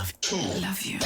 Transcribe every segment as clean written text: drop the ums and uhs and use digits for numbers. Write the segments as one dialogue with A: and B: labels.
A: love you.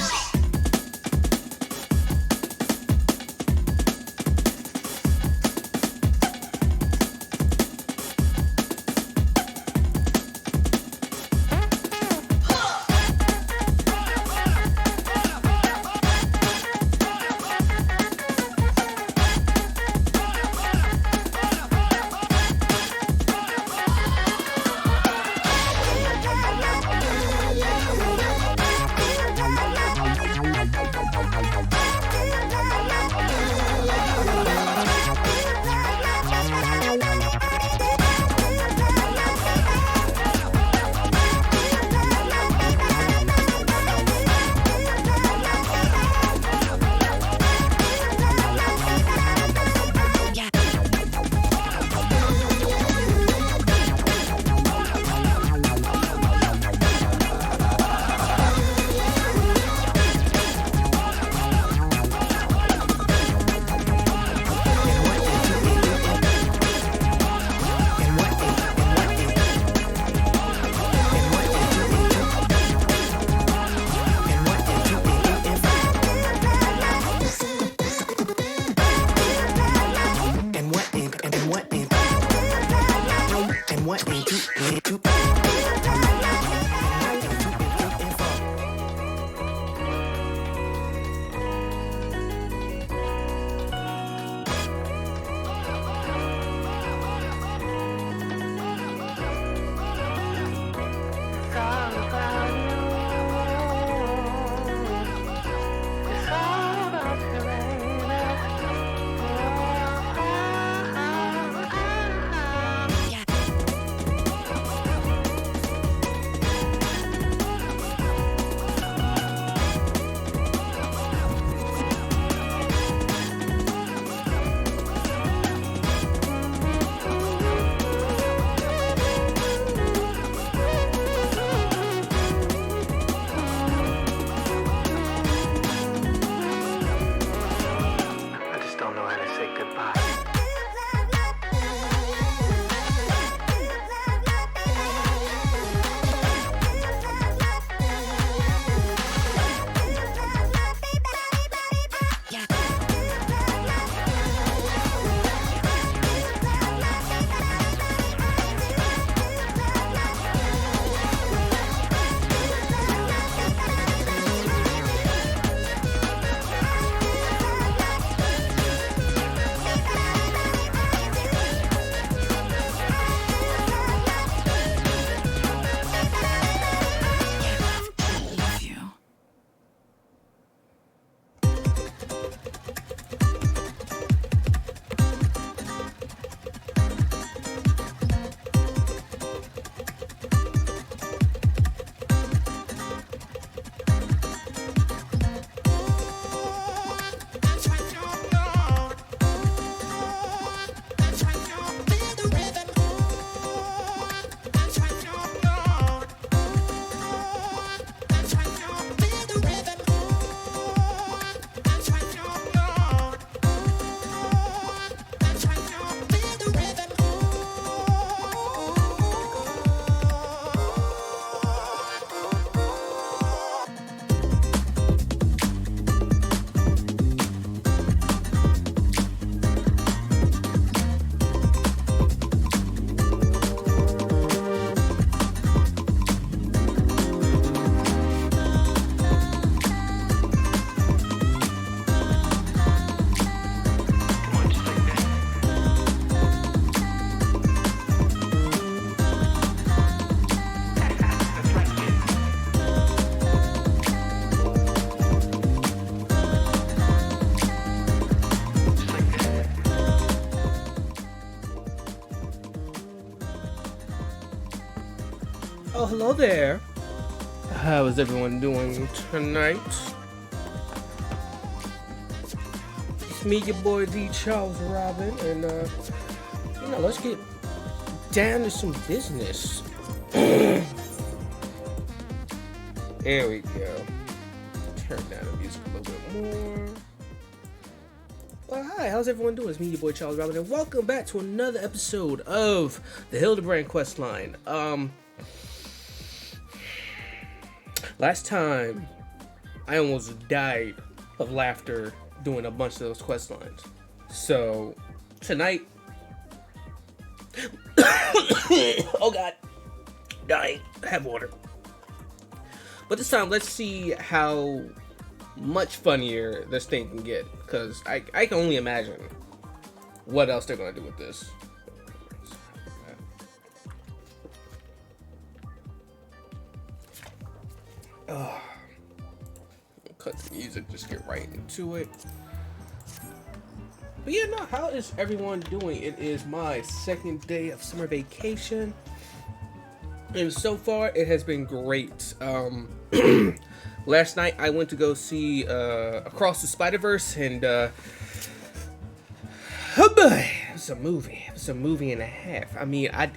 B: Oh, hello there. How is everyone doing tonight? It's me, your boy D. Charles Robin, and let's get down to some business. There we go. Turn down the music a little bit more. Well, hi, how's everyone doing? It's me, your boy Charles Robin, and welcome back to another episode of the Hildebrand Questline. Last time, I almost died of laughter doing a bunch of those quest lines. So, tonight... oh god. Dying. Have water. But this time, let's see how much funnier this thing can get. Because I can only imagine what else they're going to do with this. Cut the music, just get right into it. But yeah, no, how is everyone doing? It is my second day of summer vacation. And so far, it has been great. Last night, I went to go see Across the Spider-Verse, and oh boy, it was a movie. It was a movie and a half. I mean, I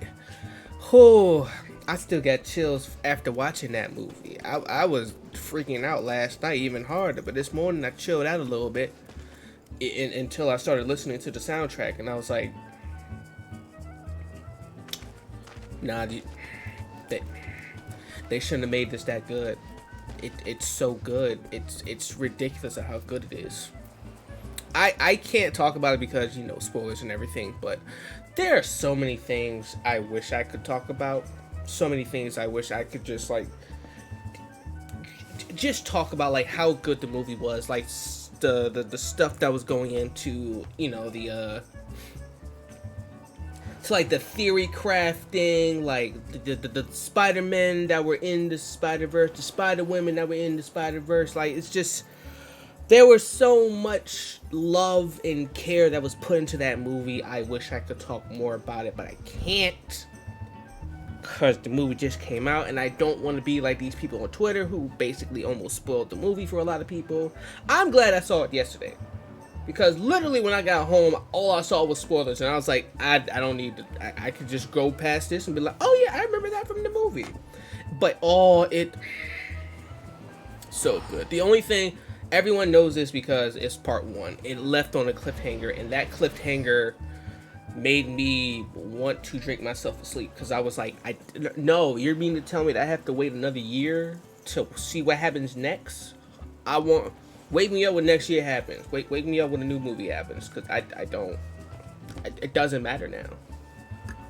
B: still got chills after watching that movie. I was freaking out last night even harder, but this morning I chilled out a little bit until I started listening to the soundtrack, and I was like, nah, they shouldn't have made this that good. It's so good. It's ridiculous at how good it is. I can't talk about it because, you know, spoilers and everything, but there are so many things I wish I could talk about. So many things I wish I could just talk about, like how good the movie was, like the stuff that was going into, you know, to like the theory crafting, like the Spider-Men that were in the Spider-Verse, the Spider-Women that were in the Spider-Verse. Like, it's just, there was so much love and care that was put into that movie. I wish I could talk more about it, but I can't, because the movie just came out, and I don't want to be like these people on Twitter who basically almost spoiled the movie for a lot of people. I'm glad I saw it yesterday, because literally when I got home, all I saw was spoilers, and I was like, I don't need to, I could just go past this and be like, oh yeah, I remember that from the movie. But so good. The only thing, everyone knows this because it's part one. It left on a cliffhanger, and that cliffhanger made me want to drink myself to sleep, because I was like, no, you're mean to tell me that I have to wait another year to see what happens next? Wake me up when next year happens. Wake me up when a new movie happens, because it doesn't matter now.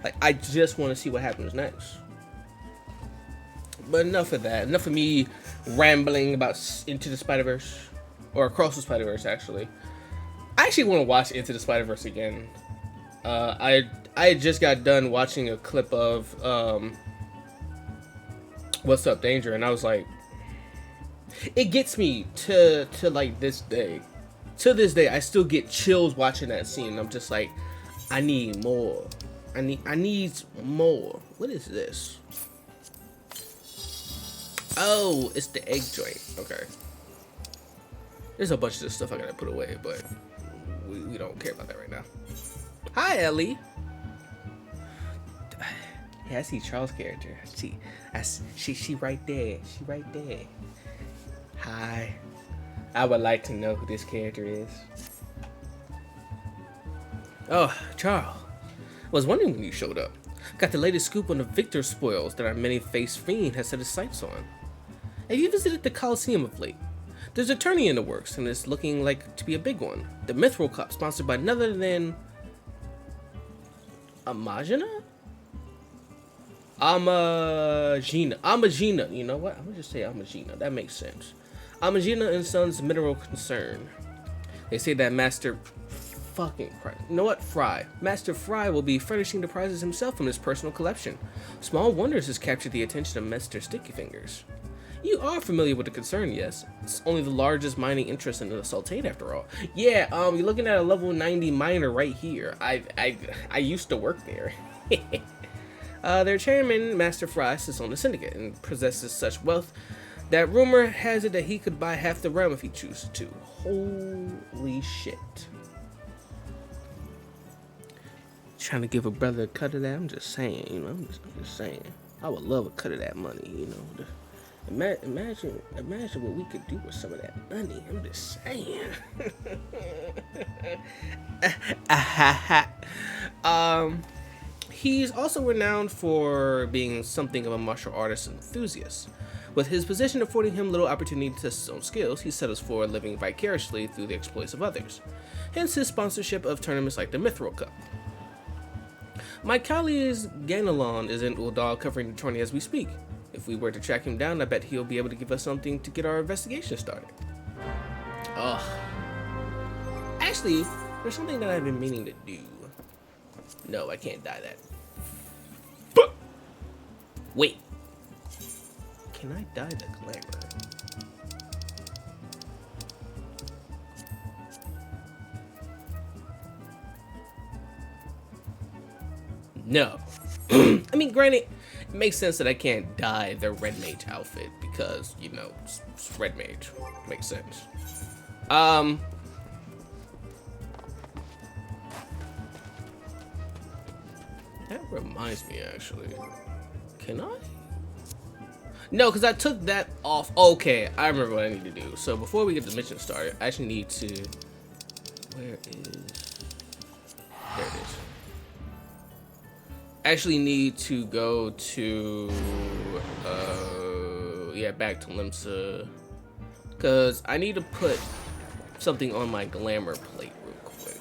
B: Like, I just want to see what happens next. But enough of that. Enough of me rambling about Into the Spider-Verse, or Across the Spider-Verse, actually. I actually want to watch Into the Spider-Verse again. I just got done watching a clip of What's Up, Danger, and I was like, it gets me to like this day. To this day, I still get chills watching that scene. I'm just like, I need more. I need more. What is this? Oh, it's the egg joint. Okay. There's a bunch of this stuff I gotta put away, but we don't care about that right now. Hi, Ellie. Yeah, I see Charles' character. She right there. She right there. Hi. I would like to know who this character is. Oh, Charle. I was wondering when you showed up. Got the latest scoop on the Victor spoils that our many-faced fiend has set his sights on. Have you visited the Coliseum of late? There's a tourney in the works, and it's looking like to be a big one. The Mithril Cup, sponsored by none other than Amagina? Amagina. You know what? I'm gonna just say Amagina. That makes sense. Amagina and Sons Mineral Concern. They say that Master fucking Christ. You know what? Master Fry will be furnishing the prizes himself from his personal collection. Small Wonders has captured the attention of Master Sticky Fingers. You are familiar with the concern, yes. It's only the largest mining interest in the Sultane, after all. Yeah, you're looking at a level 90 miner right here. I used to work there. Their chairman, Master Fry, sits on the syndicate and possesses such wealth that rumor has it that he could buy half the realm if he chooses to. Holy shit. Trying to give a brother a cut of that? I'm just saying, you know, I'm just saying. I would love a cut of that money, you know. Imagine what we could do with some of that money. I'm just saying. He's also renowned for being something of a martial artist enthusiast. With his position affording him little opportunity to test his own skills, he settles for living vicariously through the exploits of others. Hence his sponsorship of tournaments like the Mithril Cup. My colleague Ganelon is in Uldal covering the tourney as we speak. If we were to track him down, I bet he'll be able to give us something to get our investigation started. Ugh. Actually, there's something that I've been meaning to do. No, I can't dye that. Wait. Can I dye the glamour? No. I mean, granted, it makes sense that I can't dye the red mage outfit because, you know, it's red mage. Makes sense. That reminds me, actually. Can I? No, because I took that off. Okay, I remember what I need to do. So before we get the mission started, I actually need to... Where is... There it is. I actually need to go to... yeah, back to Limsa. Because I need to put something on my glamour plate real quick.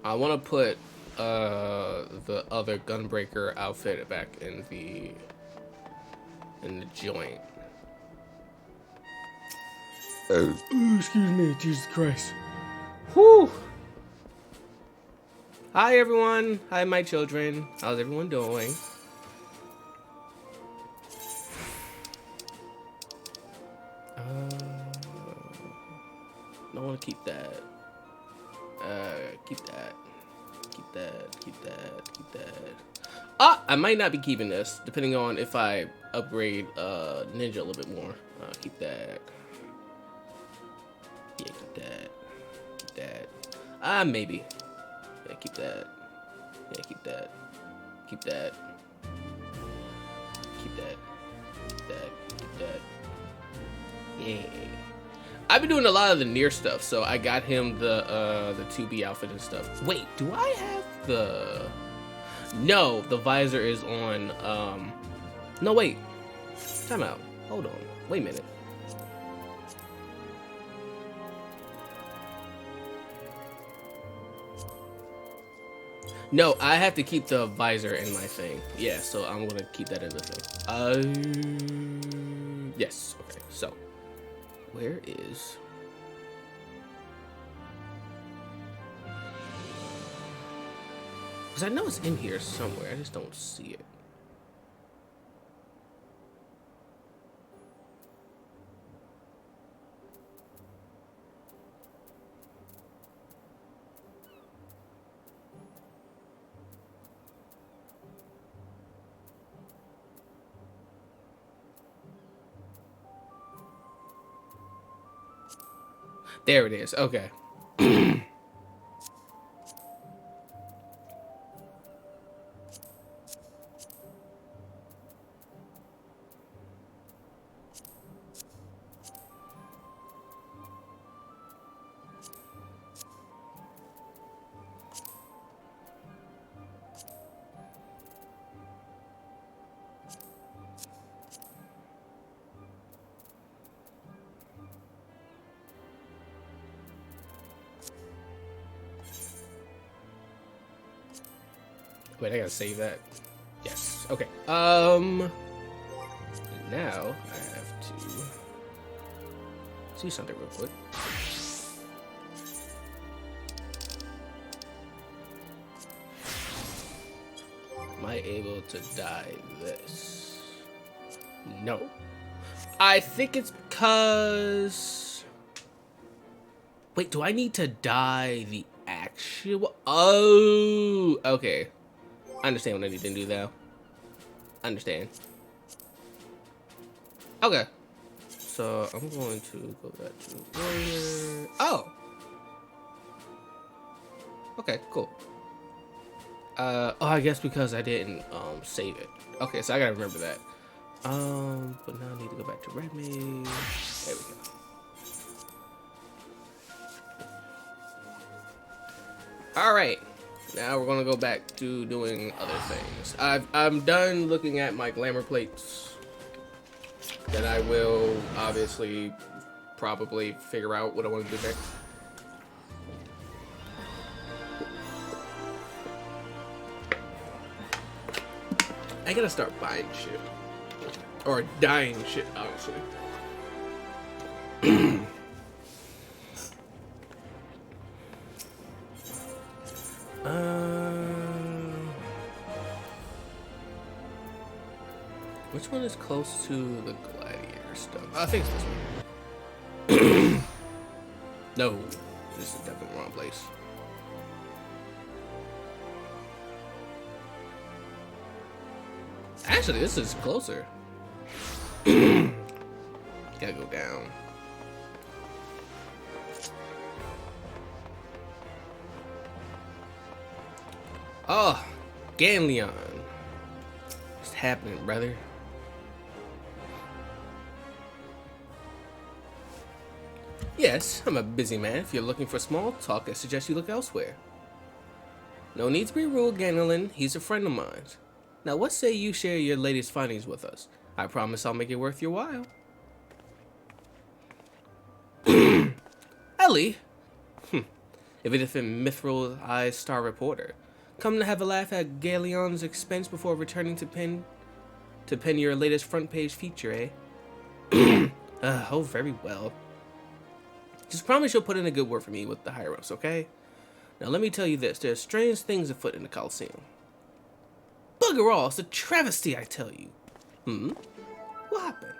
B: I want to put the other Gunbreaker outfit back in the joint. Oh, excuse me, Jesus Christ. Whew. Hi everyone. Hi my children. How's everyone doing? I want to keep that. Keep that. Keep that. Keep that. Keep that. Ah, I might not be keeping this, depending on if I upgrade Ninja a little bit more. Keep that. Yeah, keep that. Keep that. Maybe. Yeah, keep that. Yeah, keep that. Keep that. Keep that. Keep that. Keep that. Yeah. I've been doing a lot of the near stuff, so I got him the TBA outfit and stuff. Wait, do I have the... No, the visor is on, no, wait. Time out. Hold on. Wait a minute. No, I have to keep the visor in my thing. Yeah, so I'm gonna keep that in the thing. Yes. Okay, so where is... Because I know it's in here somewhere. I just don't see it. There it is. Okay. Wait, I gotta save that. Yes. Okay. Now I have to see something real quick. Am I able to dye this? No. I think it's because... Wait, do I need to dye the actual... Oh, okay. I understand what I need to do now. Understand. Okay. So I'm going to go back to Warrior. Oh. Okay, cool. Oh, I guess because I didn't save it. Okay, so I gotta remember that. But now I need to go back to Red Mage. There we go. All right. Now we're gonna go back to doing other things. I'm done looking at my glamour plates. Then I will obviously probably figure out what I want to do next. I gotta start buying shit. Or dying shit, honestly. Which one is close to the gladiator stuff? I think it's this one. No, this is definitely the wrong place. Actually, this is closer. Gotta go down. Oh, Ganleon. What's happening, brother? Yes, I'm a busy man. If you're looking for small talk, I suggest you look elsewhere. No need to be rude, Ganelin. He's a friend of mine. Now, what say you share your latest findings with us? I promise I'll make it worth your while. Ellie? If it had been Mithril Eye's star reporter. Come to have a laugh at Galeon's expense before returning to pen your latest front page feature, eh? Oh, very well. Just promise you'll put in a good word for me with the higher-ups, okay? Now let me tell you this, there's strange things afoot in the Coliseum. Bugger all, it's a travesty, I tell you. What happened?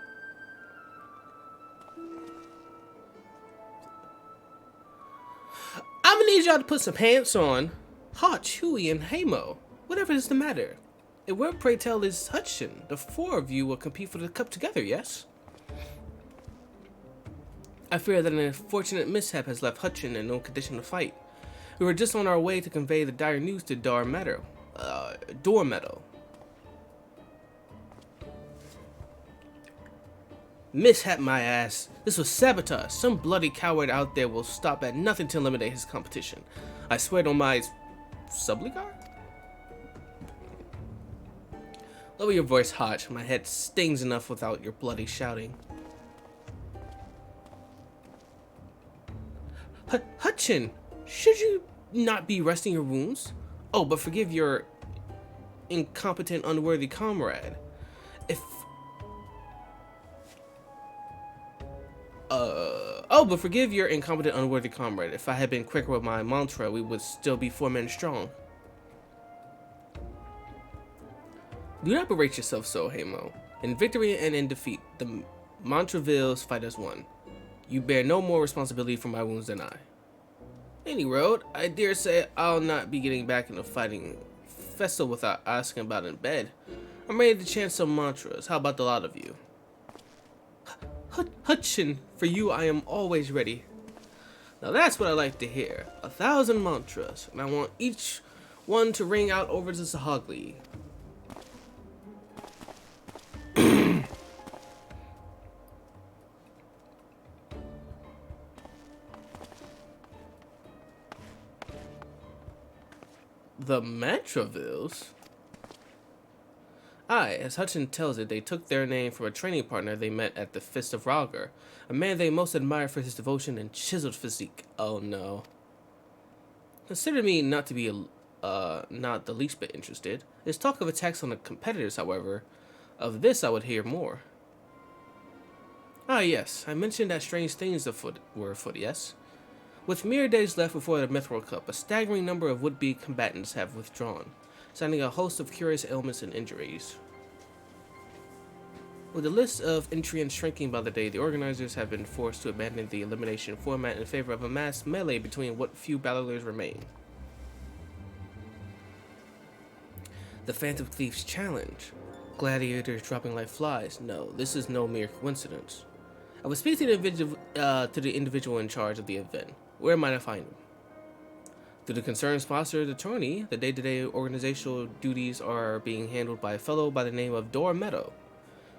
B: I'm gonna need y'all to put some pants on. Hotch, Huey, and Hamo. Whatever is the matter. And where, pray tell, is Hutchin? The four of you will compete for the cup together, yes? I fear that an unfortunate mishap has left Hutchin in no condition to fight. We were just on our way to convey the dire news to Dormeadow. Mishap my ass. This was sabotage. Some bloody coward out there will stop at nothing to eliminate his competition. I swear on my subligar? Lower your voice, Hotch. My head stings enough without your bloody shouting. Hutchin, should you not be resting your wounds? Oh, but forgive your incompetent, unworthy comrade. But forgive your incompetent, unworthy comrade. If I had been quicker with my mantra, we would still be 4 men strong. Do not berate yourself so, Hamo. In victory and in defeat, the Montrevilles fight as one. You bear no more responsibility for my wounds than I. Any road, I dare say I'll not be getting back into fighting Festal without asking about it in bed. I'm ready to chant some mantras. How about the lot of you? Hutchin, for you I am always ready. Now that's what I like to hear. 1,000 mantras, and I want each one to ring out over to Sahagli. The Mantravilles? Aye, as Hutchin tells it, they took their name from a training partner they met at the Fist of Roger, a man they most admire for his devotion and chiseled physique. Oh no. Consider me not to be not the least bit interested. There's talk of attacks on the competitors, however. Of this I would hear more. Ah yes, I mentioned that strange things were afoot, yes? With mere days left before the Mithril Cup, a staggering number of would-be combatants have withdrawn, citing a host of curious ailments and injuries. With the list of entrants shrinking by the day, the organizers have been forced to abandon the elimination format in favor of a mass melee between what few battlers remain. The Phantom Thief's Challenge. Gladiators dropping like flies. No, this is no mere coincidence. I will speak to the individual in charge of the event. Where might I find him? Through the concerned sponsor of the tourney, the day-to-day organizational duties are being handled by a fellow by the name of Dormeadow.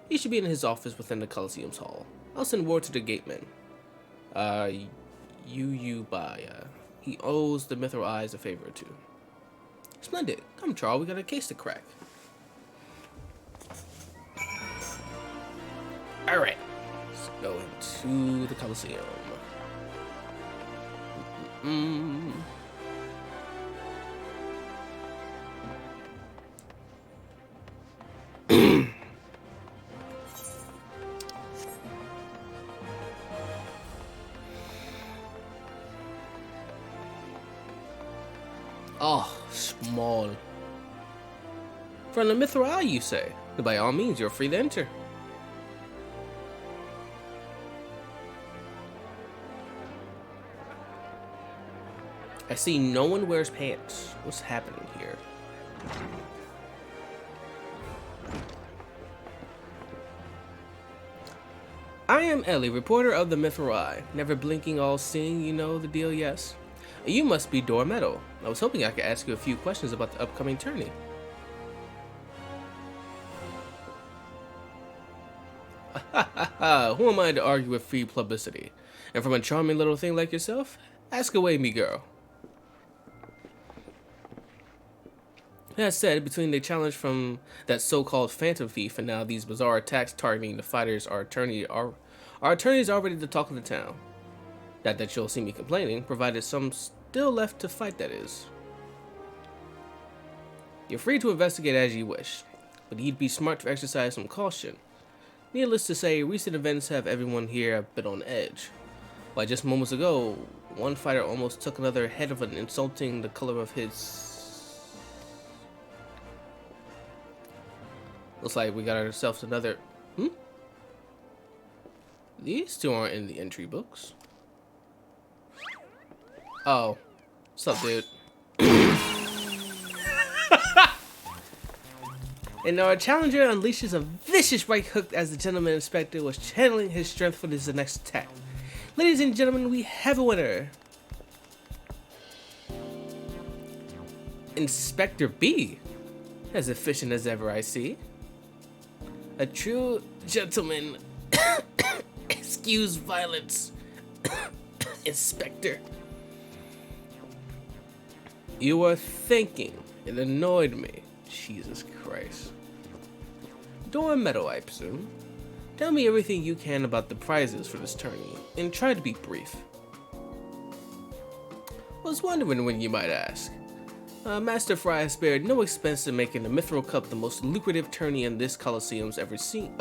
B: He should be in his office within the Coliseum's hall. I'll send word to the gateman. Baya. He owes the Mithril Eyes a favor or two. Splendid. Come, Charle, we got a case to crack. Alright. Let's go into the Coliseum. Oh, small. From the Mithril Eye, you say? By all means, you're free to enter. I see no one wears pants. What's happening here? I am Ellie, reporter of the Mithril Eye. Never blinking, all seeing, you know the deal, yes? You must be Dormetal. I was hoping I could ask you a few questions about the upcoming tourney. Who am I to argue with free publicity? And from a charming little thing like yourself? Ask away, me girl. That said, between the challenge from that so-called Phantom Thief and now these bizarre attacks targeting the fighters, our attorney is already the talk of the town. Not that you'll see me complaining, provided some still left to fight, that is. You're free to investigate as you wish, but you'd be smart to exercise some caution. Needless to say, recent events have everyone here a bit on edge. Why, just moments ago, one fighter almost took another head of an insulting the color of his... Looks like we got ourselves another... These two aren't in the entry books. Oh. What's up, dude? And our challenger unleashes a vicious right hook as the gentleman inspector was channeling his strength for his next attack. Ladies and gentlemen, we have a winner. Inspector B. As efficient as ever, I see. A true gentleman. Excuse violence. Inspector. You were thinking. It annoyed me. Jesus Christ. Dormetal, I presume. Tell me everything you can about the prizes for this tourney, and try to be brief. Was wondering when you might ask. Master Fry has spared no expense in making the Mithril Cup the most lucrative tourney this Coliseum's ever seen.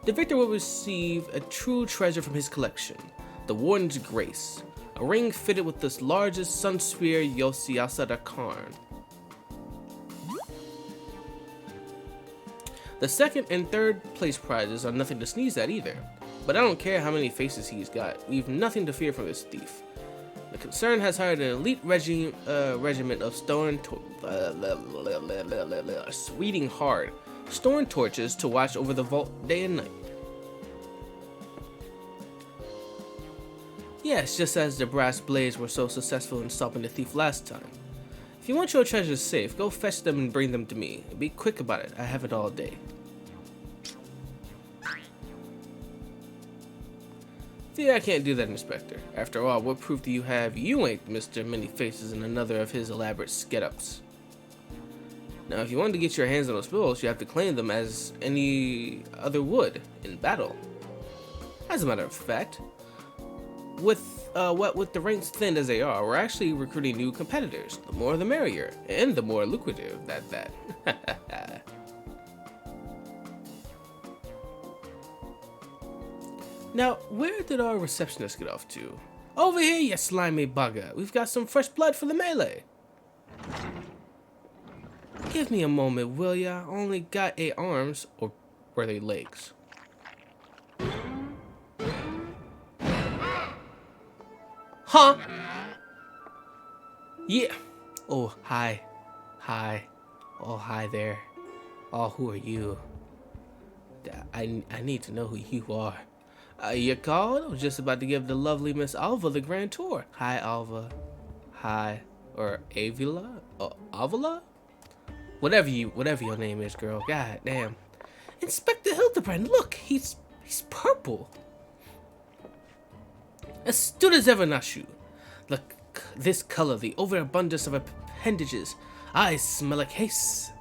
B: The victor will receive a true treasure from his collection, the Warden's Grace, a ring fitted with the largest sun sphere Yosiasada Karn. The second and third place prizes are nothing to sneeze at either, but I don't care how many faces he's got. We've nothing to fear from this thief. The concern has hired an elite regiment of stone torches to watch over the vault day and night. Yes, just as the brass blades were so successful in stopping the thief last time. If you want your treasures safe, go fetch them and bring them to me. Be quick about it, I have it all day. See, I can't do that, Inspector. After all, what proof do you have you ain't Mr. Many Faces in another of his elaborate get-ups? Now, if you want to get your hands on those spills, you have to claim them as any other would in battle. As a matter of fact, with the ranks thin as they are, we're actually recruiting new competitors. The more the merrier, and the more lucrative that. Now, where did our receptionist get off to? Over here, you slimy bugger. We've got some fresh blood for the melee. Give me a moment, will ya? I only got 8 arms, or were they legs? Huh? Yeah. Oh, hi. Hi. Oh, hi there. Oh, who are you? I need to know who you are. You called? I was just about to give the lovely Miss Alva the grand tour. Hi, Alva. Hi. Or Avila? Avila? Whatever your name is, girl. God damn. Inspector Hildebrand, look, he's purple. Astute as ever, Nashu. this color, the overabundance of appendages. I smell like haste.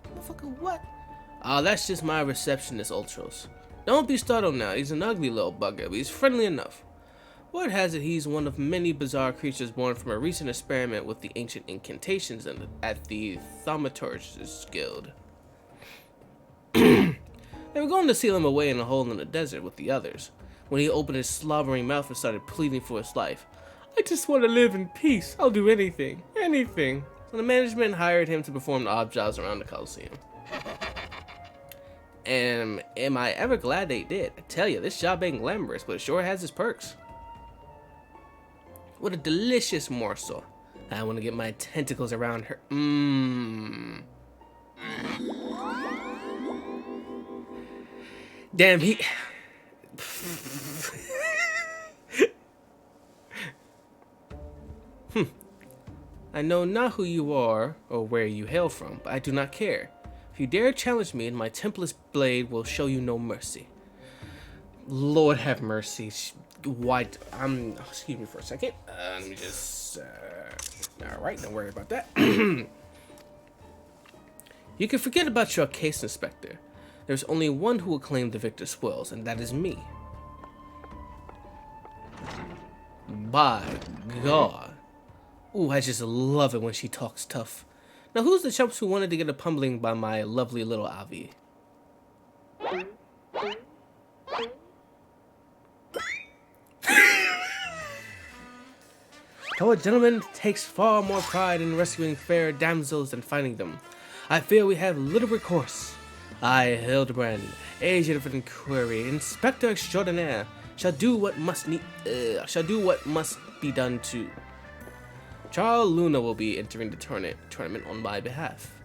B: Motherfucker, what? That's just my receptionist, Ultros. Don't be startled now. He's an ugly little bugger, but he's friendly enough. Word has it he's one of many bizarre creatures born from a recent experiment with the ancient incantations at the Thaumaturge's Guild. They were going to seal him away in a hole in the desert with the others, when he opened his slobbering mouth and started pleading for his life. I just want to live in peace. I'll do anything. Anything. So the management hired him to perform the odd jobs around the Coliseum. And am I ever glad they did? I tell you, this job ain't glamorous, but it sure has its perks. What a delicious morsel. I want to get my tentacles around her. Damn, he... I know not who you are or where you hail from, but I do not care. If you dare challenge me, my templess blade will show you no mercy. Lord have mercy. Why? Excuse me for a second. Let me just. All right, don't worry about that. You can forget about your case, Inspector. There's only one who will claim the victor's spoils, and that is me. By God. Ooh, I just love it when she talks tough. Now, who's the chumps who wanted to get a pummeling by my lovely little Avi? Though a gentleman takes far more pride in rescuing fair damsels than finding them, I fear we have little recourse. I, Hildebrand, agent of inquiry, inspector extraordinaire, shall do what must be done to. Charle Luna will be entering the tournament on my behalf.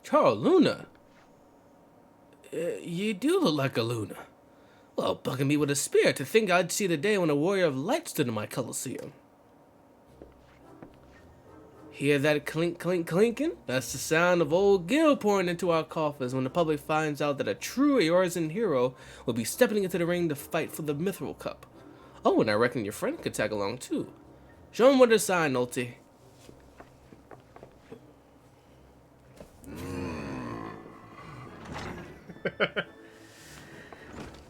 B: Charle Luna? You do look like a Luna. Well, bugging me with a spear to think I'd see the day when a warrior of light stood in my Coliseum. Hear that clink, clink, clinking? That's the sound of old Gil pouring into our coffers when the public finds out that a true Eorzean hero will be stepping into the ring to fight for the Mithril Cup. Oh, and I reckon your friend could tag along too. Show him where to sign, Ulti.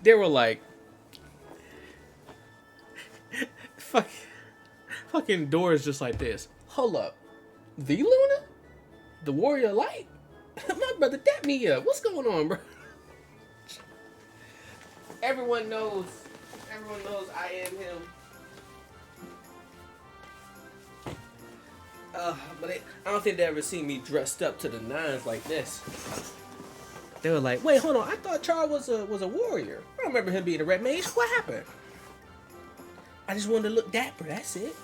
B: They were like, fucking doors just like this. Hold up. The Luna? The Warrior Light? My brother, dap me up. What's going on, bro? Everyone knows I am him. But I don't think they ever seen me dressed up to the nines like this. They were like, wait, hold on. I thought Charle was a warrior. I don't remember him being a red mage. What happened? I just wanted to look dapper. That's it.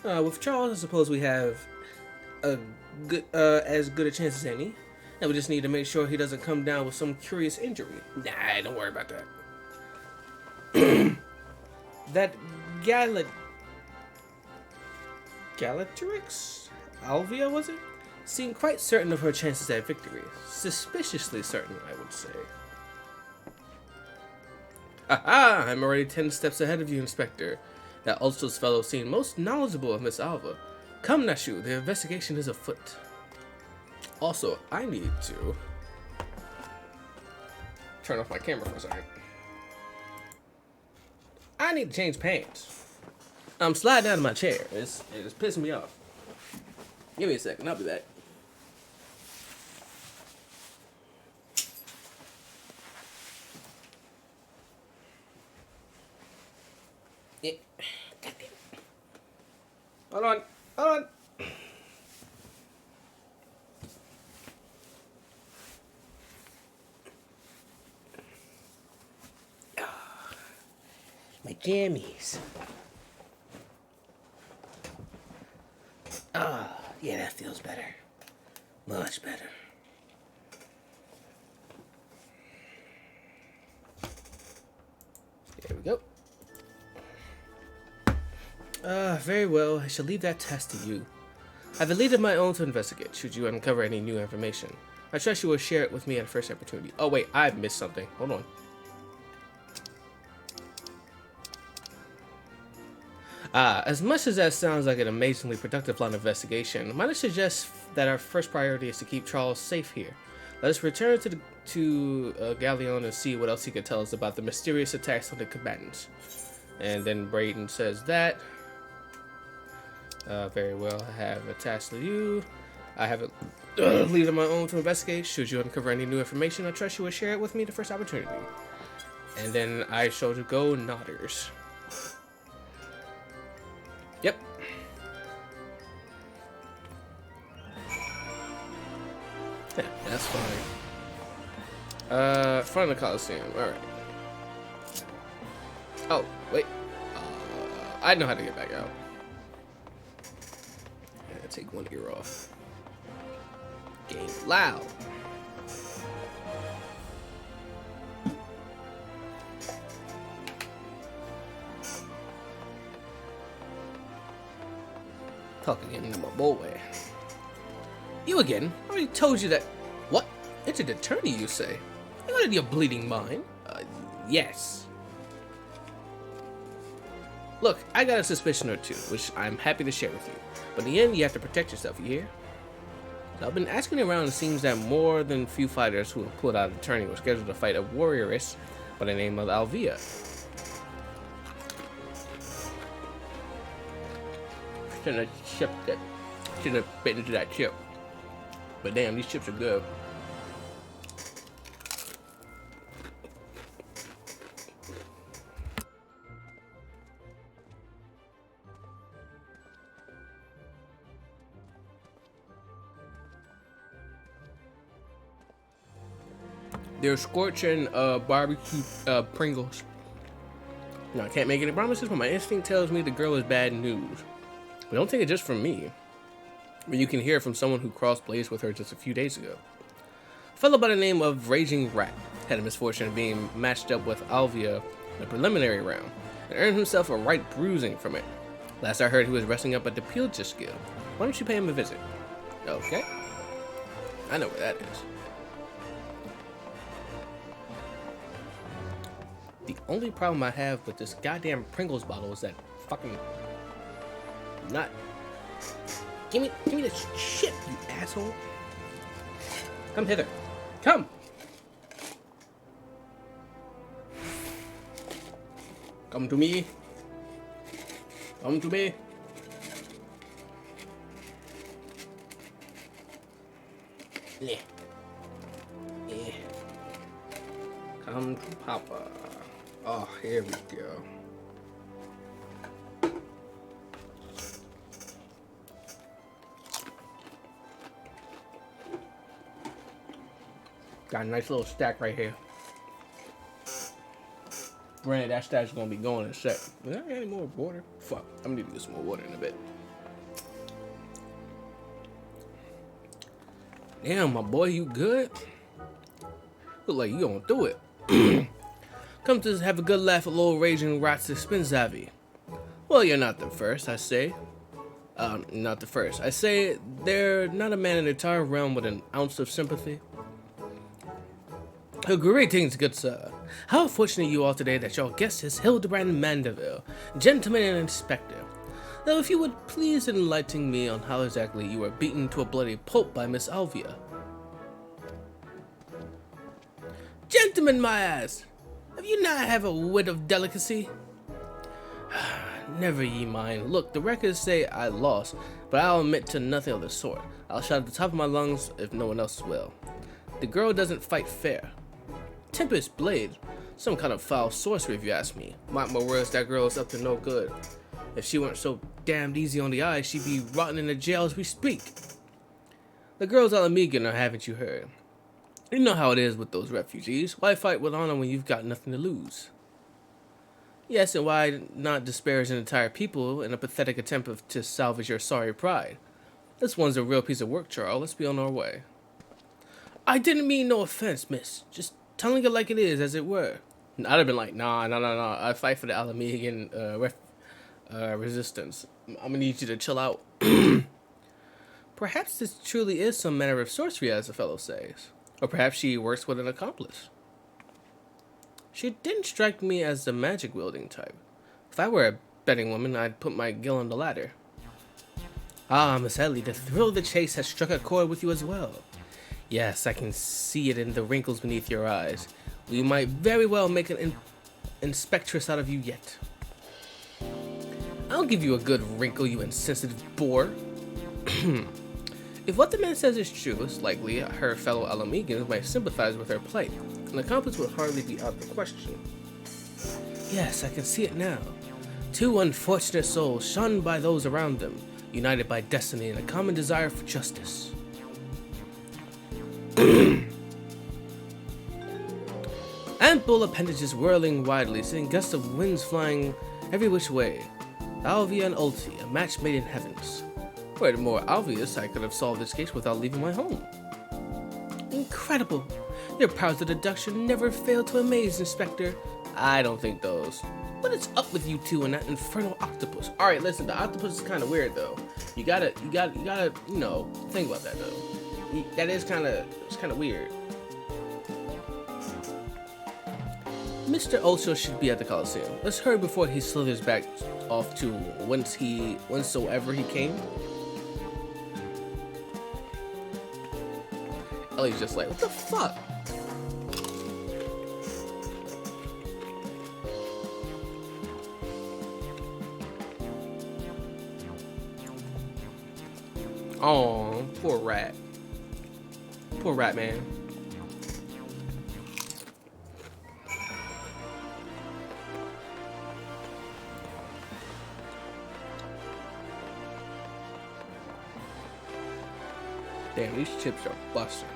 B: With Charles, I suppose we have a good, as good a chance as any. And we just need to make sure he doesn't come down with some curious injury. Nah, don't worry about that. That Galatrix? Alvia, was it? Seemed quite certain of her chances at victory. Suspiciously certain, I would say. Aha! I'm already 10 steps ahead of you, Inspector. That Ulster's fellow seemed most knowledgeable of Miss Alva. Come, Nashu, the investigation is afoot. Also, I need to turn off my camera for a second. I need to change pants. I'm sliding out of my chair. It's pissing me off. Give me a second. I'll be back. Yeah. Hold on. Hold on. My jammies. Yeah, that feels better. Much better. There we go. Very well. I shall leave that task to you. I have a lead of my own to investigate, should you uncover any new information. I trust you will share it with me at the first opportunity. Oh, wait, I missed something. Hold on. As much as that sounds like an amazingly productive line of investigation, might I suggest that our first priority is to keep Charles safe here. Let us return to Galleon and see what else he can tell us about the mysterious attacks on the combatants. And then Brayden says that. Very well, I have a task to you. I have it lead on my own to investigate. Should you uncover any new information, I trust you will share it with me the first opportunity. And then I shall go nodders. Yep. Yeah, that's fine. Front of the Coliseum. Alright. Oh, wait. I know how to get back out. Yeah, take one ear off. Game loud. Talk again to my boy. You again? I already told you that. What? It's an attorney, you say? You out of your bleeding mind? Yes. Look, I got a suspicion or two, which I'm happy to share with you. But in the end, you have to protect yourself, you hear? I've been asking around, and it seems that more than few fighters who have pulled out a tourney were scheduled to fight a warrioress by the name of Alvia. Shouldn't have bitten into that chip. But damn, these chips are good. They're scorching barbecue Pringles. Now, I can't make any promises, but my instinct tells me the girl is bad news. But don't take it just from me. But you can hear it from someone who crossed blades with her just a few days ago. A fellow by the name of Raging Rat had the misfortune of being matched up with Alvia in a preliminary round and earned himself a right bruising from it. Last I heard, he was wrestling up at the Pilchus Guild. Why don't you pay him a visit? Okay. I know where that is. The only problem I have with this goddamn Pringles bottle is that fucking not. Give me this shit, you asshole. Come hither. Come. Come to me. Come to me. Yeah. Yeah. Come to Papa. Oh, here we go. Got a nice little stack right here. Granted, that stack's gonna be going in a sec. Is there any more water? Fuck, I'm gonna need to get some more water in a bit. Damn, my boy, you good? Look like you going through it. Come to have a good laugh at little Raging Rat's expense, Avi. Well, you're not the first, I say. Not the first. I say they're not a man in the entire realm with an ounce of sympathy. Greetings, good sir. How fortunate you are today that your guest is Hildebrand Mandeville, gentleman and inspector. Now, if you would please enlighten me on how exactly you were beaten to a bloody pulp by Miss Alvia. Gentlemen, my ass! Have you not have a wit of delicacy? Never ye mind. Look, the records say I lost, but I'll admit to nothing of the sort. I'll shout at the top of my lungs if no one else will. The girl doesn't fight fair. Tempest Blade, some kind of foul sorcery if you ask me. Mark my words, that girl is up to no good. If she weren't so damned easy on the eye, she'd be rotting in the jail as we speak. The girl's Alamegan, or haven't you heard? You know how it is with those refugees. Why fight with honor when you've got nothing to lose? Yes, and why not disparage an entire people in a pathetic attempt to salvage your sorry pride? This one's a real piece of work, Charle. Let's be on our way. I didn't mean no offense, miss. Just telling it like it is, as it were. I'd have been like, nah. I fight for the Alamegan resistance. I'm gonna need you to chill out. Perhaps this truly is some manner of sorcery, as the fellow says. Or perhaps she works with an accomplice. She didn't strike me as the magic-wielding type. If I were a betting woman, I'd put my gill on the ladder. Ah, Miss Ellie, the thrill of the chase has struck a chord with you as well. Yes, I can see it in the wrinkles beneath your eyes. We might very well make an inspectress out of you yet. I'll give you a good wrinkle, you insensitive boor. If what the man says is true, it's likely her fellow Alamegans might sympathize with her plight, and the accomplice would hardly be out of the question. Yes, I can see it now. Two unfortunate souls shunned by those around them, united by destiny and a common desire for justice. Ample appendages whirling widely, seeing gusts of winds flying every which way. Alvia and Ulti, a match made in heavens. Were it more obvious, I could have solved this case without leaving my home. Incredible! Your powers of deduction never fail to amaze, Inspector. I don't think those. What is up with you two and that infernal octopus? Alright, listen, the octopus is kind of weird though. You gotta, you know, think about that though. That is it's kind of weird. Mr. Ocho should be at the Coliseum. Let's hurry before he slithers back off to whensoever he came. Ellie's just like, what the fuck? Oh, poor rat. Poor rat man. Damn, these chips are busting.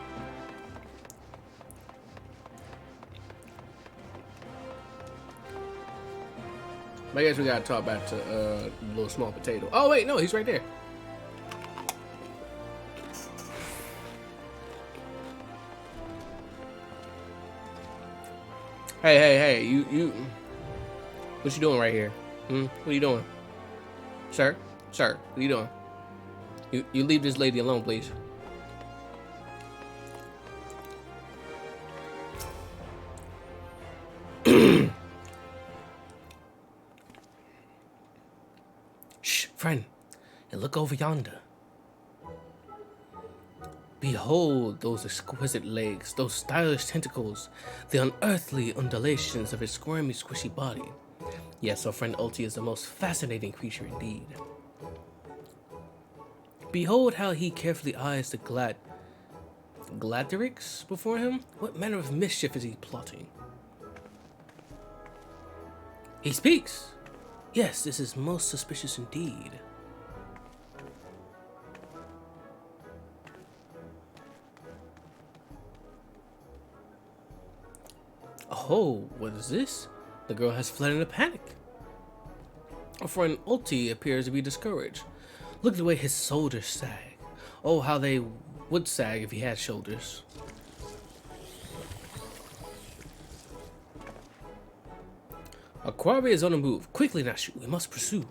B: I guess we gotta talk back to little small potato. Oh wait, no, he's right there. Hey, you, what you doing right here? What are you doing? Sir, what are you doing? You leave this lady alone, please. Shh, friend, and look over yonder. Behold those exquisite legs, those stylish tentacles, the unearthly undulations of his squirmy, squishy body. Yes, our friend Ulti is the most fascinating creature indeed. Behold how he carefully eyes the Gladderix before him. What manner of mischief is he plotting? He speaks! Yes, this is most suspicious indeed. Oh, what is this? The girl has fled in a panic. Our friend Ulti appears to be discouraged. Look at the way his shoulders sag. Oh, how they would sag if he had shoulders. Our quarry is on the move. Quickly, Nashu, we must pursue.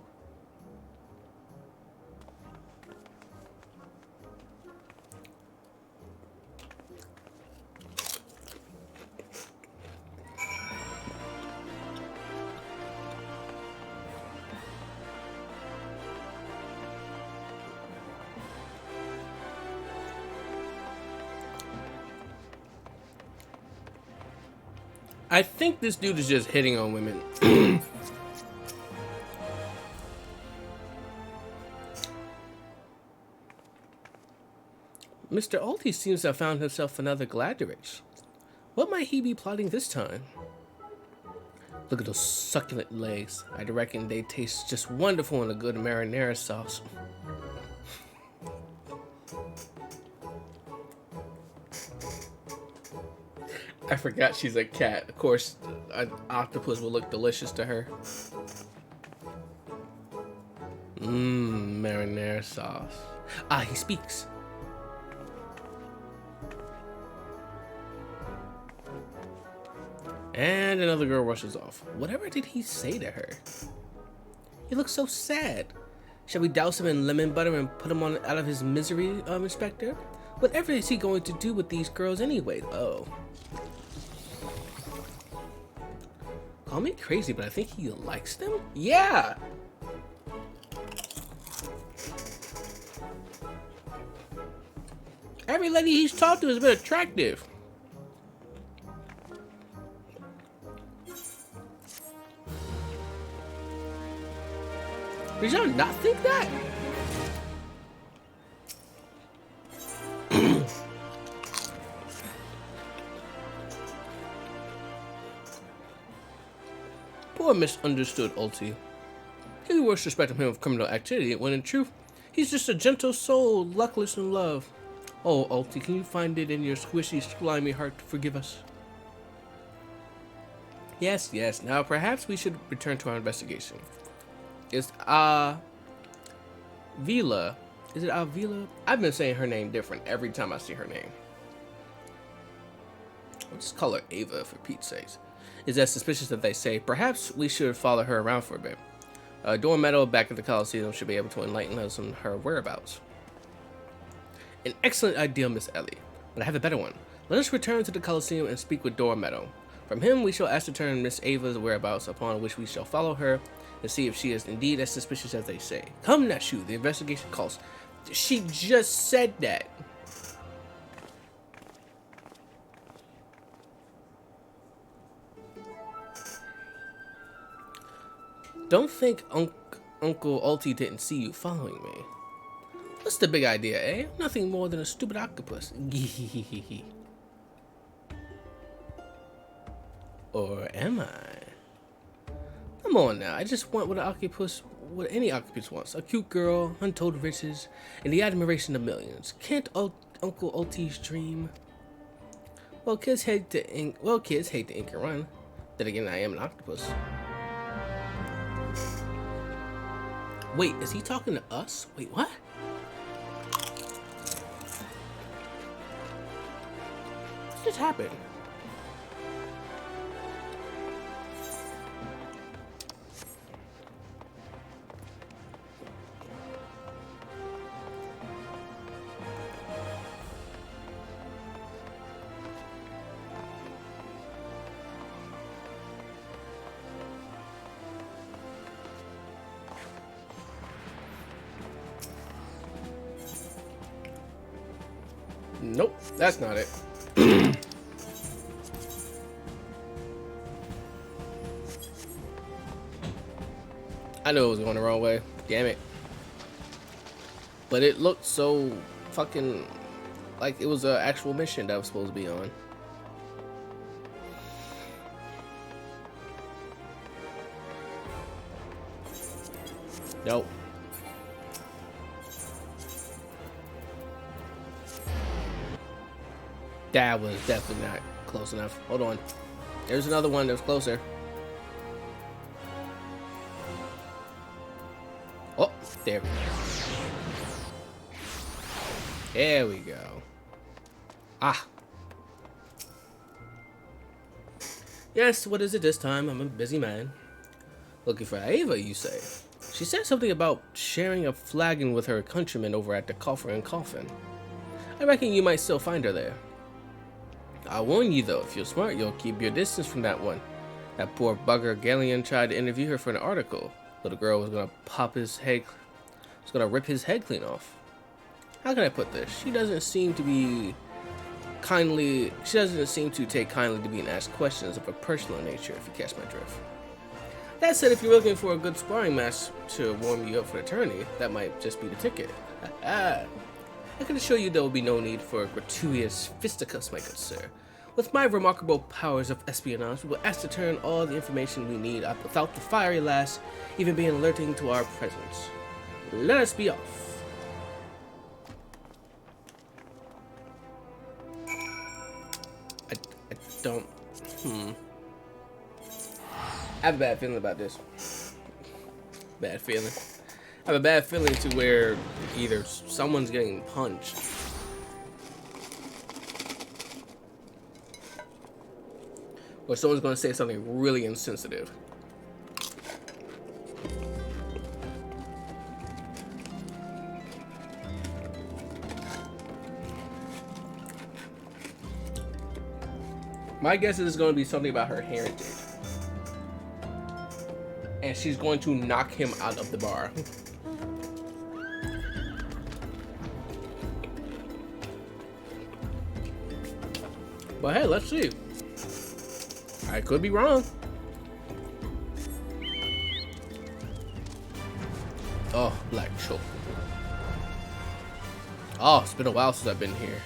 B: I think this dude is just hitting on women. Mr. Ulti seems to have found himself another Gladderix. What might he be plotting this time? Look at those succulent legs. I reckon they taste just wonderful in a good marinara sauce. I forgot she's a cat. Of course, an octopus will look delicious to her. Marinara sauce. Ah, he speaks. And another girl rushes off. Whatever did he say to her? He looks so sad. Shall we douse him in lemon butter and put him out of his misery, Inspector? Whatever is he going to do with these girls anyway? Oh. Call me crazy, but I think he likes them? Yeah! Every lady he's talked to has been attractive. Did y'all not think that? Poor misunderstood Ulti. He was suspecting him of criminal activity when in truth, he's just a gentle soul, luckless in love. Oh, Ulti, can you find it in your squishy, slimy heart to forgive us? Yes, yes. Now perhaps we should return to our investigation. Is Vila? Is it Avila? I've been saying her name different every time I see her name. I'll just call her Ava for Pete's sake. Is as suspicious as they say. Perhaps we should follow her around for a bit. Dormeadow back at the Coliseum should be able to enlighten us on her whereabouts. An excellent idea, Miss Ellie. But I have a better one. Let us return to the Coliseum and speak with Dormeadow. From him, we shall ascertain Miss Ava's whereabouts, upon which we shall follow her and see if she is indeed as suspicious as they say. Come, Nashu, the investigation calls. She just said that. Don't think Uncle Ulti didn't see you following me. What's the big idea, eh? Nothing more than a stupid octopus. Or am I? Come on now, I just want what any octopus wants. A cute girl, untold riches, and the admiration of millions. Can't Uncle Ulti's dream? Well, kids hate to ink and run. Then again, I am an octopus. Wait, is he talking to us? Wait, what? What just happened? Nope, that's not it. I knew it was going the wrong way. Damn it. But it looked so fucking like it was an actual mission that I was supposed to be on. Nope. That was definitely not close enough. Hold on. There's another one that was closer. Oh, there we go. There we go. Ah. Yes, what is it this time? I'm a busy man. Looking for Ava, you say? She said something about sharing a flagon with her countrymen over at the Coffer and Coffin. I reckon you might still find her there. I'll warn you though, if you're smart, you'll keep your distance from that one. That poor bugger Galleon tried to interview her for an article. Little girl was gonna rip his head clean off. How can I put this? She doesn't seem to take kindly to being asked questions of a personal nature, if you catch my drift. That said, if you're looking for a good sparring match to warm you up for the tourney, that might just be the ticket. I can assure you there will be no need for gratuitous fisticuffs, my good sir. With my remarkable powers of espionage, we will ascertain all the information we need without the fiery lass even being alerting to our presence. Let us be off. I don't... I have a bad feeling about this. Bad feeling. I have a bad feeling to where either someone's getting punched or someone's going to say something really insensitive. My guess is it's going to be something about her heritage. And she's going to knock him out of the bar. But hey, let's see. I could be wrong. Oh, black choke. Oh, it's been a while since I've been here.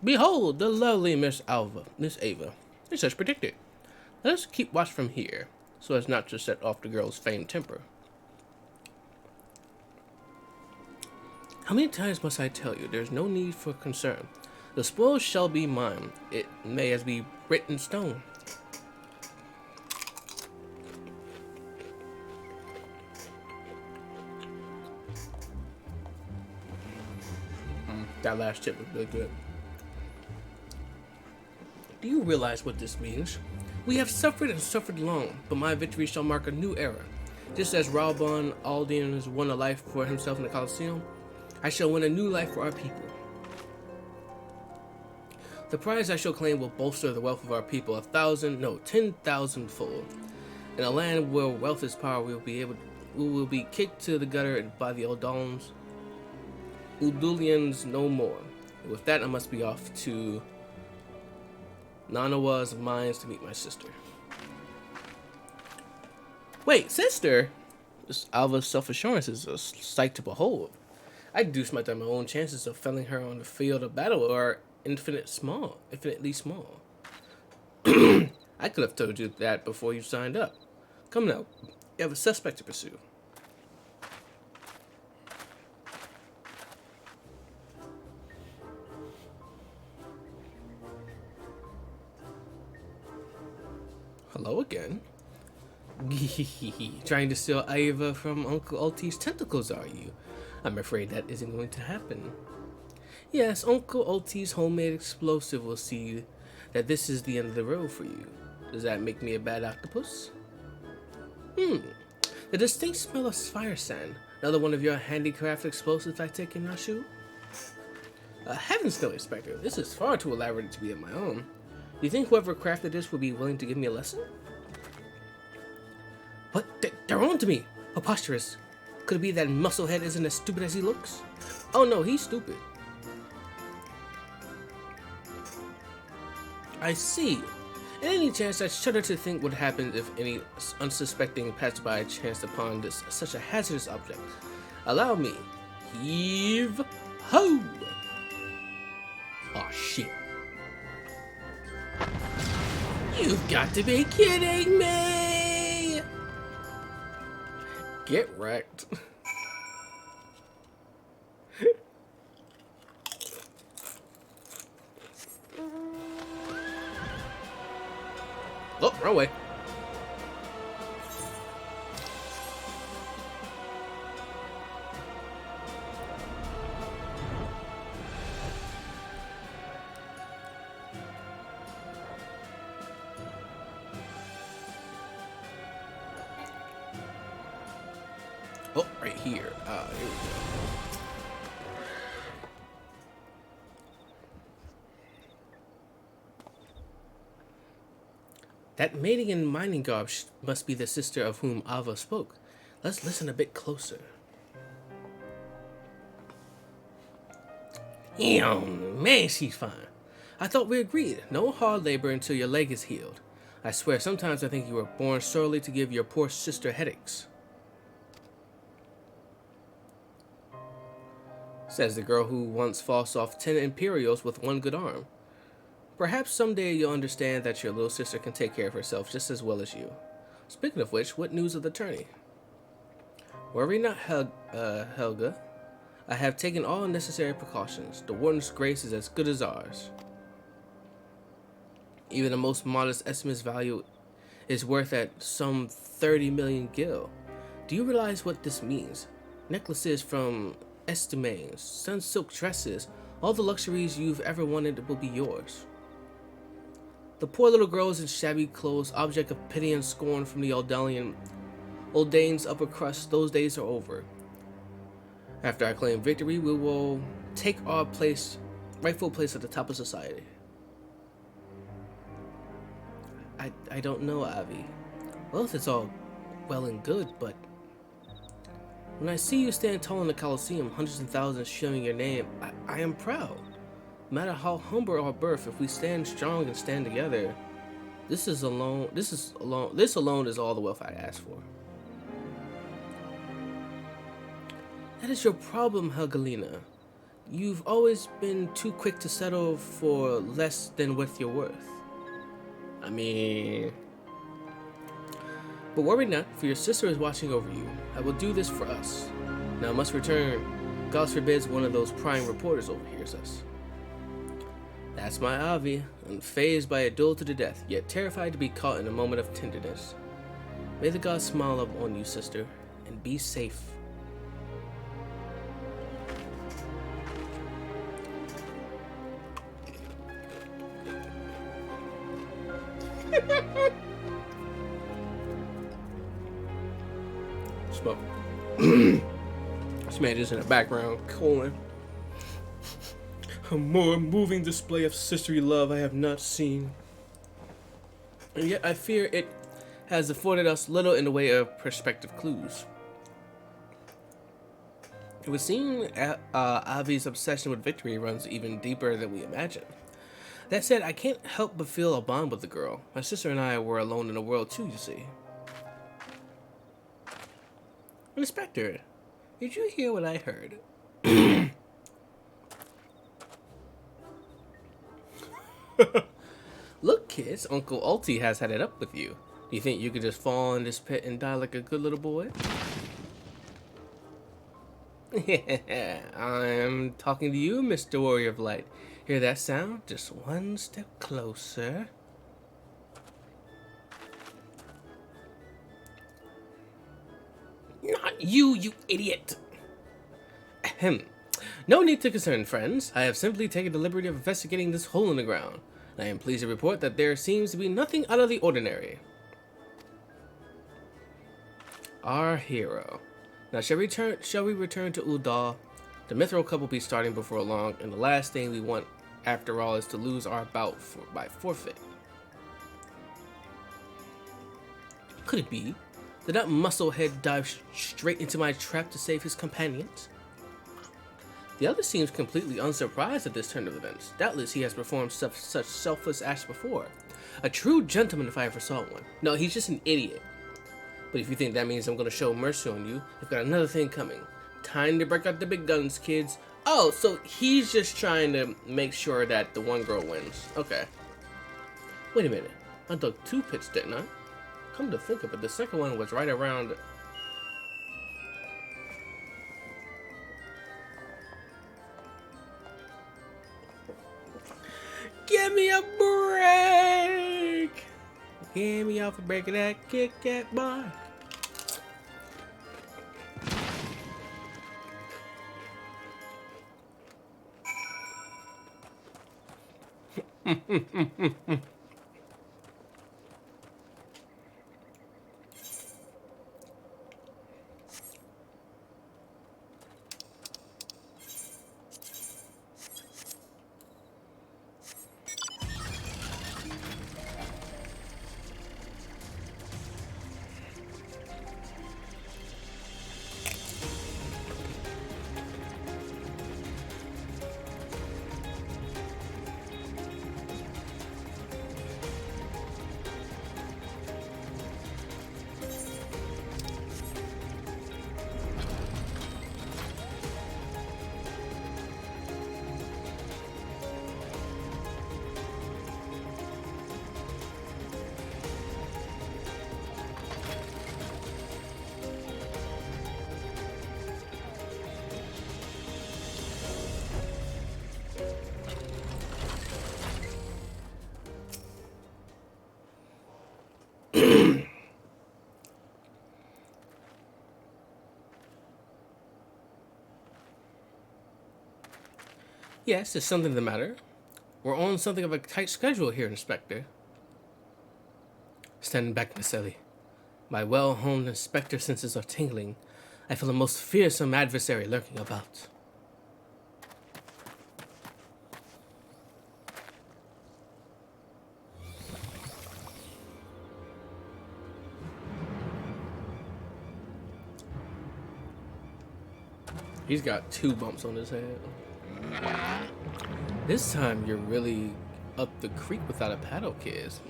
B: Behold, the lovely Miss Ava. It's as predicted. Let us keep watch from here, so as not to set off the girl's famed temper. How many times must I tell you, there's no need for concern. The spoils shall be mine. It may as be written in stone. That last chip was really good. Do you realize what this means? We have suffered and suffered long, but my victory shall mark a new era. Just as Raubon Aldean has won a life for himself in the Colosseum, I shall win a new life for our people. The prize I shall claim will bolster the wealth of our people 10,000 fold. In a land where wealth is power, we will be kicked to the gutter by the Udulians no more. And with that, I must be off to Nanawa's mines to meet my sister. Wait, sister? This Alva's self-assurance is a sight to behold. I deduce that my own chances of felling her on the field of battle are infinitely small. I could have told you that before you signed up. Come now, you have a suspect to pursue. Hello again. Trying to steal Ava from Uncle Ulti's tentacles, are you? I'm afraid that isn't going to happen. Yes, Uncle Ulti's homemade explosive will see that this is the end of the road for you. Does that make me a bad octopus? The distinct smell of fire sand. Another one of your handicraft explosives I take in Nashu? Heavens no, Inspector. This is far too elaborate to be of my own. Do you think whoever crafted this would be willing to give me a lesson? What? They're on to me! Preposterous. Could it be that musclehead isn't as stupid as he looks? Oh no, he's stupid. I see. In any chance, I shudder to think what happened if any unsuspecting passerby chanced upon such a hazardous object. Allow me. Heave ho! Aw, shit. You've got to be kidding me! Get wrecked. Oh, wrong way. Oh, right here. Ah, here we go. That mating and mining garb must be the sister of whom Ava spoke. Let's listen a bit closer. Man, she's fine. I thought we agreed. No hard labor until your leg is healed. I swear, sometimes I think you were born solely to give your poor sister headaches. Says the girl who once fought off 10 Imperials with one good arm. Perhaps someday you'll understand that your little sister can take care of herself just as well as you. Speaking of which, what news of the tourney? Worry not, Helga. I have taken all necessary precautions. The Warden's grace is as good as ours. Even the most modest estimate's value is worth at some 30 million gil. Do you realize what this means? Necklaces from estimates, sun silk dresses, all the luxuries you've ever wanted will be yours. The poor little girls in shabby clothes, object of pity and scorn from the Oldane's upper crust, those days are over. After I claim victory, we will take our rightful place at the top of society. I don't know, Avi. Oath is all well and good, but when I see you stand tall in the Colosseum, hundreds and thousands shouting your name, I am proud. No matter how humble our birth, if we stand strong and stand together, this alone is all the wealth I ask for. That is your problem, Helgalina. You've always been too quick to settle for less than what you're worth. I mean... But worry not, for your sister is watching over you. I will do this for us. Now I must return. God forbids one of those prying reporters overhears us. That's my Avi, unfazed by a duel to the death, yet terrified to be caught in a moment of tenderness. May the gods smile up on you, sister, and be safe. Smoke. This man is in the background, cooling. A more moving display of sisterly love I have not seen. And yet I fear it has afforded us little in the way of perspective clues. It would seem Avi's obsession with victory runs even deeper than we imagine. That said, I can't help but feel a bond with the girl. My sister and I were alone in the world too, you see. Inspector, did you hear what I heard? Look, kids, Uncle Alti has had it up with you. Do you think you could just fall in this pit and die like a good little boy? I'm talking to you, Mr. Warrior of Light. Hear that sound? Just one step closer. Not you, you idiot! Ahem. No need to concern, friends. I have simply taken the liberty of investigating this hole in the ground. I am pleased to report that there seems to be nothing out of the ordinary. Our hero. Now, shall we return to Udal? The mithril cup will be starting before long, and the last thing we want, after all, is to lose our bout by forfeit. Could it be? Did that musclehead dive straight into my trap to save his companions? The other seems completely unsurprised at this turn of events. Doubtless he has performed such selfless acts before. A true gentleman if I ever saw one. No, he's just an idiot. But if you think that means I'm going to show mercy on you, I've got another thing coming. Time to break out the big guns, kids. Oh, so he's just trying to make sure that the one girl wins. Okay. Wait a minute. I dug 2 pits, didn't I? Come to think of it, the second one was right around... Give me a break! Give me off a break of that Kit Kat bar. Yes, is something the matter? We're on something of a tight schedule here, Inspector. Standing back, Miss Ellie. My well-honed inspector senses are tingling. I feel a most fearsome adversary lurking about. He's got 2 bumps on his head. This time you're really up the creek without a paddle, kids.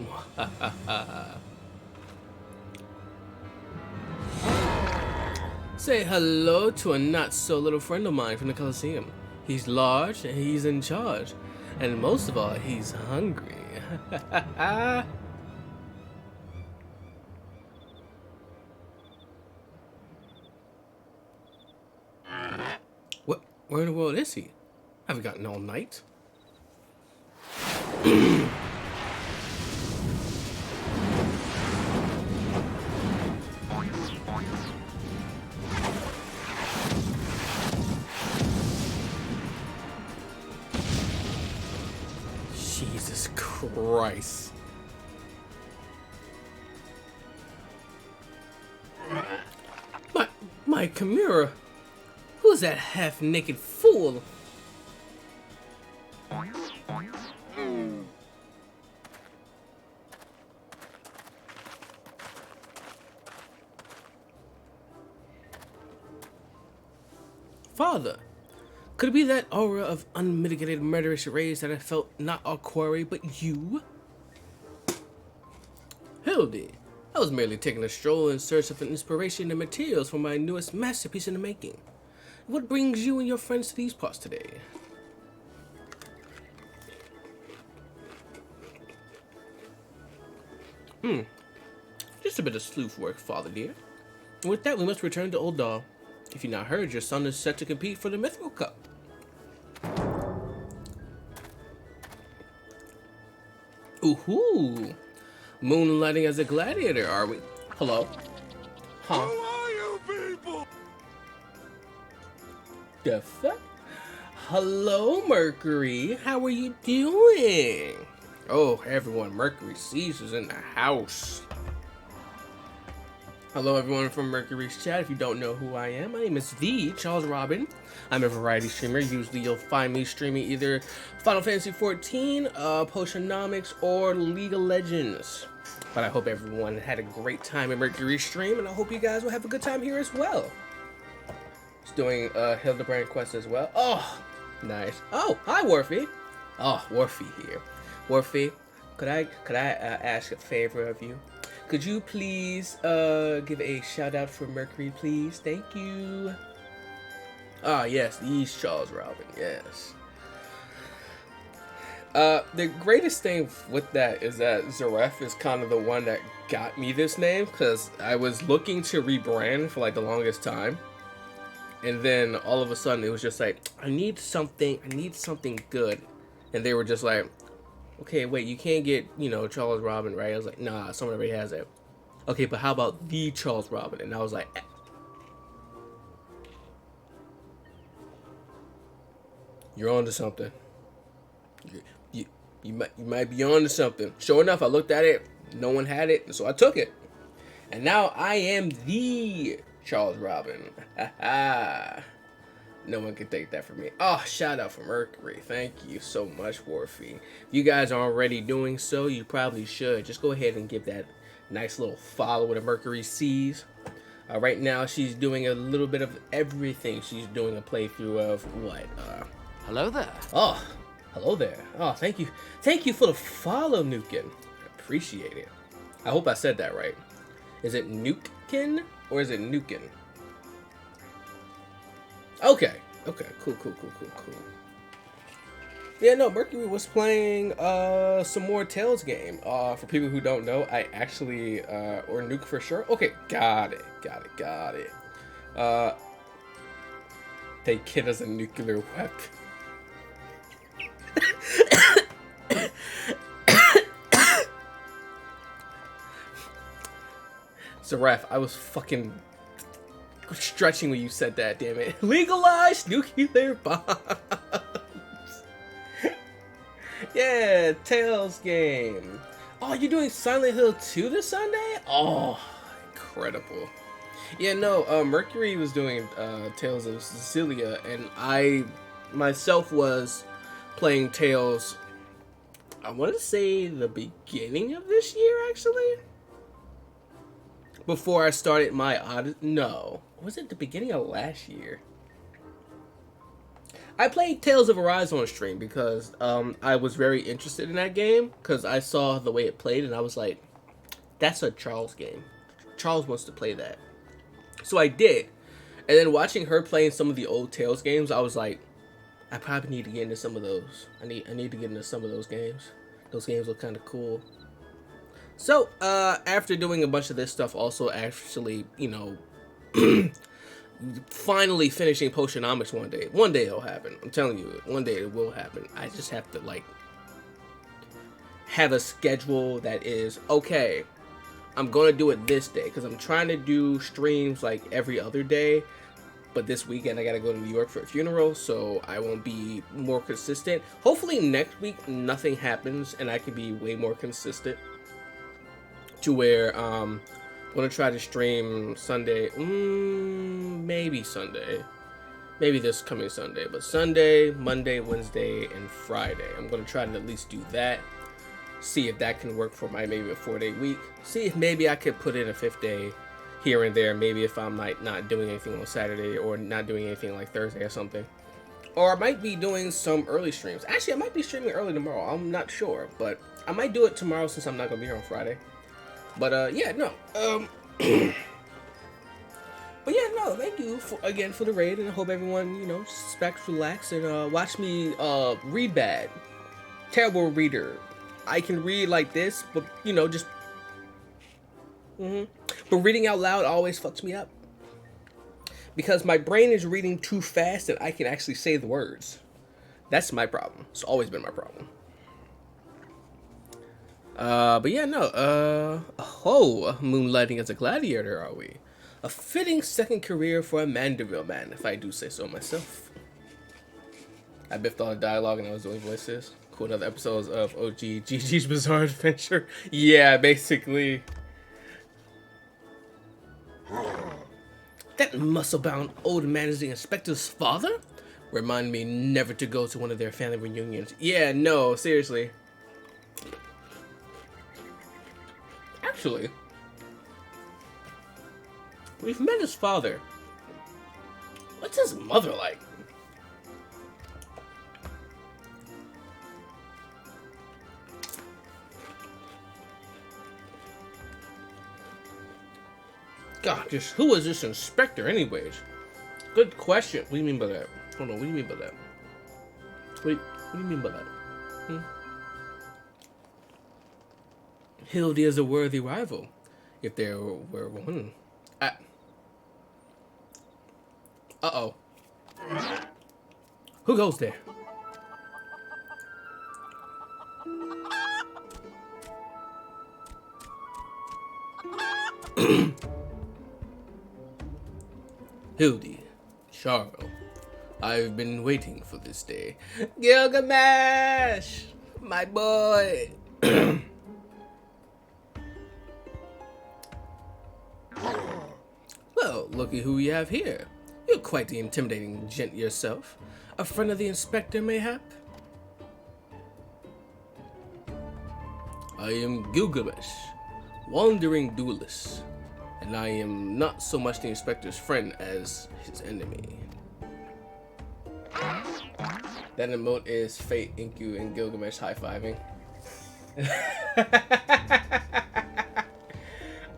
B: Say hello to a not-so-little friend of mine from the Coliseum. He's large and he's in charge. And most of all, he's hungry. What? Where in the world is he? I haven't gotten all night. Jesus Christ. My Chimera. Who's that half-naked fool? Father, could it be that aura of unmitigated murderous rage that I felt not our quarry, but you? Hildy, I was merely taking a stroll in search of inspiration and materials for my newest masterpiece in the making. What brings you and your friends to these parts today? Just a bit of sleuth work, Father dear. And with that, we must return to Old Doll. If you've not heard, your son is set to compete for the Mithril Cup. Ooh-hoo! Moonlighting as a gladiator, are we? Hello? Huh?
A: Who are you people?
B: The fuck? Hello, Mercury. How are you doing? Oh, everyone, Mercury Seas is in the house. Hello, everyone from Mercury's chat. If you don't know who I am, my name is the Charles Robin. I'm a variety streamer. Usually, you'll find me streaming either Final Fantasy XIV, Potionomics, or League of Legends. But I hope everyone had a great time at Mercury's stream, and I hope you guys will have a good time here as well. Just doing Hildebrand quest as well. Oh, nice. Oh, hi, Warfy. Oh, Warfy here. Warfy, could I ask a favor of you? Could you please give a shout out for Mercury, please? Thank you. Ah, yes, he's Charles Robin, yes. The greatest thing with that is that Zaref is kind of the one that got me this name, because I was looking to rebrand for like the longest time. And then all of a sudden it was just like, I need something good. And they were just like, okay, wait, you can't get, Charles Robin, right? I was like, nah, someone already has it. Okay, but how about the Charles Robin? And I was like, you're on to something. You might be on to something. Sure enough, I looked at it, no one had it, so I took it. And now I am the Charles Robin. No one can take that from me. Oh, shout out for Mercury. Thank you so much, Warfy. If you guys are already doing so, you probably should. Just go ahead and give that nice little follow to Mercury Seas. Right now, she's doing a little bit of everything. She's doing a playthrough of what?
C: Hello there.
B: Oh, hello there. Oh, thank you. Thank you for the follow, Nukin. I appreciate it. I hope I said that right. Is it Nukin or is it Nukin? Okay, cool. Yeah, no, Mercury was playing some more Tales game. For people who don't know, I actually, or Nuke for sure. Okay, got it. Take Kid as a nuclear weapon. Zaref, I was fucking stretching when you said that, damn it. Legalize nuclear bombs. Yeah, Tales game. Oh, you're doing Silent Hill 2 this Sunday? Oh, incredible. Yeah, no, Mercury was doing Tales of Cecilia, and I myself was playing Tales, I want to say the beginning of this year, actually. Before I started my no, was it the beginning of last year? I played Tales of Arise on stream because I was very interested in that game because I saw the way it played and I was like, that's a Charles game. Charles wants to play that. So I did. And then watching her playing some of the old Tales games, I was like, I probably need to get into some of those. I need to get into some of those games. Those games look kind of cool. So, after doing a bunch of this stuff, also actually, you know, finally finishing Potionomics one day. One day it'll happen. I'm telling you, one day it will happen. I just have to, like, have a schedule that is, okay, I'm going to do it this day. Because I'm trying to do streams, like, every other day. But this weekend I gotta go to New York for a funeral, so I won't be more consistent. Hopefully next week nothing happens and I can be way more consistent. To where I'm gonna try to stream Sunday, maybe Sunday. Maybe this coming Sunday, but Sunday, Monday, Wednesday, and Friday. I'm gonna try to at least do that. See if that can work for my maybe a 4-day week. See if maybe I could put in a 5th day here and there, maybe if I'm like not doing anything on Saturday or not doing anything like Thursday or something. Or I might be doing some early streams. Actually, I might be streaming early tomorrow. I'm not sure, but I might do it tomorrow since I'm not gonna be here on Friday. But yeah, no. But yeah, no. Thank you again for the raid, and I hope everyone, you know, sits back, relax, and watch me read bad. Terrible reader. I can read like this, but you know, just. But reading out loud always fucks me up. Because my brain is reading too fast and I can actually say the words. That's my problem. It's always been my problem. But yeah, no. Moonlighting as a gladiator, are we? A fitting second career for a Mandeville man, if I do say so myself. I biffed all the dialogue and I was doing voices. Cool, another episodes of OG GG's Bizarre Adventure. Yeah, basically. That muscle-bound old man is the inspector's father? Remind me never to go to one of their family reunions. Yeah, no, seriously. Actually, we've met his father. What's his mother like? God, just who is this inspector anyways? Good question. What do you mean by that? Hold on, what do you mean by that? Wait, what do you mean by that? Hildy is a worthy rival, if there were one. Uh-oh. Who goes there? Hildy, Charle, I've been waiting for this day. Gilgamesh! My boy! Well, looky who we have here. You're quite the intimidating gent yourself. A friend of the inspector, mayhap? I am Gilgamesh, wandering duelist. And I am not so much the inspector's friend as his enemy. That emote is Fate, Inku, and Gilgamesh high-fiving.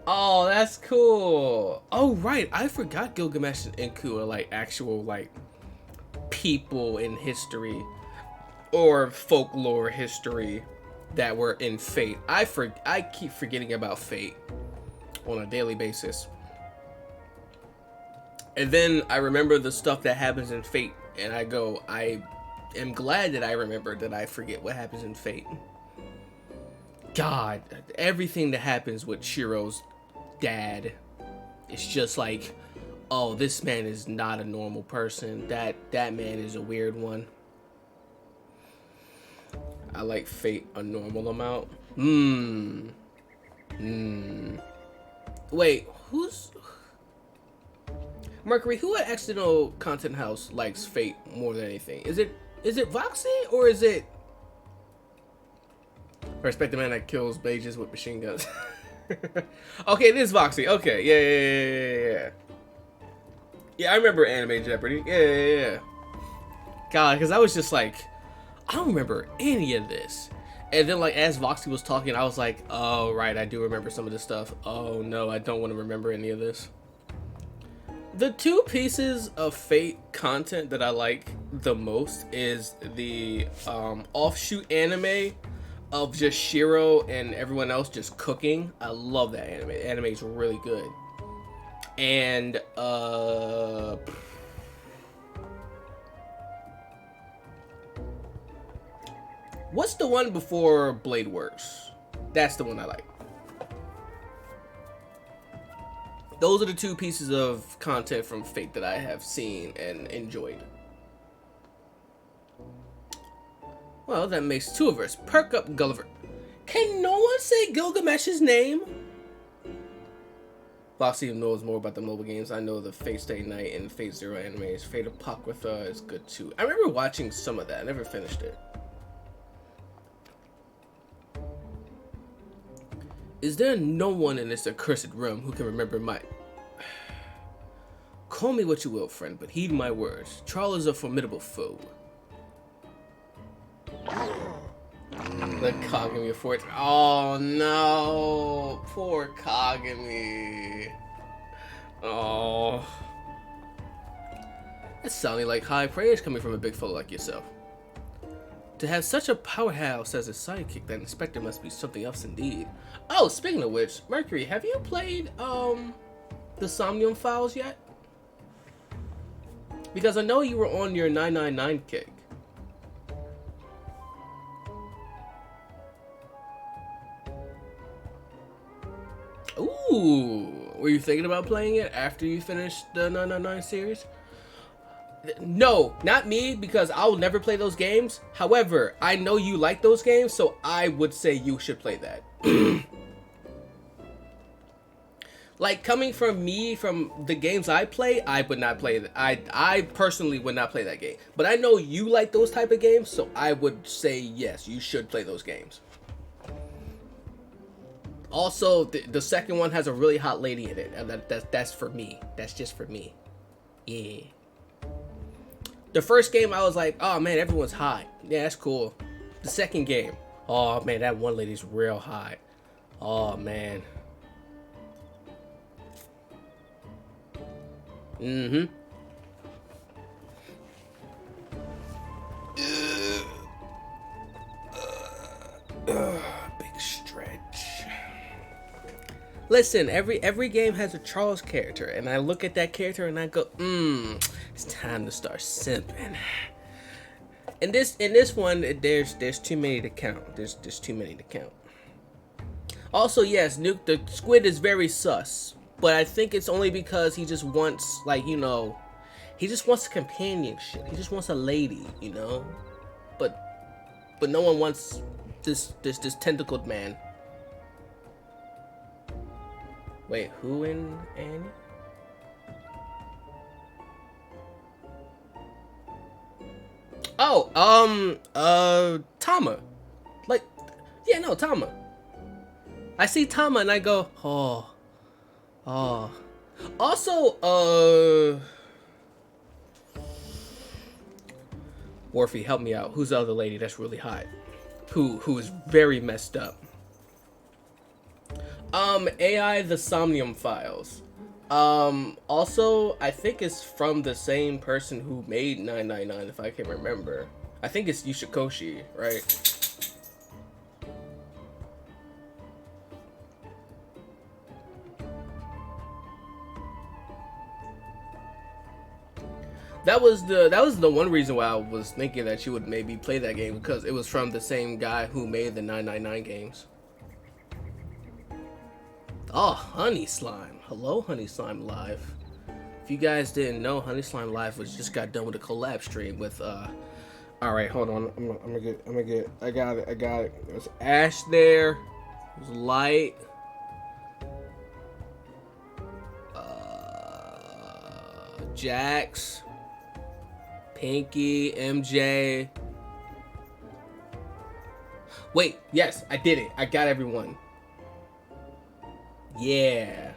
B: Oh, that's cool. Oh, right. I forgot Gilgamesh and Inku are like actual like people in history or folklore history that were in Fate. I keep forgetting about Fate on a daily basis. And then I remember the stuff that happens in Fate and I go, I am glad that I remember that I forget what happens in Fate. God, everything that happens with Shiro's dad, it's just like, oh, this man is not a normal person. That man is a weird one. I like Fate a normal amount. Wait, who's Mercury? Who at Accidental Content House likes Fate more than anything? Is it Voxy or is it? Respect the man that kills mages with machine guns. Okay, it is Voxy. Okay, yeah. Yeah, I remember Anime Jeopardy. Yeah. God, because I was just like, I don't remember any of this. And then, like, as Voxy was talking, I was like, oh, right, I do remember some of this stuff. Oh, no, I don't want to remember any of this. The two pieces of Fate content that I like the most is the offshoot anime of just Shiro and everyone else just cooking. I love that anime. The anime is really good. And, what's the one before Blade Works? That's the one I like. Those are the two pieces of content from Fate that I have seen and enjoyed. Well, that makes two of us. Perk up, Gulliver. Can no one say Gilgamesh's name? Foxy knows more about the mobile games. I know the Fate Stay Night and Fate Zero animes. Fate Apocrypha is good too. I remember watching some of that. I never finished it. Is there no one in this accursed realm who can remember my... Call me what you will, friend, but heed my words. Charle is a formidable foe. The Kagami Fort. Oh no! Poor Kagami. Oh. It's sounding like high praise coming from a big fellow like yourself. To have such a powerhouse as a sidekick, that inspector must be something else indeed. Oh, speaking of which, Mercury, have you played the Somnium Files yet? Because I know you were on your 999 kick. Ooh, were you thinking about playing it after you finished the 999 series? No, not me, because I will never play those games. However, I know you like those games, so I would say you should play that. Like, coming from me, from the games I play, I would not play that. I personally would not play that game. But I know you like those type of games, so I would say yes, you should play those games. Also, the second one has a really hot lady in it, and that's for me. That's just for me. Yeah. The first game, I was like, oh man, everyone's hot. Yeah, that's cool. The second game, oh man, that one lady's real hot. Oh man. Mm-hmm. Big stretch. Listen, every game has a Charles character, and I look at that character and I go, it's time to start simping. In this one, there's too many to count. There's too many to count. Also, yes, Nuke the squid is very sus, but I think it's only because he just wants, like, you know, he just wants companionship. He just wants a lady, you know. But no one wants this tentacled man. Wait, who in Annie? Oh, Tama. Like, yeah, no, Tama. I see Tama and I go, oh. Also, Warfy, help me out. Who's the other lady that's really hot? Who is very messed up? AI the Somnium Files. Also, I think it's from the same person who made 999, if I can remember. I think it's Yushikoshi, right? That was the one reason why I was thinking that you would maybe play that game, because it was from the same guy who made the 999 games. Oh, Honey Slime. Hello, Honey Slime Live. If you guys didn't know, Honey Slime Live just got done with a collab stream with alright, hold on. I'm gonna get I got it. There's Ash there. There's Light. Jax. Pinky, MJ. Wait, yes, I did it. I got everyone. Yeah.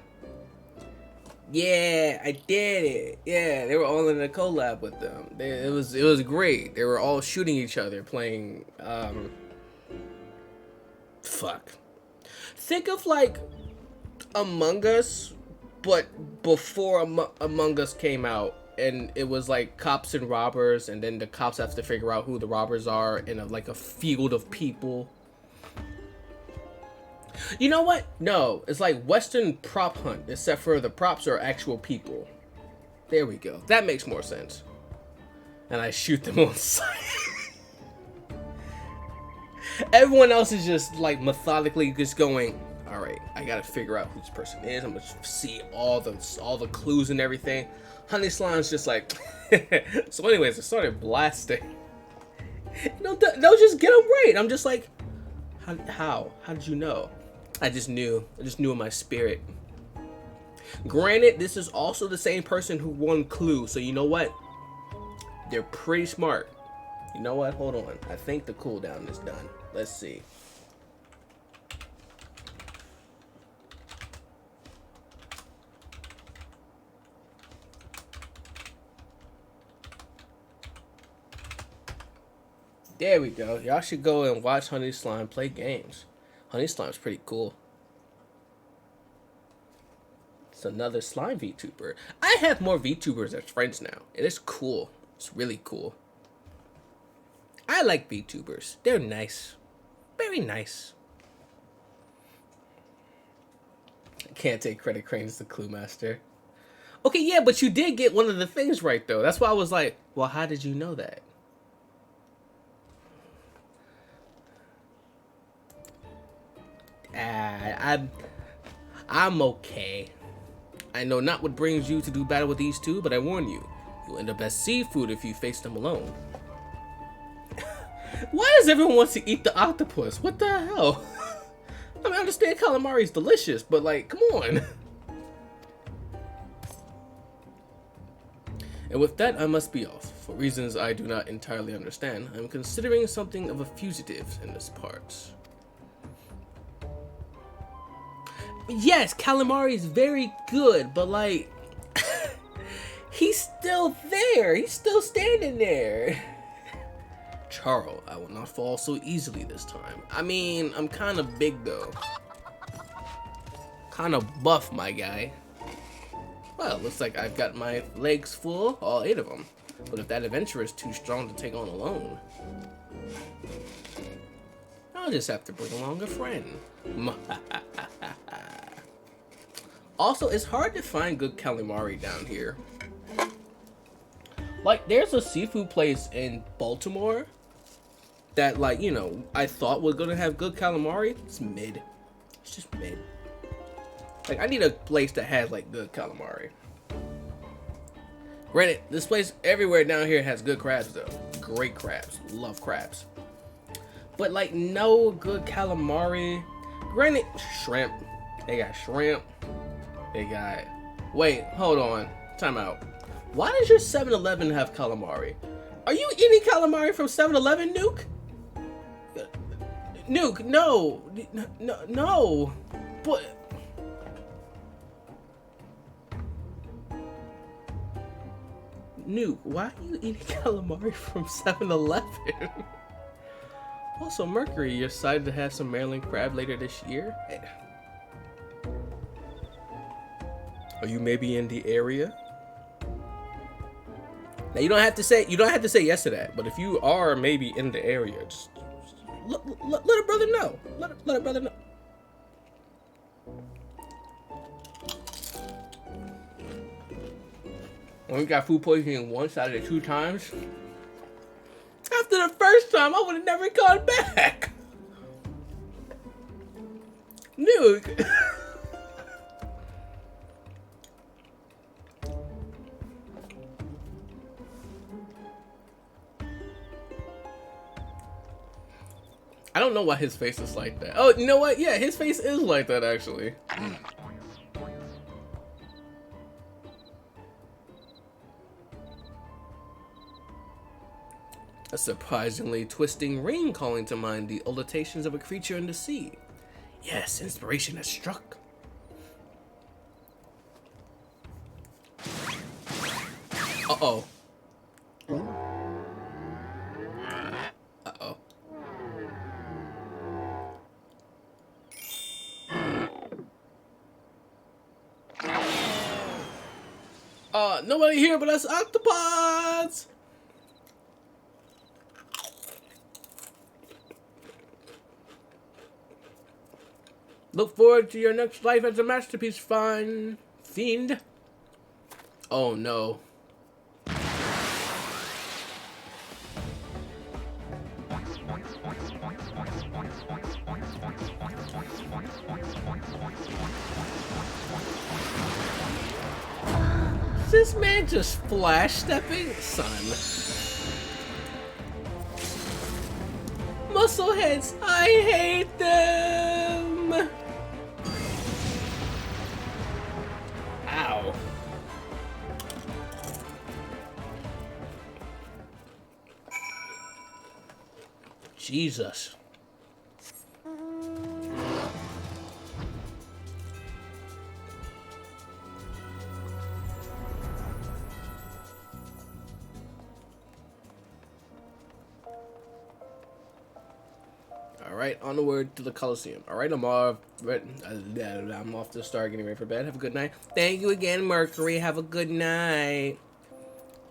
B: Yeah, I did it. Yeah, they were all in a collab with them. It was great. They were all shooting each other, playing. Fuck. Think of like Among Us, but before Among Us came out, and it was like cops and robbers, and then the cops have to figure out who the robbers are in like a field of people. You know what? No, it's like Western prop hunt, except for the props are actual people. There we go. That makes more sense. And I shoot them on sight. Everyone else is just like methodically just going, all right, I gotta figure out who this person is. I'm gonna see all the clues and everything. Honey Slime's just like. So anyways, I started blasting. No, just get them right. I'm just like, how did you know? I just knew in my spirit. Granted, this is also the same person who won Clue, so you know what? They're pretty smart. You know what? Hold on. I think the cooldown is done. Let's see. There we go. Y'all should go and watch Honey Slime play games. Honey Slime's pretty cool. It's another slime VTuber. I have more VTubers as friends now. It is cool. It's really cool. I like VTubers. They're nice. Very nice. I can't take credit. Crane's the clue master. Okay, yeah, but you did get one of the things right, though. That's why I was like, well, how did you know that? I'm okay. I know not what brings you to do battle with these two, but I warn you, you'll end up as seafood if you face them alone. Why does everyone want to eat the octopus? What the hell? I mean, I understand calamari's delicious, but like, come on. And with that, I must be off. For reasons I do not entirely understand, I'm considering something of a fugitive in this part. Yes, calamari is very good, but like, he's still there. He's still standing there. Charle, I will not fall so easily this time. I mean, I'm kind of big though. Kind of buff, my guy. Well, looks like I've got my legs full, all 8 of them. But if that adventurer is too strong to take on alone, I'll just have to bring along a friend. Also, it's hard to find good calamari down here. Like, there's a seafood place in Baltimore that, like, you know, I thought was gonna have good calamari. It's mid. It's just mid. Like, I need a place that has, like, good calamari. Granted, this place everywhere down here has good crabs, though. Great crabs. Love crabs. But, like, no good calamari. Granted, shrimp. They got shrimp. They got... Wait, hold on. Time out. Why does your 7-Eleven have calamari? Are you eating calamari from 7-Eleven, Nuke? Nuke, no. No. But... Nuke, why are you eating calamari from 7-Eleven? Also, Mercury, you're excited to have some Maryland crab later this year? Are you maybe in the area? Now you don't have to say yes to that, but if you are maybe in the area, just let a brother know. Let a brother know. When we got food poisoning once out of the 2 times, after the first time, I would have never gone back. Nuke. I don't know why his face is like that. Oh, you know what? Yeah, his face is like that, actually. A surprisingly twisting ring calling to mind the ululations of a creature in the sea. Yes, inspiration has struck. Uh-oh. Uh-oh. Nobody here but us octopods! Look forward to your next life as a masterpiece, fiend. Oh no. Is this man just flash stepping? Son. Muscleheads, I hate them! Ow. Jesus. Alright, onward to the Coliseum. Alright, I'm off to start getting ready for bed. Have a good night. Thank you again, Mercury. Have a good night.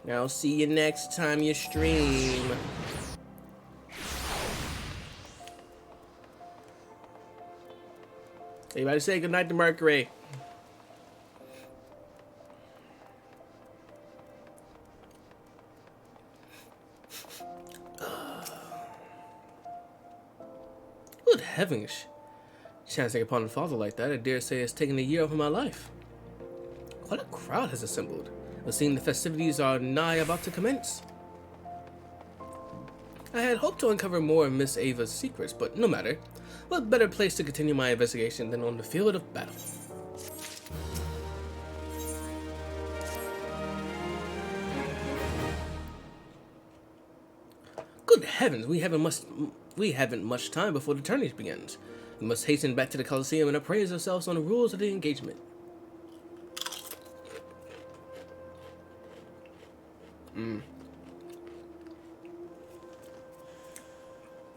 B: I'll see you next time you stream. Everybody say good night to Mercury. Good heavens. Chancing upon a father like that, I dare say it's taken a year off of my life. Quite a crowd has assembled. It seems the festivities are nigh about to commence. I had hoped to uncover more of Miss Ava's secrets, but no matter. What better place to continue my investigation than on the field of battle? Good heavens, we haven't much time before the tourney begins. We must hasten back to the Coliseum and appraise ourselves on the rules of the engagement.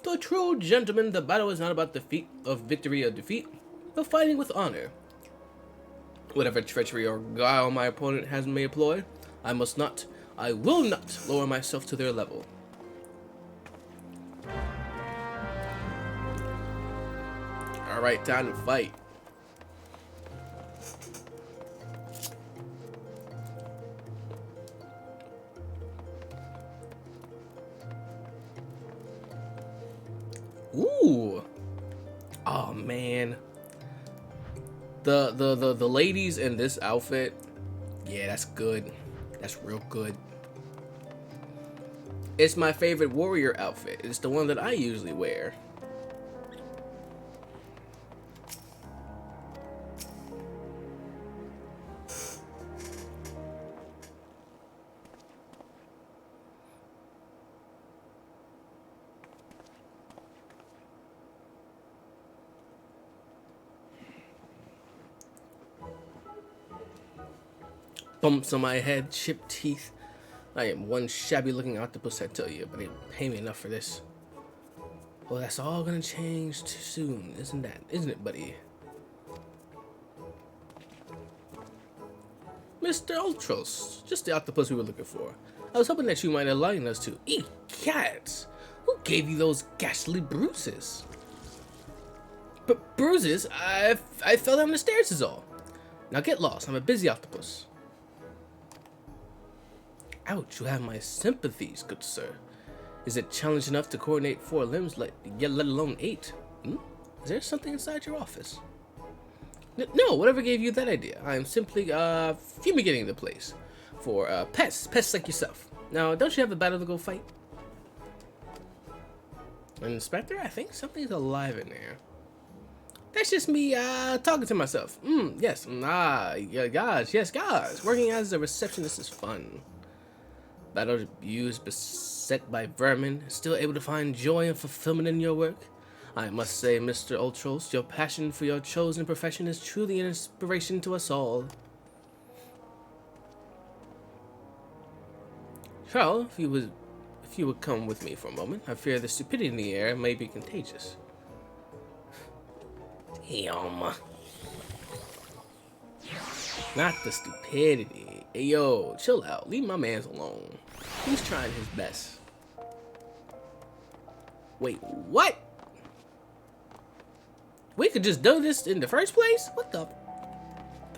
B: To a true gentleman, the battle is not about victory or defeat, but fighting with honor. Whatever treachery or guile my opponent may employ, I will not lower myself to their level. Alright, time to fight. Ooh. Oh man. The ladies in this outfit, yeah, that's good. That's real good. It's my favorite warrior outfit. It's the one that I usually wear. Bumps on my head, chipped teeth. I am one shabby looking octopus, I tell you, but they pay me enough for this. Well, that's all gonna change too soon, isn't it, buddy? Mr. Ultros, just the octopus we were looking for. I was hoping that you might enlighten us to eat cats. Who gave you those ghastly bruises? But bruises? I fell down the stairs is all. Now get lost, I'm a busy octopus. Ouch, you have my sympathies, good sir. Is it challenge enough to coordinate 4 limbs, let alone 8? Is there something inside your office? No, whatever gave you that idea. I am simply, fumigating the place. For, pests like yourself. Now, don't you have a battle to go fight? Inspector, I think something's alive in there. That's just me, talking to myself. Yes, yeah, guys, yes, guys. Working as a receptionist is fun. Battle abused, beset by vermin, still able to find joy and fulfillment in your work? I must say, Mr. Ultros, your passion for your chosen profession is truly an inspiration to us all. Charle, if you would come with me for a moment, I fear the stupidity in the air may be contagious. Damn. Not the stupidity. Hey, yo, chill out. Leave my mans alone. He's trying his best. Wait, what? We could just do this in the first place? What the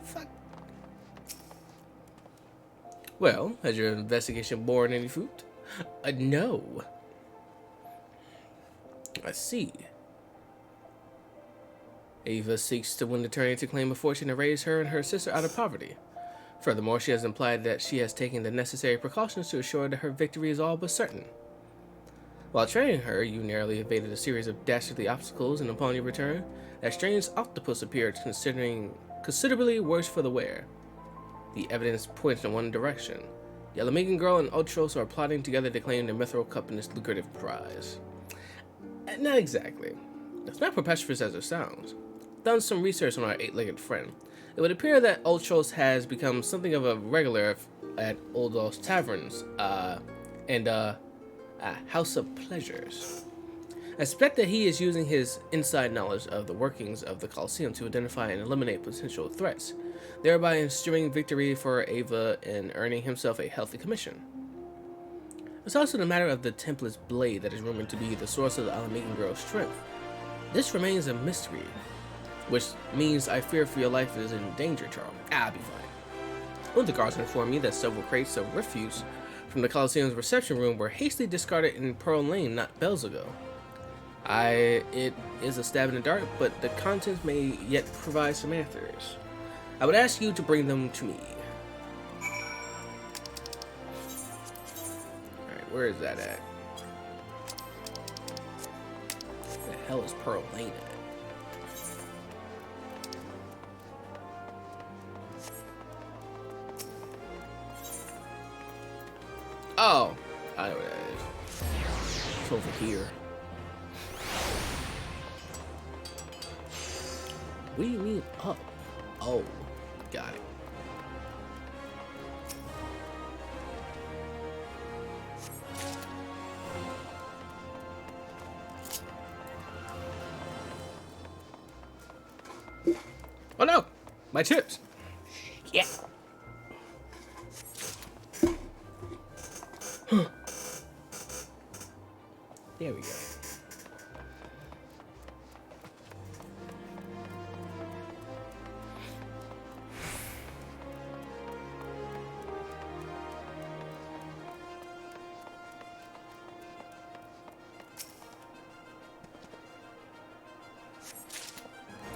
B: fuck? Well, has your investigation borne any fruit? No. I see. Ava seeks to win the tourney to claim a fortune and raise her and her sister out of poverty. Furthermore, she has implied that she has taken the necessary precautions to ensure that her victory is all but certain. While training her, you narrowly evaded a series of dastardly obstacles, and upon your return, that strange octopus appeared, considerably worse for the wear. The evidence points in one direction. The Alamigan girl and Ultros are plotting together to claim the Mithril Cup in this lucrative prize. Not exactly. It's not preposterous as it sounds. Done some research on our eight-legged friend. It would appear that Ultros has become something of a regular at Oldall's Taverns, and House of Pleasures. I suspect that he is using his inside knowledge of the workings of the Colosseum to identify and eliminate potential threats, thereby ensuring victory for Ava and earning himself a healthy commission. It's also the matter of the Template's blade that is rumored to be the source of the Alamigan girl's strength. This remains a mystery, which means I fear for your life is in danger, Charle. I'll be fine. One of the guards informed me that several crates of refuse from the Colosseum's reception room were hastily discarded in Pearl Lane not bells ago. It is a stab in the dark, but the contents may yet provide some answers. I would ask you to bring them to me. Alright, where is that at? Where the hell is Pearl Lane at? Oh, I know where that is. It's over here. What do you mean up? Oh, got it. Oh no, my chips. Yeah. There we go.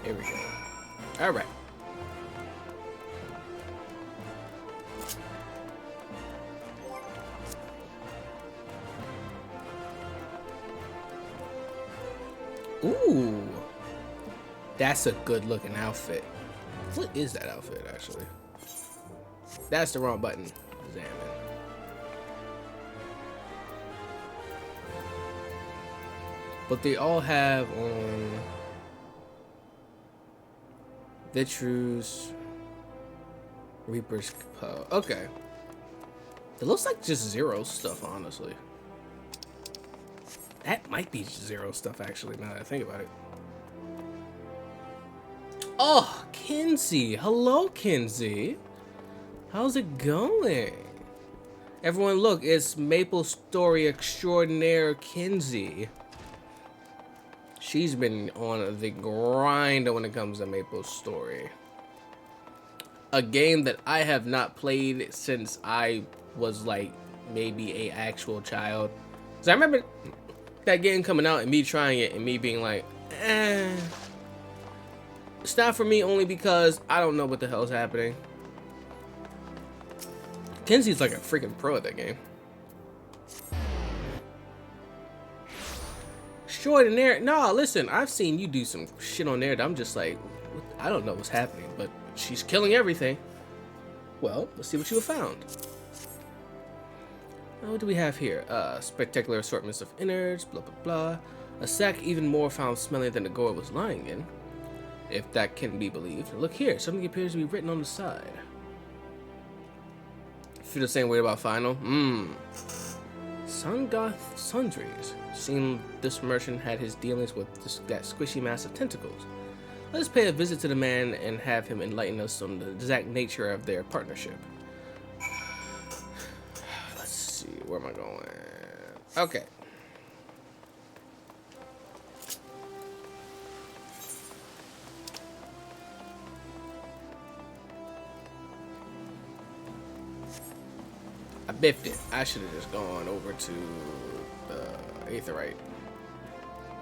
B: There we go. All right. Ooh, that's a good looking outfit. What is that outfit actually? That's the wrong button. Examine. But they all have on Vitru's Reaper's Poe. Okay. It looks like just Zero stuff, honestly. That might be Zero stuff, actually, now that I think about it. Oh, Kinsey. Hello, Kinsey. How's it going? Everyone, look, it's Maple Story extraordinaire Kinsey. She's been on the grind when it comes to Maple Story. A game that I have not played since I was, like, maybe an actual child. So I remember that game coming out and me trying it and me being like, eh. It's not for me only because I don't know what the hell's happening. Kinsey's like a freaking pro at that game. Extraordinaire. Nah, listen, I've seen you do some shit on there that I'm just like, I don't know what's happening, but she's killing everything. Well, let's see what you have found. What do we have here? Spectacular assortments of innards, blah, blah, blah. A sack even more foul-smelling than the gourd was lying in, if that can be believed. Look here, something appears to be written on the side. Feel the same way about final? Sungoth Sundries. Seemed this merchant had his dealings with that squishy mass of tentacles. Let us pay a visit to the man and have him enlighten us on the exact nature of their partnership. Let's see, where am I going? Okay. I biffed it. I should have just gone over to the Aetherite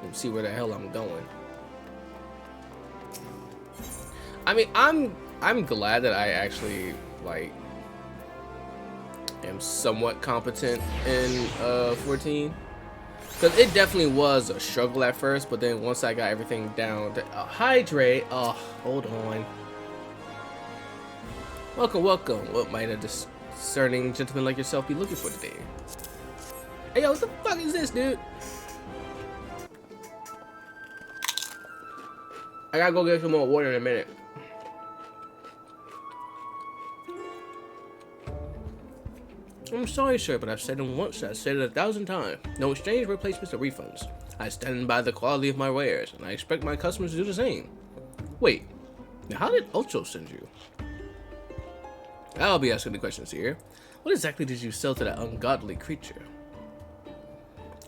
B: and see where the hell I'm going. I mean, I'm glad that I actually like am somewhat competent in 14, because it definitely was a struggle at first, but then once I got everything down to hydrate. Oh, hold on. Welcome. What might a discerning gentleman like yourself be looking for today? Hey, yo, what the fuck is this, dude? I gotta go get some more water in a minute. I'm sorry, sir, but I've said it once, I've said it 1,000 times. No exchange, replacements, or refunds. I stand by the quality of my wares, and I expect my customers to do the same. Wait, now how did Ocho send you? I'll be asking the questions here. What exactly did you sell to that ungodly creature?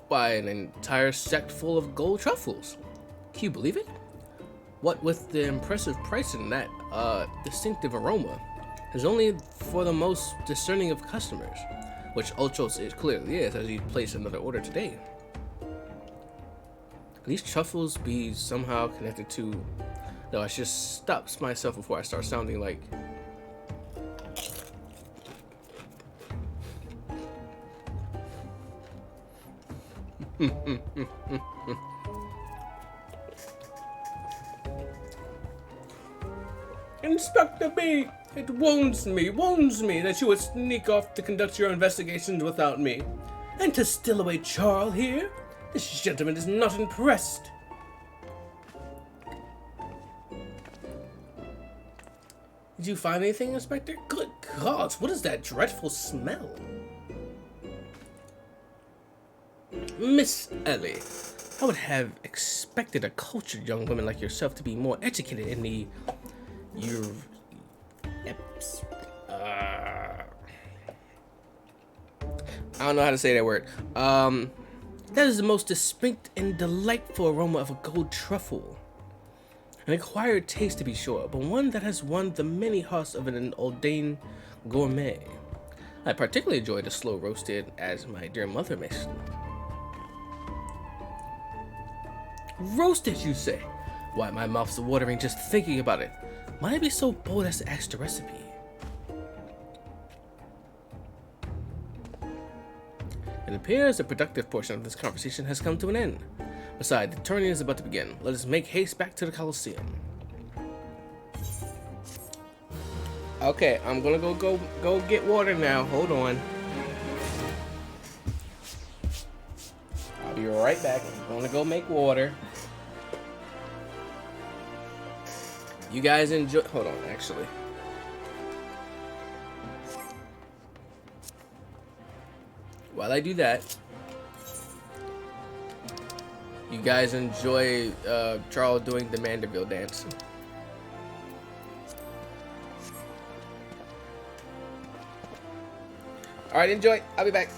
B: Why, an entire sack full of gold truffles. Can you believe it? What with the impressive price and that distinctive aroma is only for the most discerning of customers, which Ochos clearly is, as he placed another order today. Can these truffles be somehow connected to... No, I should stop myself before I start sounding like... Inspector B! It wounds me that you would sneak off to conduct your investigations without me. And to still away Charle here? This gentleman is not impressed. Did you find anything, Inspector? Good gods, what is that dreadful smell? Miss Ellie, I would have expected a cultured young woman like yourself to be more educated in the... I don't know how to say that word. That is the most distinct and delightful aroma of a gold truffle. An acquired taste, to be sure, but one that has won the many hearts of an ordained gourmet. I particularly enjoy the slow roasted, as my dear mother makes them. Roasted, you say? Why, my mouth's watering just thinking about it. Might I be so bold as to ask the recipe? It appears the productive portion of this conversation has come to an end. Besides, the tourney is about to begin. Let us make haste back to the Coliseum. Okay, I'm gonna go get water now. Hold on. I'll be right back. I'm gonna go make water. You guys enjoy. Hold on, actually. While I do that, you guys enjoy Charle doing the Mandeville dance. Alright, enjoy. I'll be back.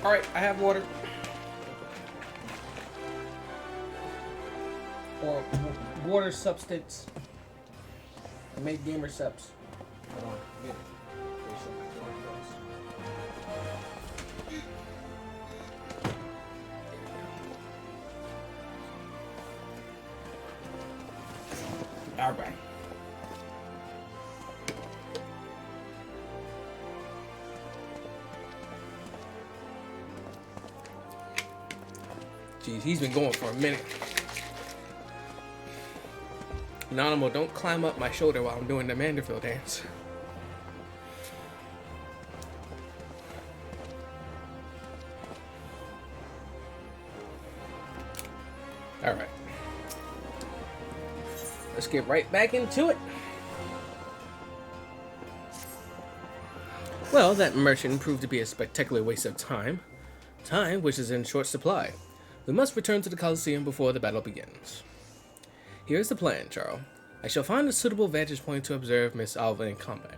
B: Alright, I have water. Or water substance. I made gamer subs. Hold on. Get it. Alright. Jeez, he's been going for a minute. Anonymous, don't climb up my shoulder while I'm doing the Manderville dance. Alright. Let's get right back into it. Well, that merchant proved to be a spectacular waste of time. Time which is in short supply. We must return to the Colosseum before the battle begins. Here's the plan, Charle. I shall find a suitable vantage point to observe Miss Alva in combat.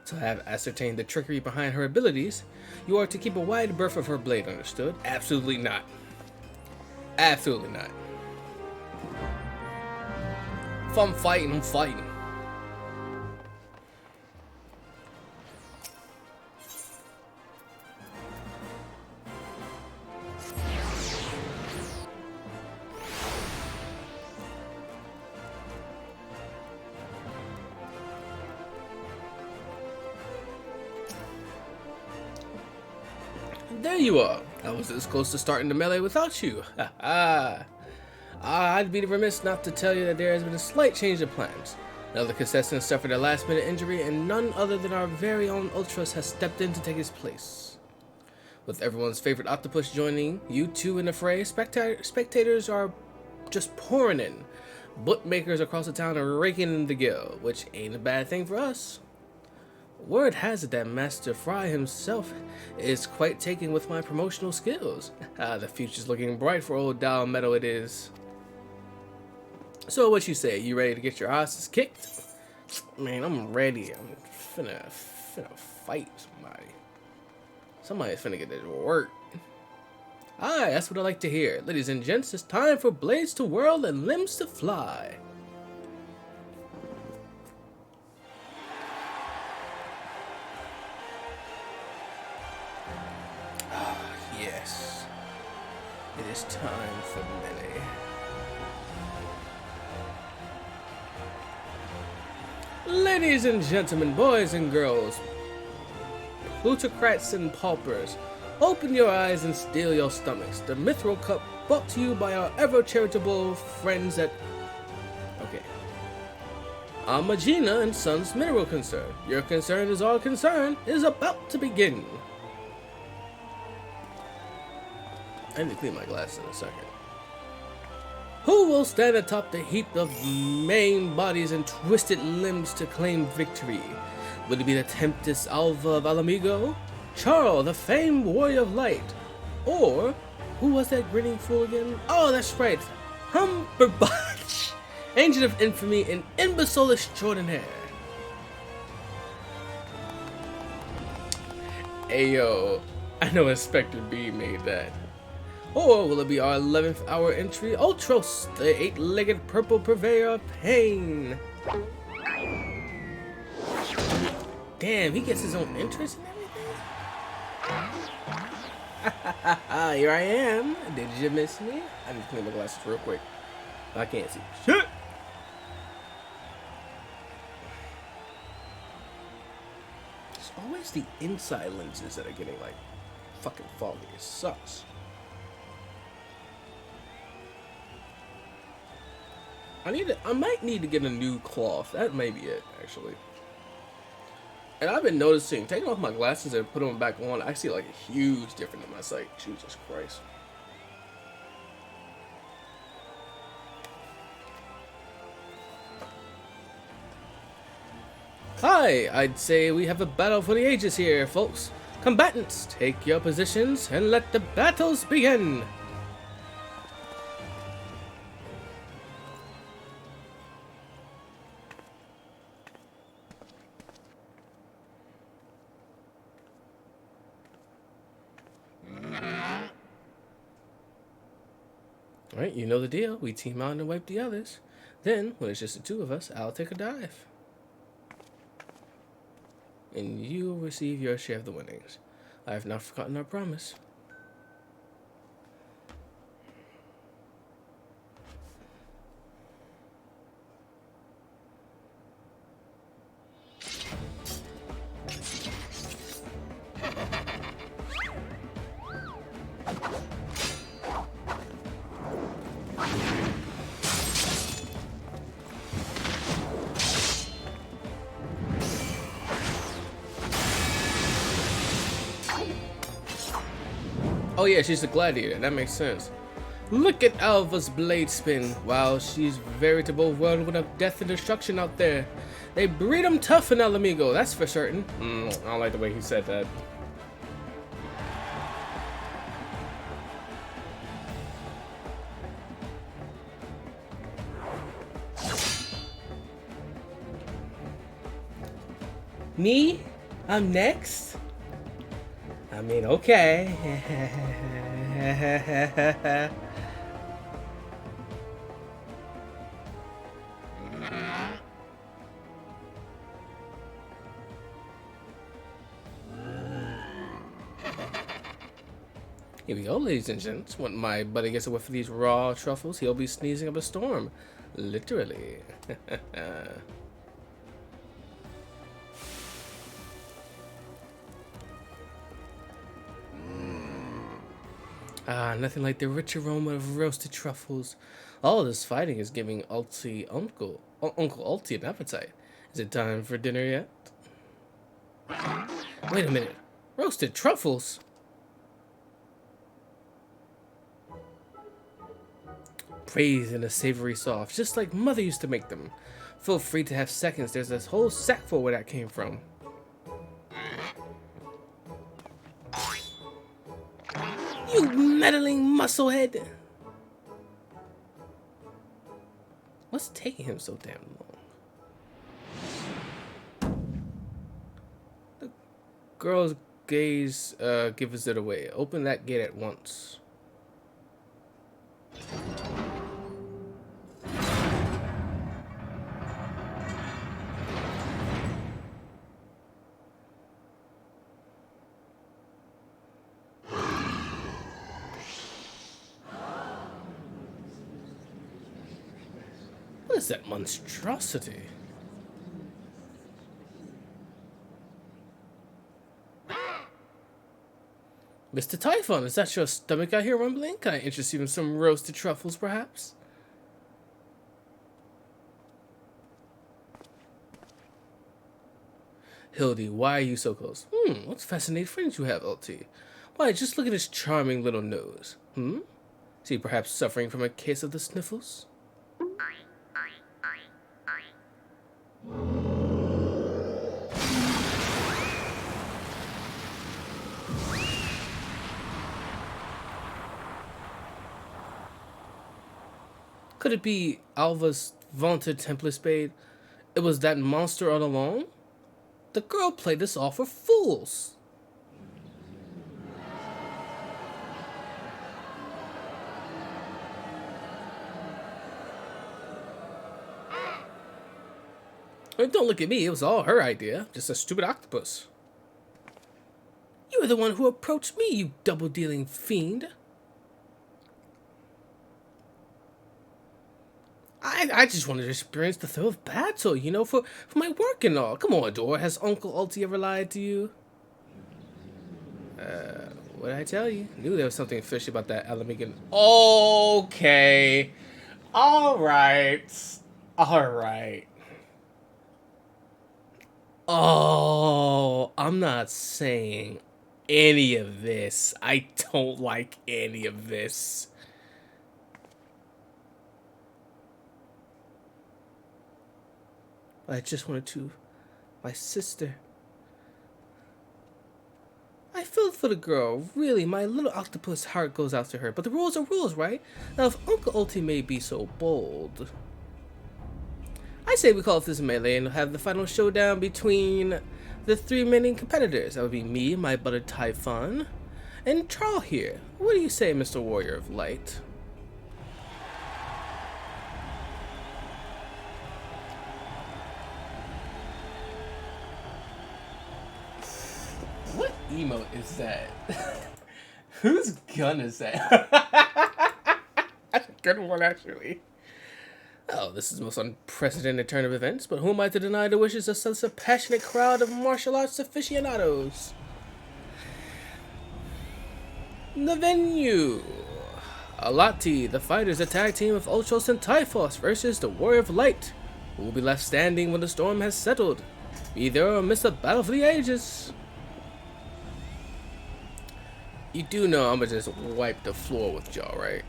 B: To have ascertained the trickery behind her abilities, you are to keep a wide berth of her blade, understood? Absolutely not. Absolutely not. If I'm fighting, I'm fighting. There you are. I was this close to starting the melee without you. Ha ha. I'd be remiss not to tell you that there has been a slight change of plans. Another contestant suffered a last-minute injury, and none other than our very own Ultras has stepped in to take his place. With everyone's favorite octopus joining you two in the fray, spectators are just pouring in. Bookmakers across the town are raking in the gill, which ain't a bad thing for us. Word has it that Master Fry himself is quite taken with my promotional skills. The future's looking bright for old Dial Meadow it is. So what you say, you ready to get your asses kicked? Man, I'm ready. I'm finna fight somebody. Somebody's finna get this work. Aye, that's what I like to hear. Ladies and gents, it's time for blades to whirl and limbs to fly. Yes, it is time for melee. Ladies and gentlemen, boys and girls, plutocrats and paupers, open your eyes and steel your stomachs. The Mithril Cup brought to you by our ever-charitable friends at... Okay. Magina and Sons Mineral Concern. Your concern is our concern. It is about to begin. I need to clean my glasses in a second. Who will stand atop the heap of maimed bodies and twisted limbs to claim victory? Will it be the Tempest Alva of Alamigo? Charle, the famed warrior of light? Or, who was that grinning fool again? Oh, that's right. Humberbotch, ancient of infamy and imbecile extraordinaire. Ayo, I know Inspector B made that. Or will it be our 11th hour entry, Ultros, the 8-legged purple purveyor of pain? Damn, he gets his own entrance and everything? Here I am. Did you miss me? I need to clean my glasses real quick. I can't see shit. It's always the inside lenses that are getting like fucking foggy. It sucks. I might need to get a new cloth. That may be it, actually. And I've been noticing, taking off my glasses and putting them back on, I see like a huge difference in my sight. Jesus Christ. Hi, I'd say we have a battle for the ages here, folks. Combatants, take your positions and let the battles begin. Alright, you know the deal. We team out and wipe the others. Then, when it's just the two of us, I'll take a dive. And you'll receive your share of the winnings. I have not forgotten our promise. Oh yeah, she's a gladiator. That makes sense. Look at Alva's blade spin. Wow, she's veritable whirlwind of death and destruction out there. They breed 'em tough in Alamigo, that's for certain. I don't like the way he said that. Me? I'm next? I mean, okay. Here we go, ladies and gents. When my buddy gets a whiff of these raw truffles, he'll be sneezing up a storm. Literally. Ah, nothing like the rich aroma of roasted truffles. All this fighting is giving Uncle Alti an appetite. Is it time for dinner yet? Wait a minute. Roasted truffles? Braised in a savory sauce, just like Mother used to make them. Feel free to have seconds. There's this whole sack full where that came from. You meddling musclehead! What's taking him so damn long? The girl's gaze gives it away. Open that gate at once. What is that monstrosity? Mr. Typhon, is that your stomach I hear rumbling? Can I interest you in some roasted truffles, perhaps? Hildy, why are you so close? What fascinating friends you have, Alti. Why, just look at his charming little nose. Is he perhaps suffering from a case of the sniffles? Could it be Alva's vaunted Templar Spade? It was that monster all along? The girl played us off for fools. I mean, don't look at me, it was all her idea. Just a stupid octopus. You were the one who approached me, you double-dealing fiend. I just wanted to experience the thrill of battle, you know, for my work and all. Come on, Dora, has Uncle Alti ever lied to you? What did I tell you? Knew there was something fishy about that Alamigan. Okay. Alright. Alright. Oh, I'm not saying any of this. I don't like any of this. I just wanted to. My sister. I feel for the girl. Really, my little octopus heart goes out to her. But the rules are rules, right? Now, if Uncle Ulti may be so bold, I say we call off this melee and have the final showdown between the three remaining competitors. That would be me, my buttered Typhon, and Charle here. What do you say, Mr. Warrior of Light? emote is that? Whose gun is that? That's a good one, actually. Oh, this is the most unprecedented turn of events, but who am I to deny the wishes of such a passionate crowd of martial arts aficionados? The venue. Alati, the fighters, a tag team of Ultros and Typhos versus the Warrior of Light, who will be left standing when the storm has settled. Be there or miss the battle for the ages. You do know I'ma just wipe the floor with y'all, right?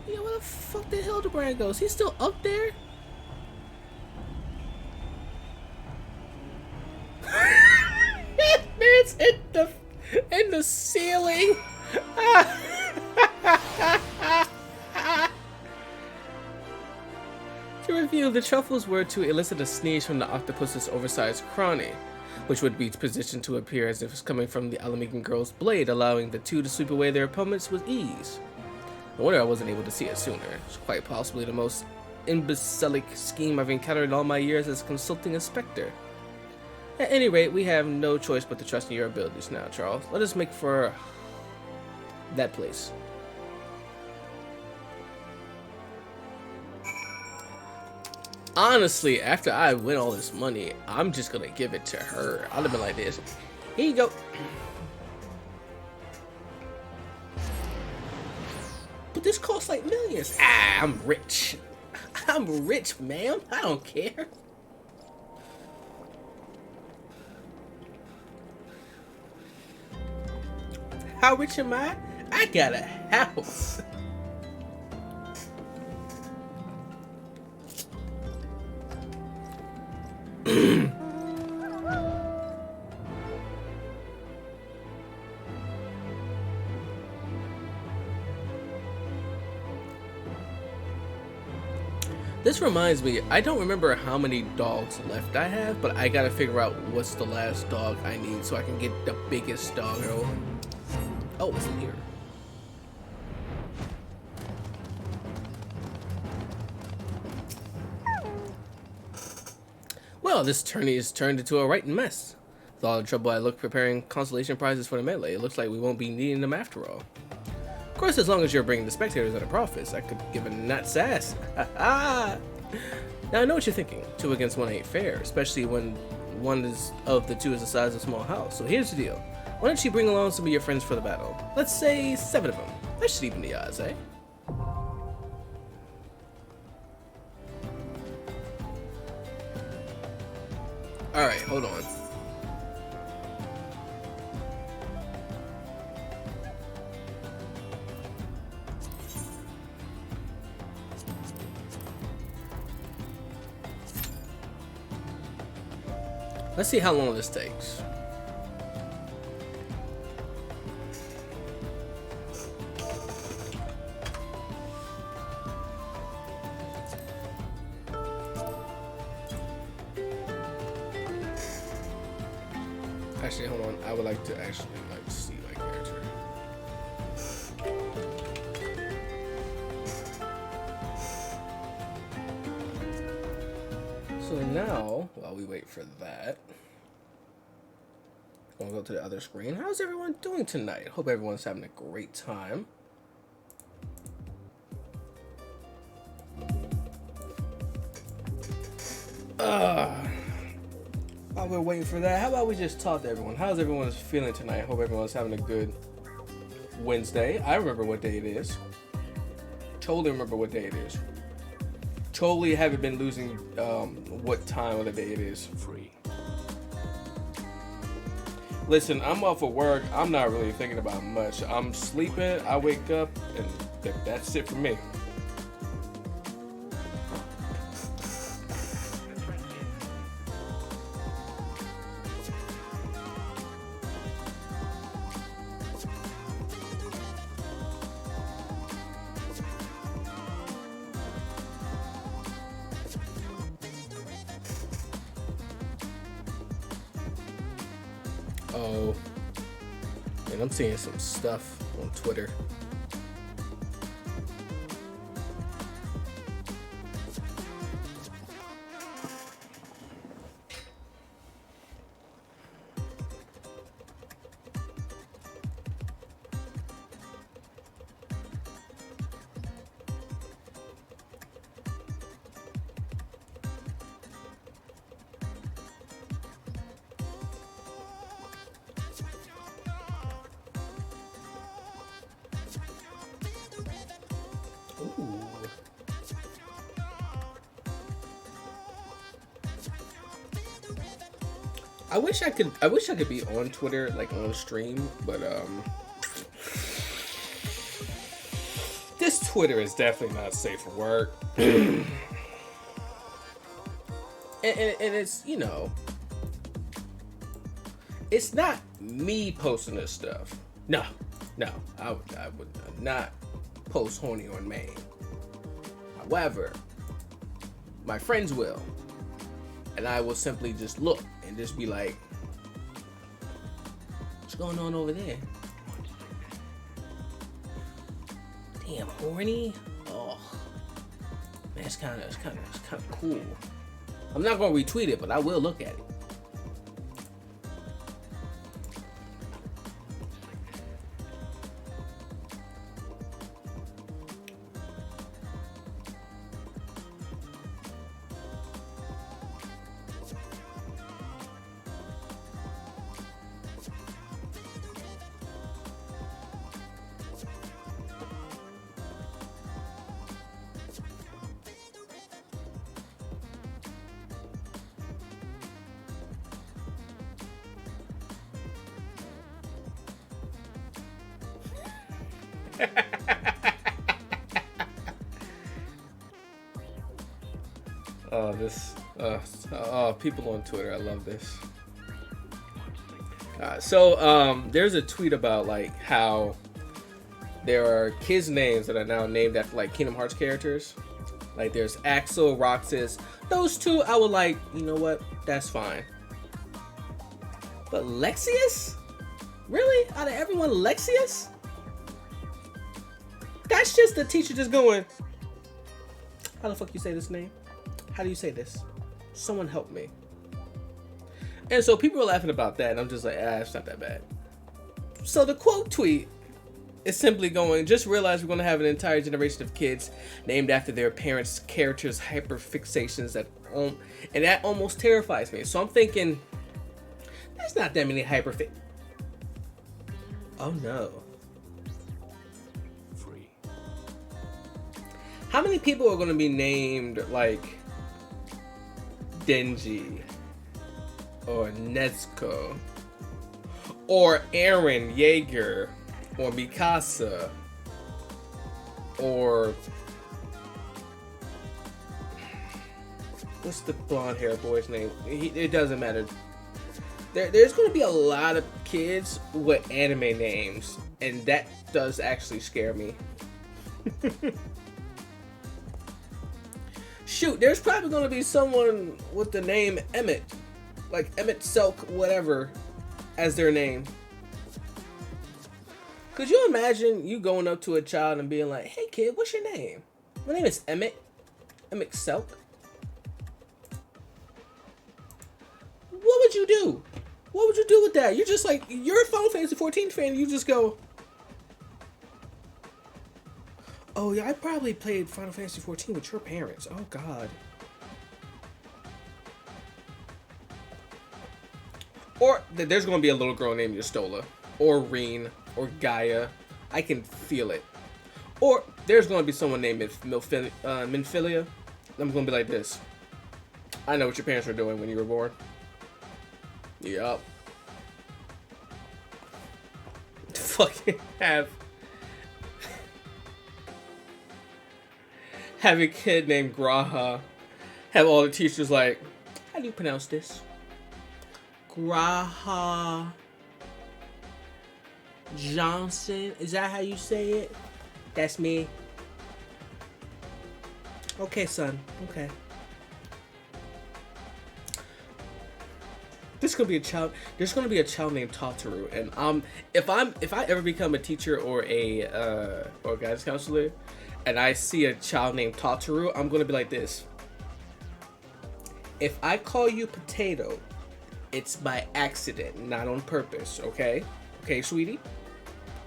B: Yeah, where the fuck did Hildebrand go? Is he still up there? Man's in the ceiling. To review, the truffles were to elicit a sneeze from the octopus's oversized crony, which would be positioned to appear as if it's coming from the Alamegan girl's blade, allowing the two to sweep away their opponents with ease. No wonder I wasn't able to see it sooner. It's quite possibly the most imbecilic scheme I've encountered in all my years as consulting inspector. At any rate, we have no choice but to trust in your abilities now, Charles. Let us make for that place. Honestly, after I win all this money, I'm just gonna give it to her. I'd have been like this. Here you go. But this costs like millions. Ah, I'm rich. I'm rich, ma'am. I don't care. How rich am I? I got a house. This reminds me, I don't remember how many dogs left I have, but I gotta figure out what's the last dog I need so I can get the biggest doggo. Oh, it's in here. Well, this tourney is turned into a right mess. With all the trouble I look preparing consolation prizes for the melee, it looks like we won't be needing them after all. Of course, as long as you're bringing the spectators at a profits, I could give a nut's ass. Now, I know what you're thinking. 2 against 1 ain't fair, especially when one is of the two is the size of a small house. So here's the deal. Why don't you bring along some of your friends for the battle? Let's say 7 of them. That should even the odds, eh? Alright, hold on. Let's see how long this takes. Actually, hold on. I would like to actually see my character. So now, while we wait for that, I'm gonna go to the other screen. How's everyone doing tonight? Hope everyone's having a great time. While we're waiting for that, how about we just talk to everyone? How's everyone feeling tonight? Hope everyone's having a good Wednesday. I remember what day it is. Totally remember what day it is. Totally haven't been losing what time of the day it is. Free. Listen, I'm off of work. I'm not really thinking about much. I'm sleeping, I wake up, and that's it for me. Oh, and I'm seeing some stuff on Twitter. Ooh. I wish I could be on Twitter, like on stream, but this Twitter is definitely not safe for work. And it's, you know, it's not me posting this stuff. No, I would not post horny on Maine. However, my friends will, and I will simply just look and just be like, what's going on over there? Damn, horny? Oh, man, it's kind of cool. I'm not gonna retweet it, but I will look at it. People on Twitter, I love this. There's a tweet about like how there are kids' names that are now named after like Kingdom Hearts characters. Like there's Axel, Roxas. Those two, I would like. You know what? That's fine. But Lexius? Really? Out of everyone, Lexius? That's just the teacher just going, how the fuck you say this name? How do you say this? Someone help me. And so people are laughing about that, and I'm just like, it's not that bad. So the quote tweet is simply going, just realize we're going to have an entire generation of kids named after their parents' characters' hyperfixations, and that almost terrifies me. So I'm thinking, there's not that many hyperfix. Oh no. Free. How many people are going to be named like Denji or Nezuko or Eren Yeager or Mikasa or what's the blonde hair boy's name? It doesn't matter. There's going to be a lot of kids with anime names, and that does actually scare me. Shoot, there's probably going to be someone with the name Emmett, like Emmett Selk, whatever, as their name. Could you imagine you going up to a child and being like, hey kid, what's your name? My name is Emmett Selk. What would you do? What would you do with that? You're just like, you're a Final Fantasy 14 fan, you just go, oh yeah, I probably played Final Fantasy 14 with your parents. Oh god. Or there's going to be a little girl named Yustola, or Reen, or Gaia. I can feel it. Or there's going to be someone named Minfilia. I'm going to be like this. I know what your parents were doing when you were born. Yup. Fucking have a kid named Graha. Have all the teachers like, how do you pronounce this? Graha Johnson. Is that how you say it? That's me. Okay, son. Okay. There's gonna be a child named Tataru, and if I ever become a teacher or a guidance counselor, and I see a child named Tataru, I'm gonna be like this. If I call you Potato, it's by accident, not on purpose. Okay? Okay, sweetie?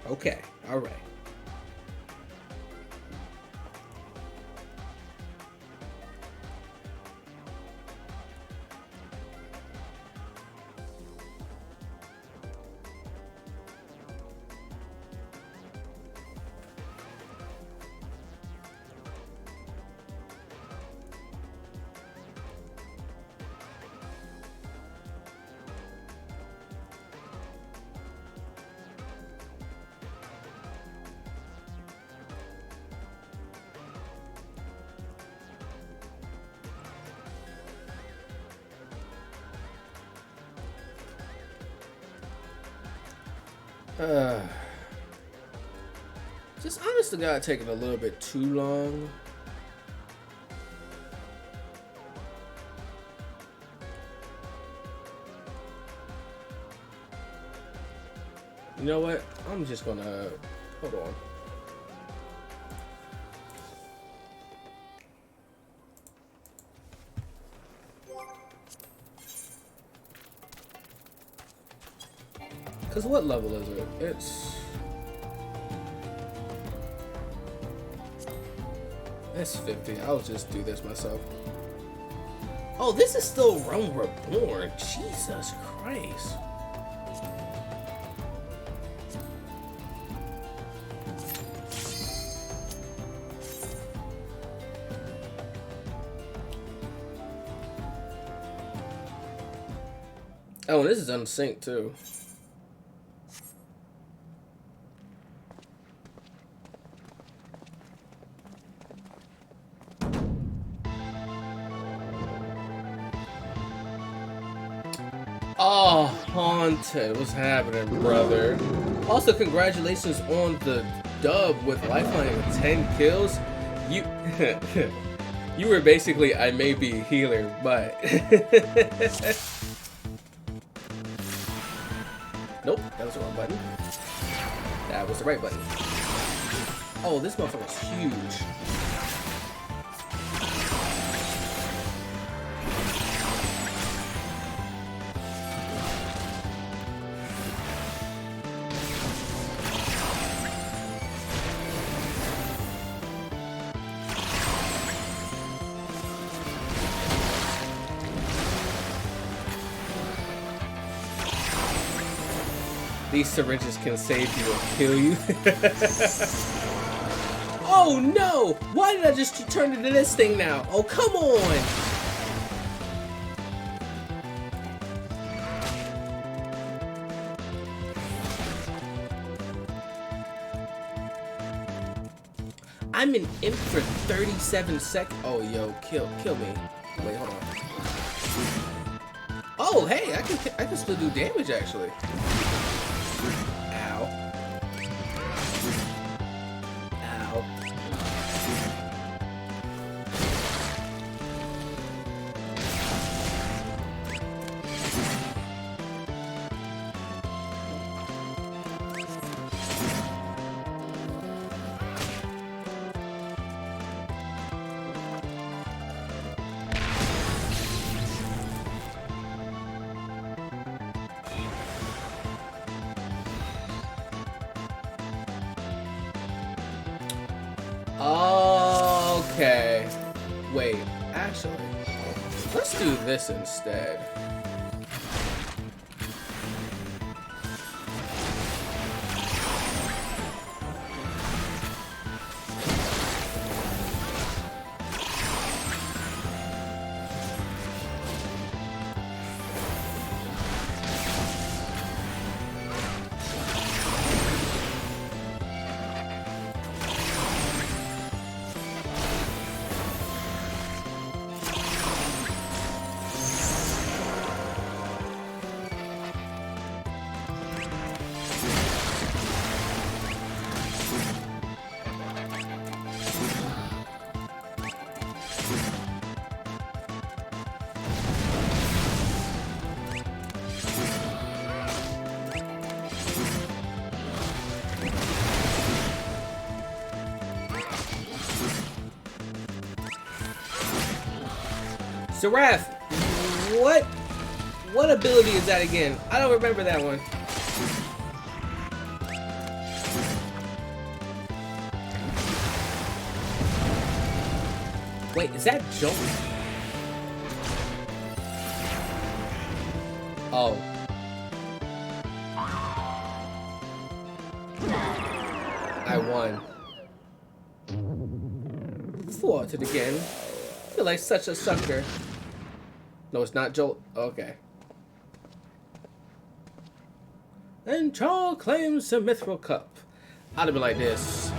B: Okay. All right. Uh, just honest to God, taking a little bit too long. You know what? I'm just gonna hold on. Cause what level is it? It's 50. I'll just do this myself. Oh, this is still Rome Reborn. Jesus Christ. Oh, and this is unsynced too. Oh, Haunted. What's happening, brother? Also, congratulations on the dub with Lifeline with 10 kills. You you were basically, I may be a healer, but nope, that was the wrong button. That was the right button. Oh, this motherfucker's huge. These syringes can save you or kill you. Oh no! Why did I just turn into this thing now? Oh, come on! I'm an imp for 37 seconds. Oh, yo, kill me. Wait, hold on. Oh, hey, I can still do damage actually. Ow. Ow. Okay. Wait, actually, let's do this instead. Seraph, what ability is that again? I don't remember that one. Wait, is that Jolt? Oh. I won. Thwarted again. I feel like such a sucker. No, it's not Jolt. Okay. And Charle claims the Mithril Cup. I'd have been like this.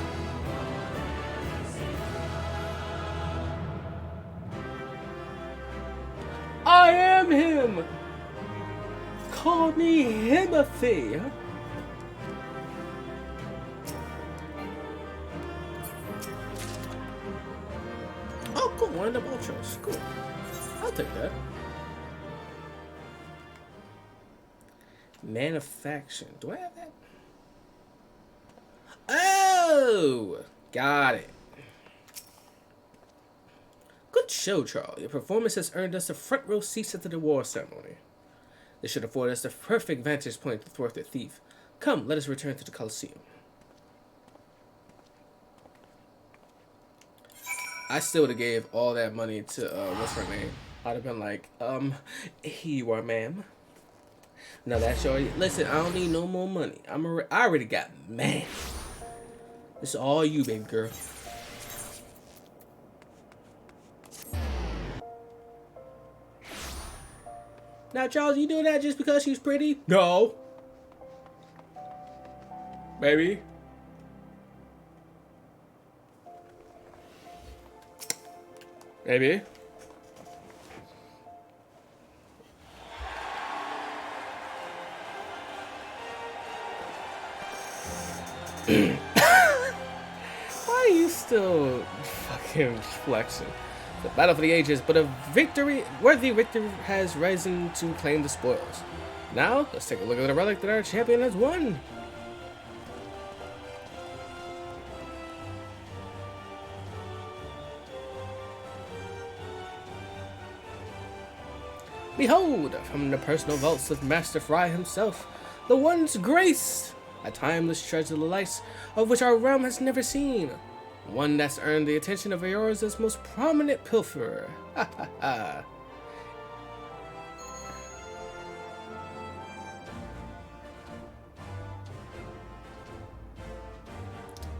B: I am him! Call me Himothy! Cool, one of the ultras. Cool. I'll take that. Manufacturing. Do I have that? Oh! Got it. Good show, Charle. Your performance has earned us a front row seats at the award ceremony. This should afford us the perfect vantage point to thwart the thief. Come, let us return to the Coliseum. I still would have gave all that money to, what's her name? I'd have been like, here you are, ma'am. Now that's your, listen, I don't need no more money. I already got man. It's all you, baby girl. Now, Charles, you doing that just because she's pretty? No. Baby. Baby. Why are you still fucking flexing? The battle for the ages, but a worthy victory has risen to claim the spoils. Now, let's take a look at the relic that our champion has won. Behold, from the personal vaults of Master Fry himself, the once grace, a timeless treasure the likes of which our realm has never seen. One that's earned the attention of Eora's most prominent pilferer. Ha ha ha.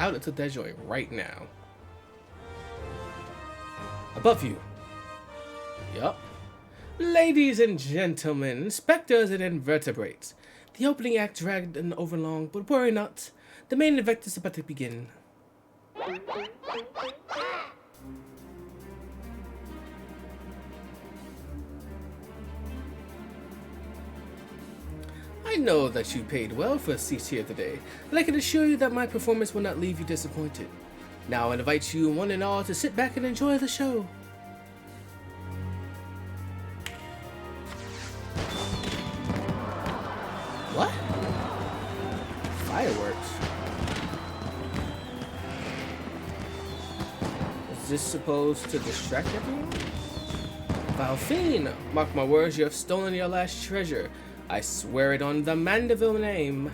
B: Out into that joint right now. Above you. Yup. Ladies and gentlemen, specters and invertebrates. The opening act dragged and overlong, but worry not. The main event is about to begin. I know that you paid well for a seat here today, but I can assure you that my performance will not leave you disappointed. Now I invite you one and all to sit back and enjoy the show. What? Fireworks? Is this supposed to distract everyone? Valfine, mark my words, you have stolen your last treasure. I swear it on the Mandeville name.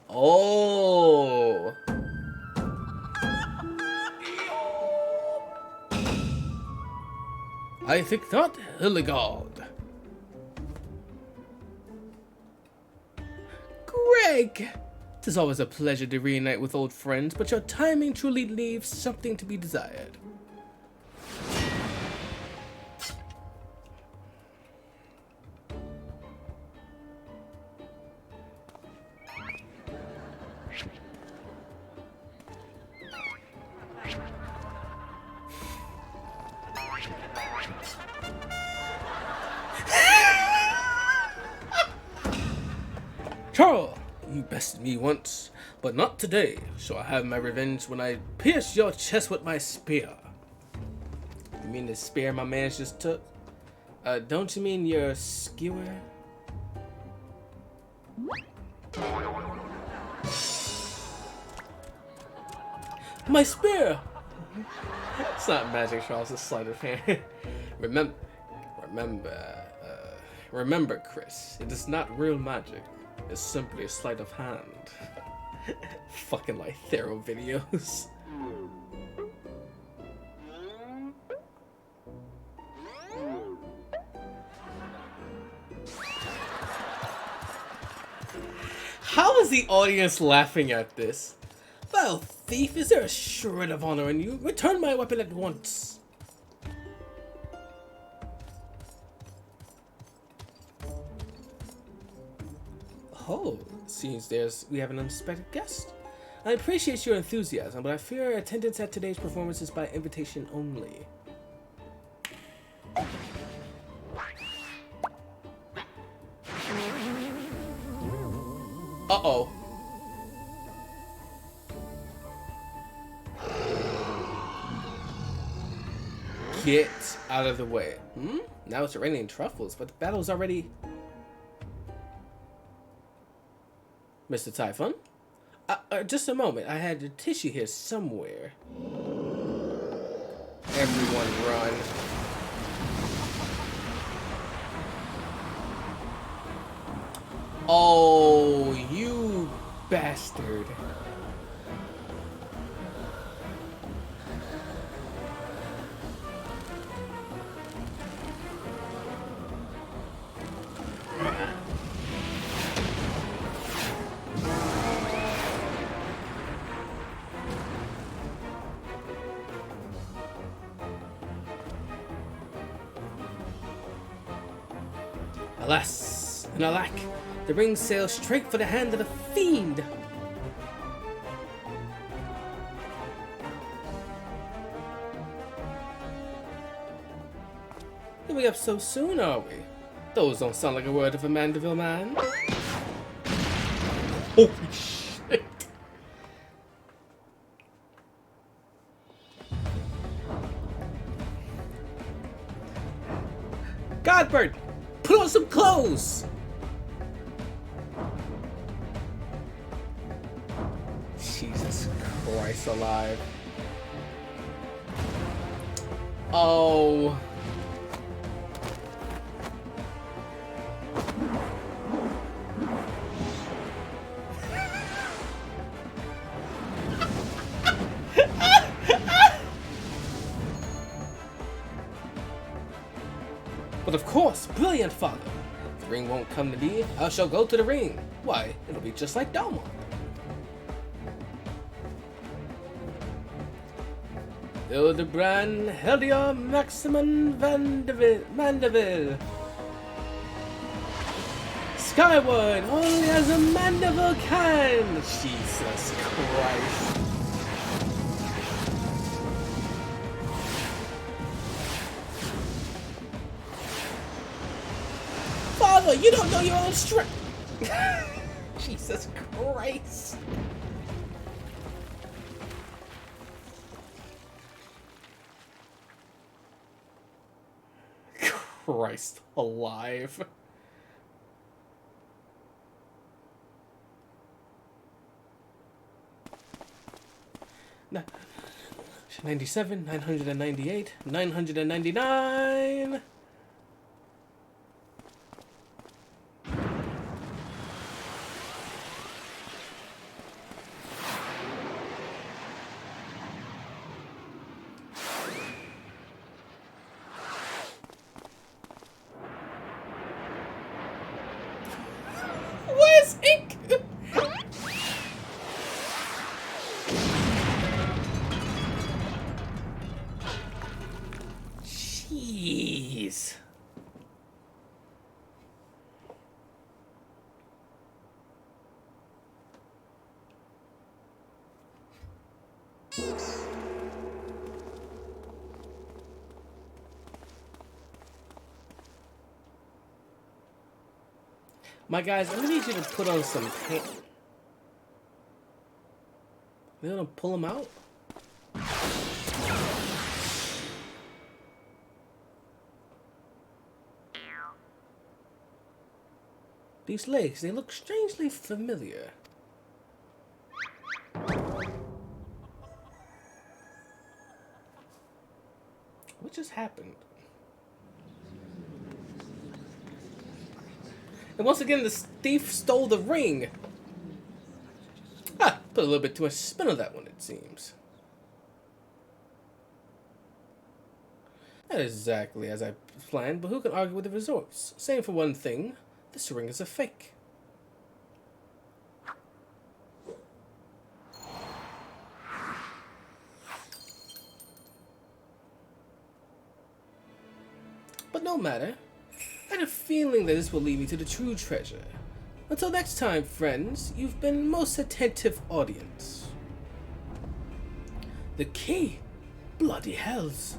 B: Oh. I think not, Hilligard. Greg! Tis always a pleasure to reunite with old friends, but your timing truly leaves something to be desired. Charle, you bested me once, but not today, so I have my revenge when I pierce your chest with my spear. You mean the spear my man just took? Don't you mean your skewer? My spear! It's not magic, Charles, it's sleight of hand. Remember, Chris, it is not real magic. It's simply a sleight of hand. Fucking like Thero videos. How is the audience laughing at this? Well, thief, is there a shred of honor in you? Return my weapon at once. Oh, seems we have an unexpected guest. I appreciate your enthusiasm, but I fear attendance at today's performance is by invitation only. Uh-oh. Get out of the way. Now it's raining truffles, but the battle's already... Mr. Typhon? Just a moment. I had a tissue here somewhere. Everyone run. Oh, you bastard. Alas and alack, the ring sails straight for the hand of the fiend. Are we up so soon, are we? Those don't sound like a word of a Mandeville man. Holy shit. Godbird, put on some clothes! Jesus Christ alive. Oh. But of course, brilliant father. The ring won't come to me. I shall go to the ring. Why, it'll be just like Dalmont. Hildebrand Heldia Maximin Mandeville. Skyward, only as a Mandeville can. Jesus Christ. Father, you don't know your own strength. Jesus Christ. Christ alive. No. 97, 998, 999. Where's ink? Jeez. My guys, I'm gonna need you to put on some pants. You gonna pull them out? These legs, they look strangely familiar. What just happened? And once again, the thief stole the ring. Ah, put a little bit too much spin on that one, it seems. Not exactly as I planned, but who can argue with the results? Saying for one thing, this ring is a fake. But no matter. I had a feeling that this will lead me to the true treasure. Until next time, friends, you've been most attentive audience. The key? Bloody hells.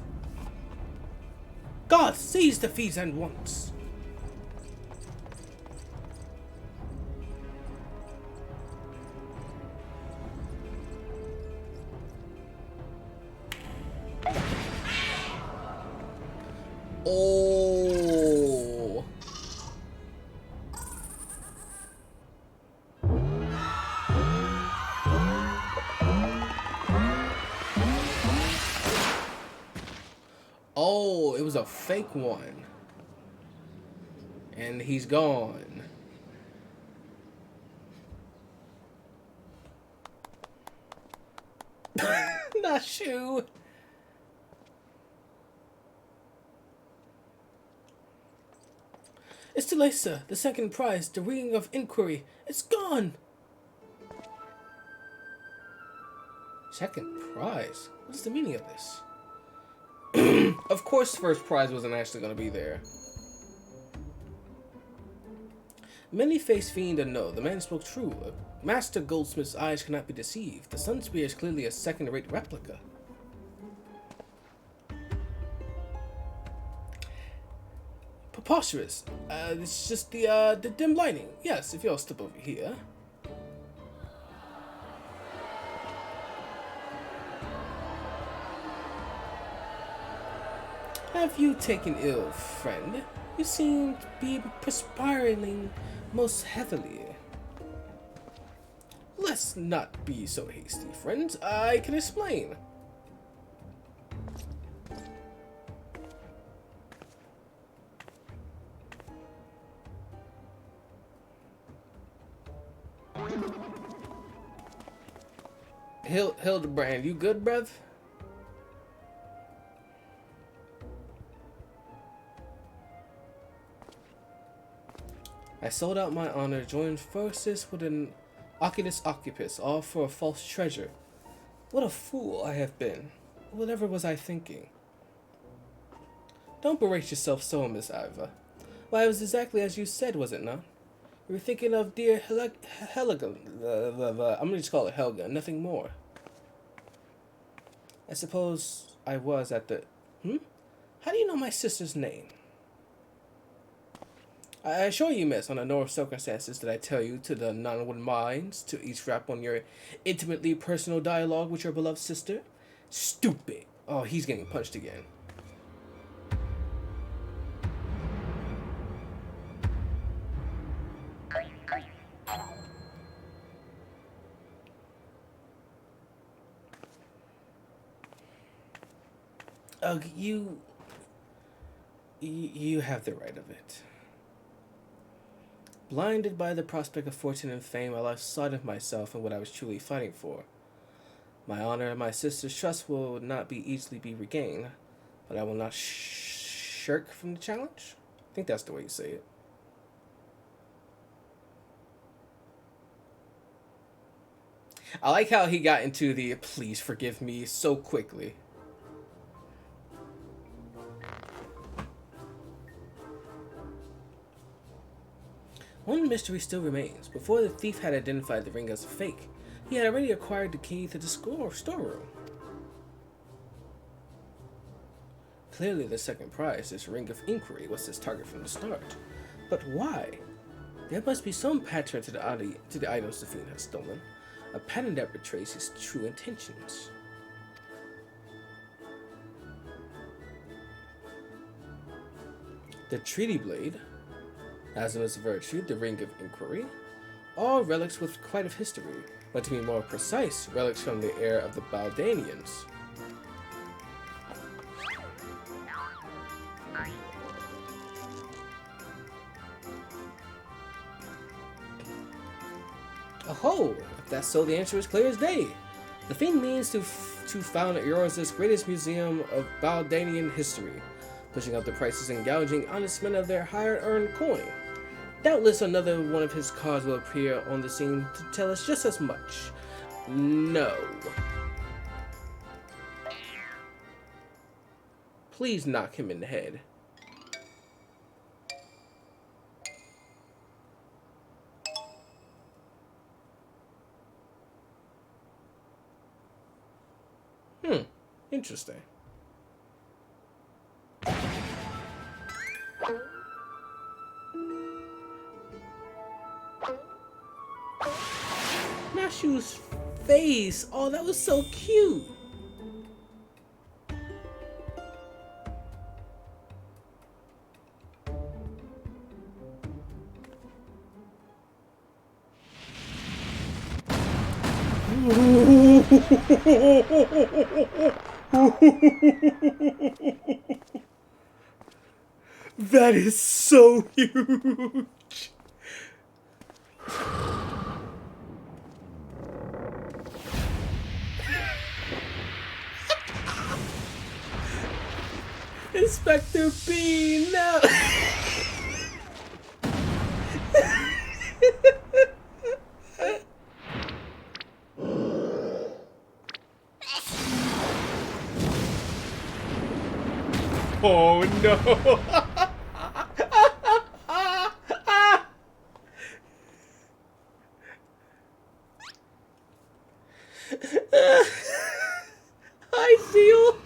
B: God, seize the fees and wants. Oh. Oh, it was a fake one. And he's gone. Not shoe. It's too late, sir. The second prize, the ring of inquiry, it's gone. Second prize? What's the meaning of this? Of course, first prize wasn't actually going to be there. Many-faced fiend and no, the man spoke true. A master goldsmith's eyes cannot be deceived. The sun spear is clearly a second-rate replica. Preposterous. It's just the dim lighting. Yes, if you'll step over here. Have you taken ill, friend? You seem to be perspiring most heavily. Let's not be so hasty, friends. I can explain. Hildebrand, you good, bruv? I sold out my honor, joined forces with an Oculus Occupus, all for a false treasure. What a fool I have been. Whatever was I thinking? Don't berate yourself so, Miss Iva. Why, it was exactly as you said, was it not? You were thinking of dear Helga. I'm gonna just call it Helga, nothing more. I suppose I was at the... How do you know my sister's name? I assure you, miss, on the no circumstances that I tell you to the non-one minds to eavesdrop on your intimately personal dialogue with your beloved sister. Stupid. Oh, he's getting punched again. You have the right of it. Blinded by the prospect of fortune and fame, I lost sight of myself and what I was truly fighting for. My honor and my sister's trust will not easily be regained, but I will not shirk from the challenge. I think that's the way you say it. I like how he got into the please forgive me so quickly. One mystery still remains. Before the thief had identified the ring as a fake, he had already acquired the key to the storeroom. Clearly the second prize, this ring of inquiry, was his target from the start. But why? There must be some pattern to the items the fiend has stolen. A pattern that betrays his true intentions. The treaty blade, Azimuth's virtue, the ring of inquiry, all relics with quite a history, but to be more precise, relics from the era of the Baldanians. Oh, if that's so, the answer is clear as day. The fiend means to found Europa's greatest museum of Baldanian history, pushing up the prices and gouging honest men of their hard-earned coin. Doubtless another one of his cards will appear on the scene to tell us just as much. No. Please knock him in the head. Interesting. Mashu's face. Oh, that was so cute. That is so huge. Inspector B, no. Oh no. I feel.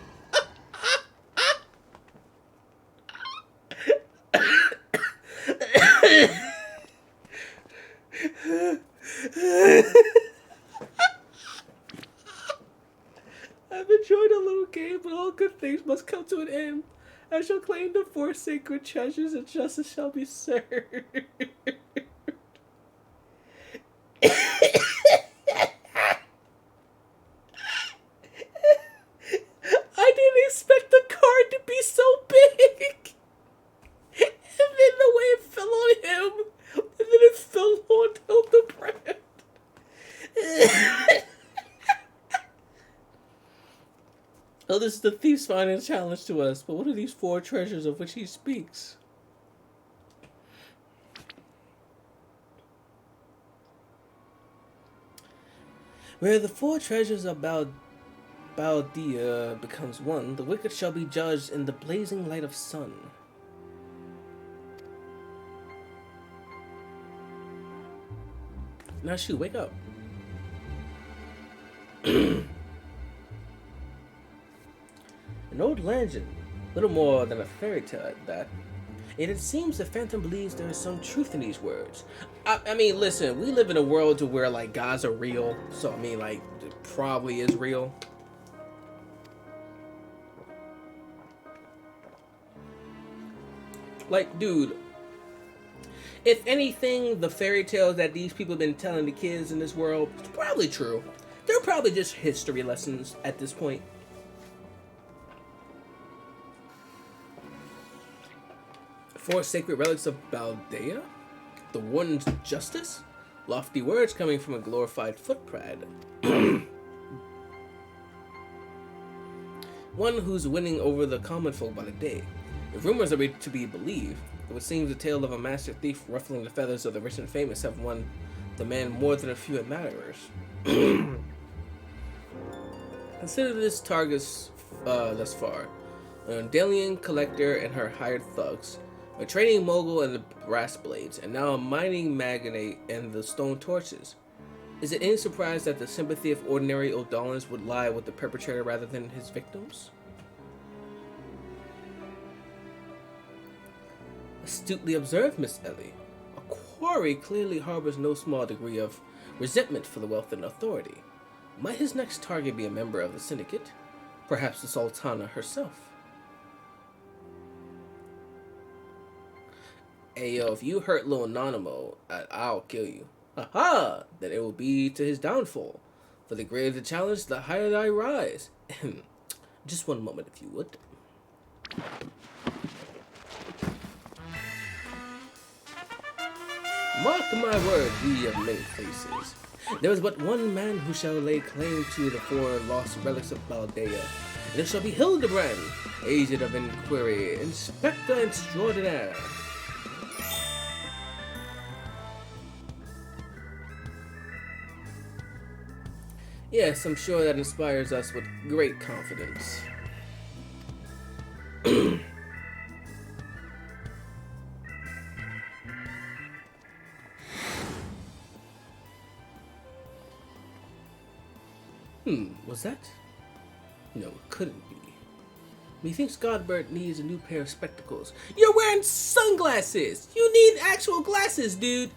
B: I've enjoyed a little game, but all good things must come to an end. I shall claim the four sacred treasures, and justice shall be served. I didn't expect the card to be so big. And then the way it fell on him, and then it fell on Hildebrand. Oh, this is the thief's final challenge to us, but what are these four treasures of which he speaks? Where the four treasures of Baldia becomes one, the wicked shall be judged in the blazing light of sun. Now shoot, wake up. An old legend, little more than a fairy tale at that. And it seems the Phantom believes there is some truth in these words. I mean, listen, we live in a world to where, like, gods are real. So, I mean, like, it probably is real. Like, dude, if anything, the fairy tales that these people have been telling the kids in this world, it's probably true. They're probably just history lessons at this point. Four sacred relics of Baldea? The Warden's justice? Lofty words coming from a glorified footpad. One who's winning over the common folk by the day. If rumors are to be believed, it would seem the tale of a master thief ruffling the feathers of the rich and famous have won the man more than a few admirers. Consider this target thus far. An Andalian collector and her hired thugs, a trading mogul and the brass blades, and now a mining magnate and the stone torches. Is it any surprise that the sympathy of ordinary O'Donnell's would lie with the perpetrator rather than his victims? Astutely observed, Miss Ellie. A quarry clearly harbors no small degree of resentment for the wealth and authority. Might his next target be a member of the syndicate? Perhaps the Sultana herself? Hey yo, if you hurt Lil Nanimo, I'll kill you. Aha! Then it will be to his downfall. For the greater the challenge, the higher I rise. Just one moment, if you would. Mark my words, ye of many faces. There is but one man who shall lay claim to the four lost relics of Baldea, and it shall be Hildebrand, agent of inquiry, inspector extraordinaire. Yes, I'm sure that inspires us with great confidence. Was that? No, it couldn't be. Methinks Godbert needs a new pair of spectacles. You're wearing sunglasses! You need actual glasses, dude!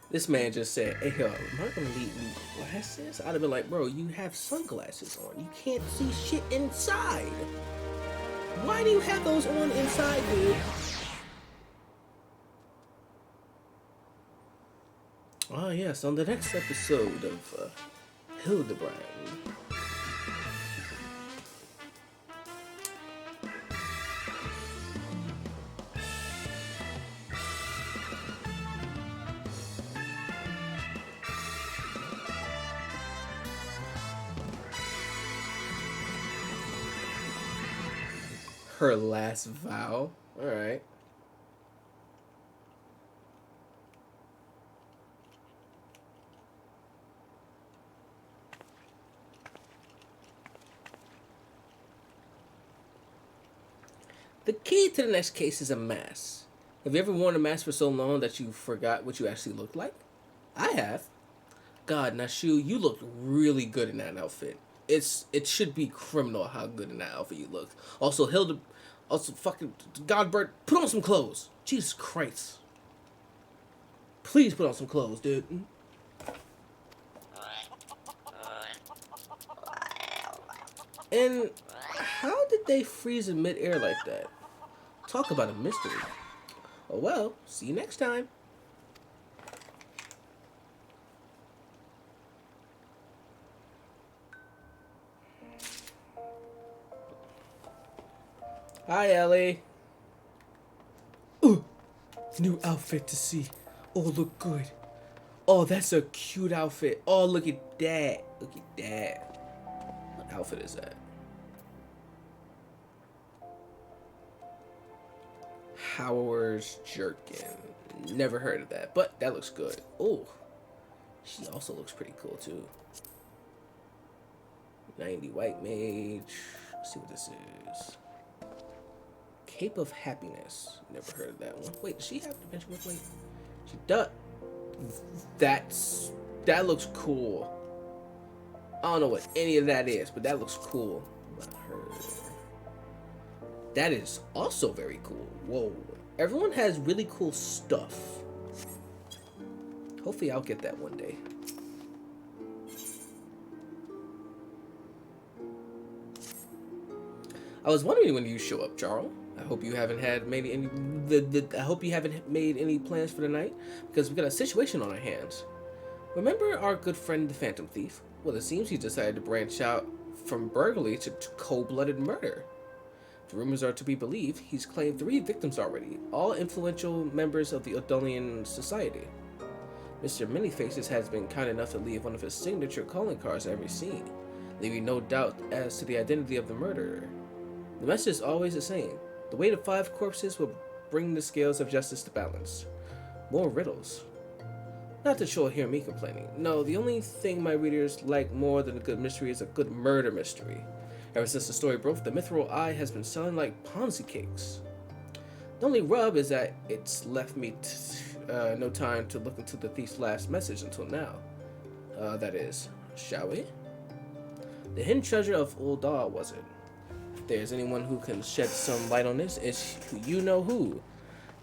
B: This man just said, hey, yo, am I gonna need new glasses? I'd have been like, bro, you have sunglasses on. You can't see shit inside. Why do you have those on inside, dude? Ah, yes, on the next episode of Hildebrand. Her last vow. Alright. The key to the next case is a mask. Have you ever worn a mask for so long that you forgot what you actually looked like? I have. God, Nashu, you looked really good in that outfit. It should be criminal how good in that outfit you looked. Also, also fucking Godbird, put on some clothes. Jesus Christ. Please put on some clothes, dude. And how did they freeze in midair like that? Talk about a mystery. Oh well, see you next time. Hi, Ellie. Ooh, new outfit to see. Oh, look good. Oh, that's a cute outfit. Oh, look at that. Look at that. What outfit is that? Howard's Jerkin. Never heard of that, but that looks good. Oh, she also looks pretty cool too. 90 White Mage. Let's see what this is. Cape of Happiness. Never heard of that one. Wait, does she have adventure with weight? She does. That looks cool. I don't know what any of that is, but that looks cool about her. That is also very cool. Whoa. Everyone has really cool stuff. Hopefully I'll get that one day. I was wondering when you show up, Charle. I hope you haven't had made any. I hope you haven't made any plans for the night, because we got a situation on our hands. Remember our good friend the Phantom Thief? Well, it seems he decided to branch out from burglary to cold-blooded murder. If the rumors are to be believed, he's claimed 3 victims already, all influential members of the Odolian Society. Mr. Manyfaces has been kind enough to leave one of his signature calling cards at every scene, leaving no doubt as to the identity of the murderer. The message is always the same. The weight of 5 corpses will bring the scales of justice to balance. More riddles. Not that you'll hear me complaining. No, the only thing my readers like more than a good mystery is a good murder mystery. Ever since the story broke, the Mithril Eye has been selling like Ponzi cakes. The only rub is that it's left me no time to look into the thief's last message until now. That is, shall we? The hidden treasure of Ul'dah, was it? If there's anyone who can shed some light on this, it's you know who.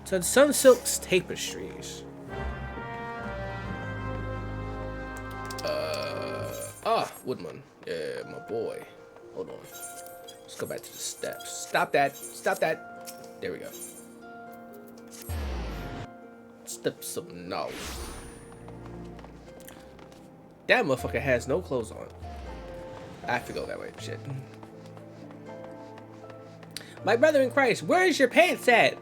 B: To Sunsilk's Tapestries. Woodman. Yeah, my boy. Hold on. Let's go back to the steps. Stop that. Stop that. There we go. Steps of knowledge. That motherfucker has no clothes on. I have to go that way. Shit. My brother in Christ, where is your pants at?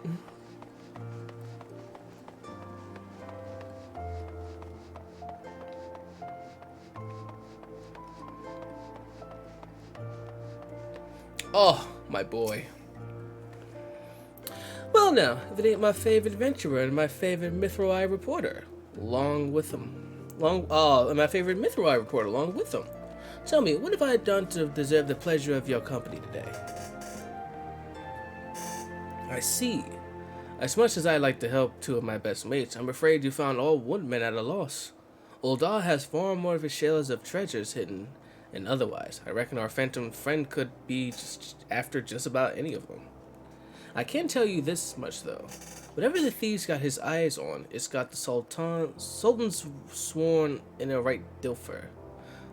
B: Oh, my boy. Well now, if it ain't my favorite adventurer and my favorite Mithril Eye reporter, along with him. My favorite Mithril Eye reporter along with him. Tell me, what have I done to deserve the pleasure of your company today? I see. As much as I like to help 2 of my best mates, I'm afraid you found all woodmen at a loss. Ul'dah has far more of his shares of treasures hidden and otherwise. I reckon our phantom friend could be just after just about any of them. I can tell you this much though. Whatever the thieves got his eyes on, it's got the Sultan's sworn in a right Dilfer.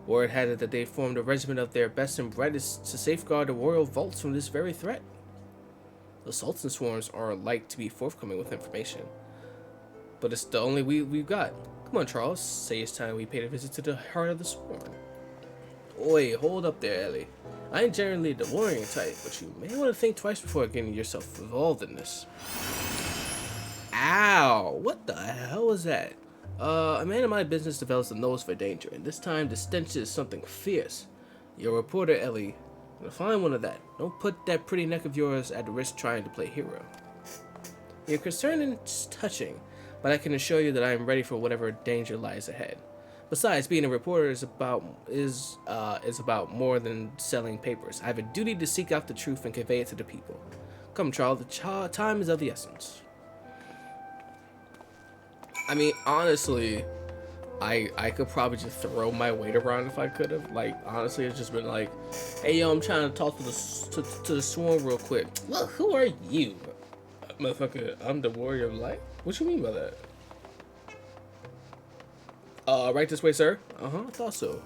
B: Word had it that they formed a regiment of their best and brightest to safeguard the royal vaults from this very threat. The Sultan's sworns are like to be forthcoming with information, but it's the only we've got. Come on, Charles. Say it's time we paid a visit to the heart of the swarm. Oi, hold up there, Ellie. I ain't generally the worrying type, but you may want to think twice before getting yourself involved in this. Ow! What the hell was that? A man in my business develops a nose for danger, and this time the stench is something fierce. You're a reporter, Ellie. You'll find one of that. Don't put that pretty neck of yours at risk trying to play hero. Your concern is touching, but I can assure you that I am ready for whatever danger lies ahead. Besides, being a reporter is about more than selling papers. I have a duty to seek out the truth and convey it to the people. Come, Charles, the time is of the essence. I mean, honestly, I could probably just throw my weight around if I could have. Like, honestly, it's just been like, hey, yo, I'm trying to talk to the swarm real quick. Well, who are you? Motherfucker, I'm the warrior of light? What you mean by that? Right this way, sir. I thought so.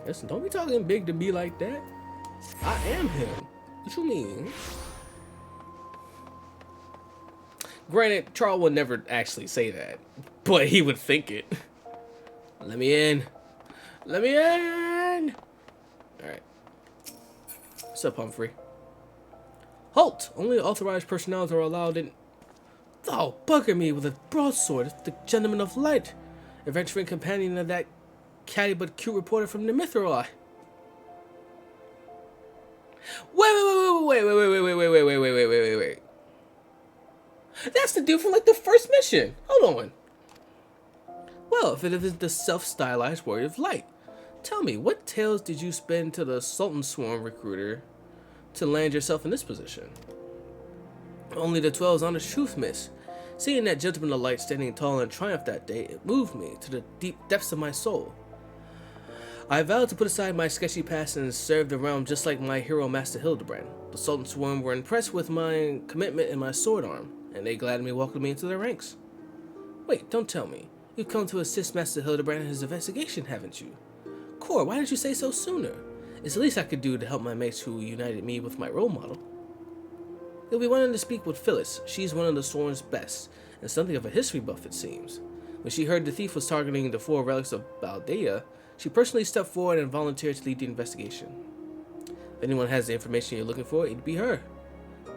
B: Listen, don't be talking big to me like that. I am him. What you mean? Granted, Charle would never actually say that, but he would think it. Let me in. Let me in. Alright. What's up, Humphrey? Halt! Only authorized personnel are allowed in. Thou bugger me with a broadsword, the gentleman of light, adventuring companion of that catty but cute reporter from the Mithril. Wait. That's the dude from like the first mission. Hold on. Well, if it is the self-stylized warrior of light, tell me, what tales did you spin to the Sultan Swarm recruiter to land yourself in this position? Only the 12's honest truth, miss. Seeing that gentleman of light standing tall in triumph that day, it moved me to the deep depths of my soul. I vowed to put aside my sketchy past and serve the realm just like my hero Master Hildebrand. The Sultan Swarm were impressed with my commitment and my sword arm, and they gladly welcomed me into their ranks. Wait, don't tell me. You've come to assist Master Hildebrand in his investigation, haven't you? Cor, why didn't you say so sooner? It's the least I could do to help my mates who united me with my role model. You'll be wanting to speak with Phyllis. She's one of the Swarm's best, and something of a history buff, it seems. When she heard the thief was targeting the 4 relics of Baldea, she personally stepped forward and volunteered to lead the investigation. If anyone has the information you're looking for, it'd be her.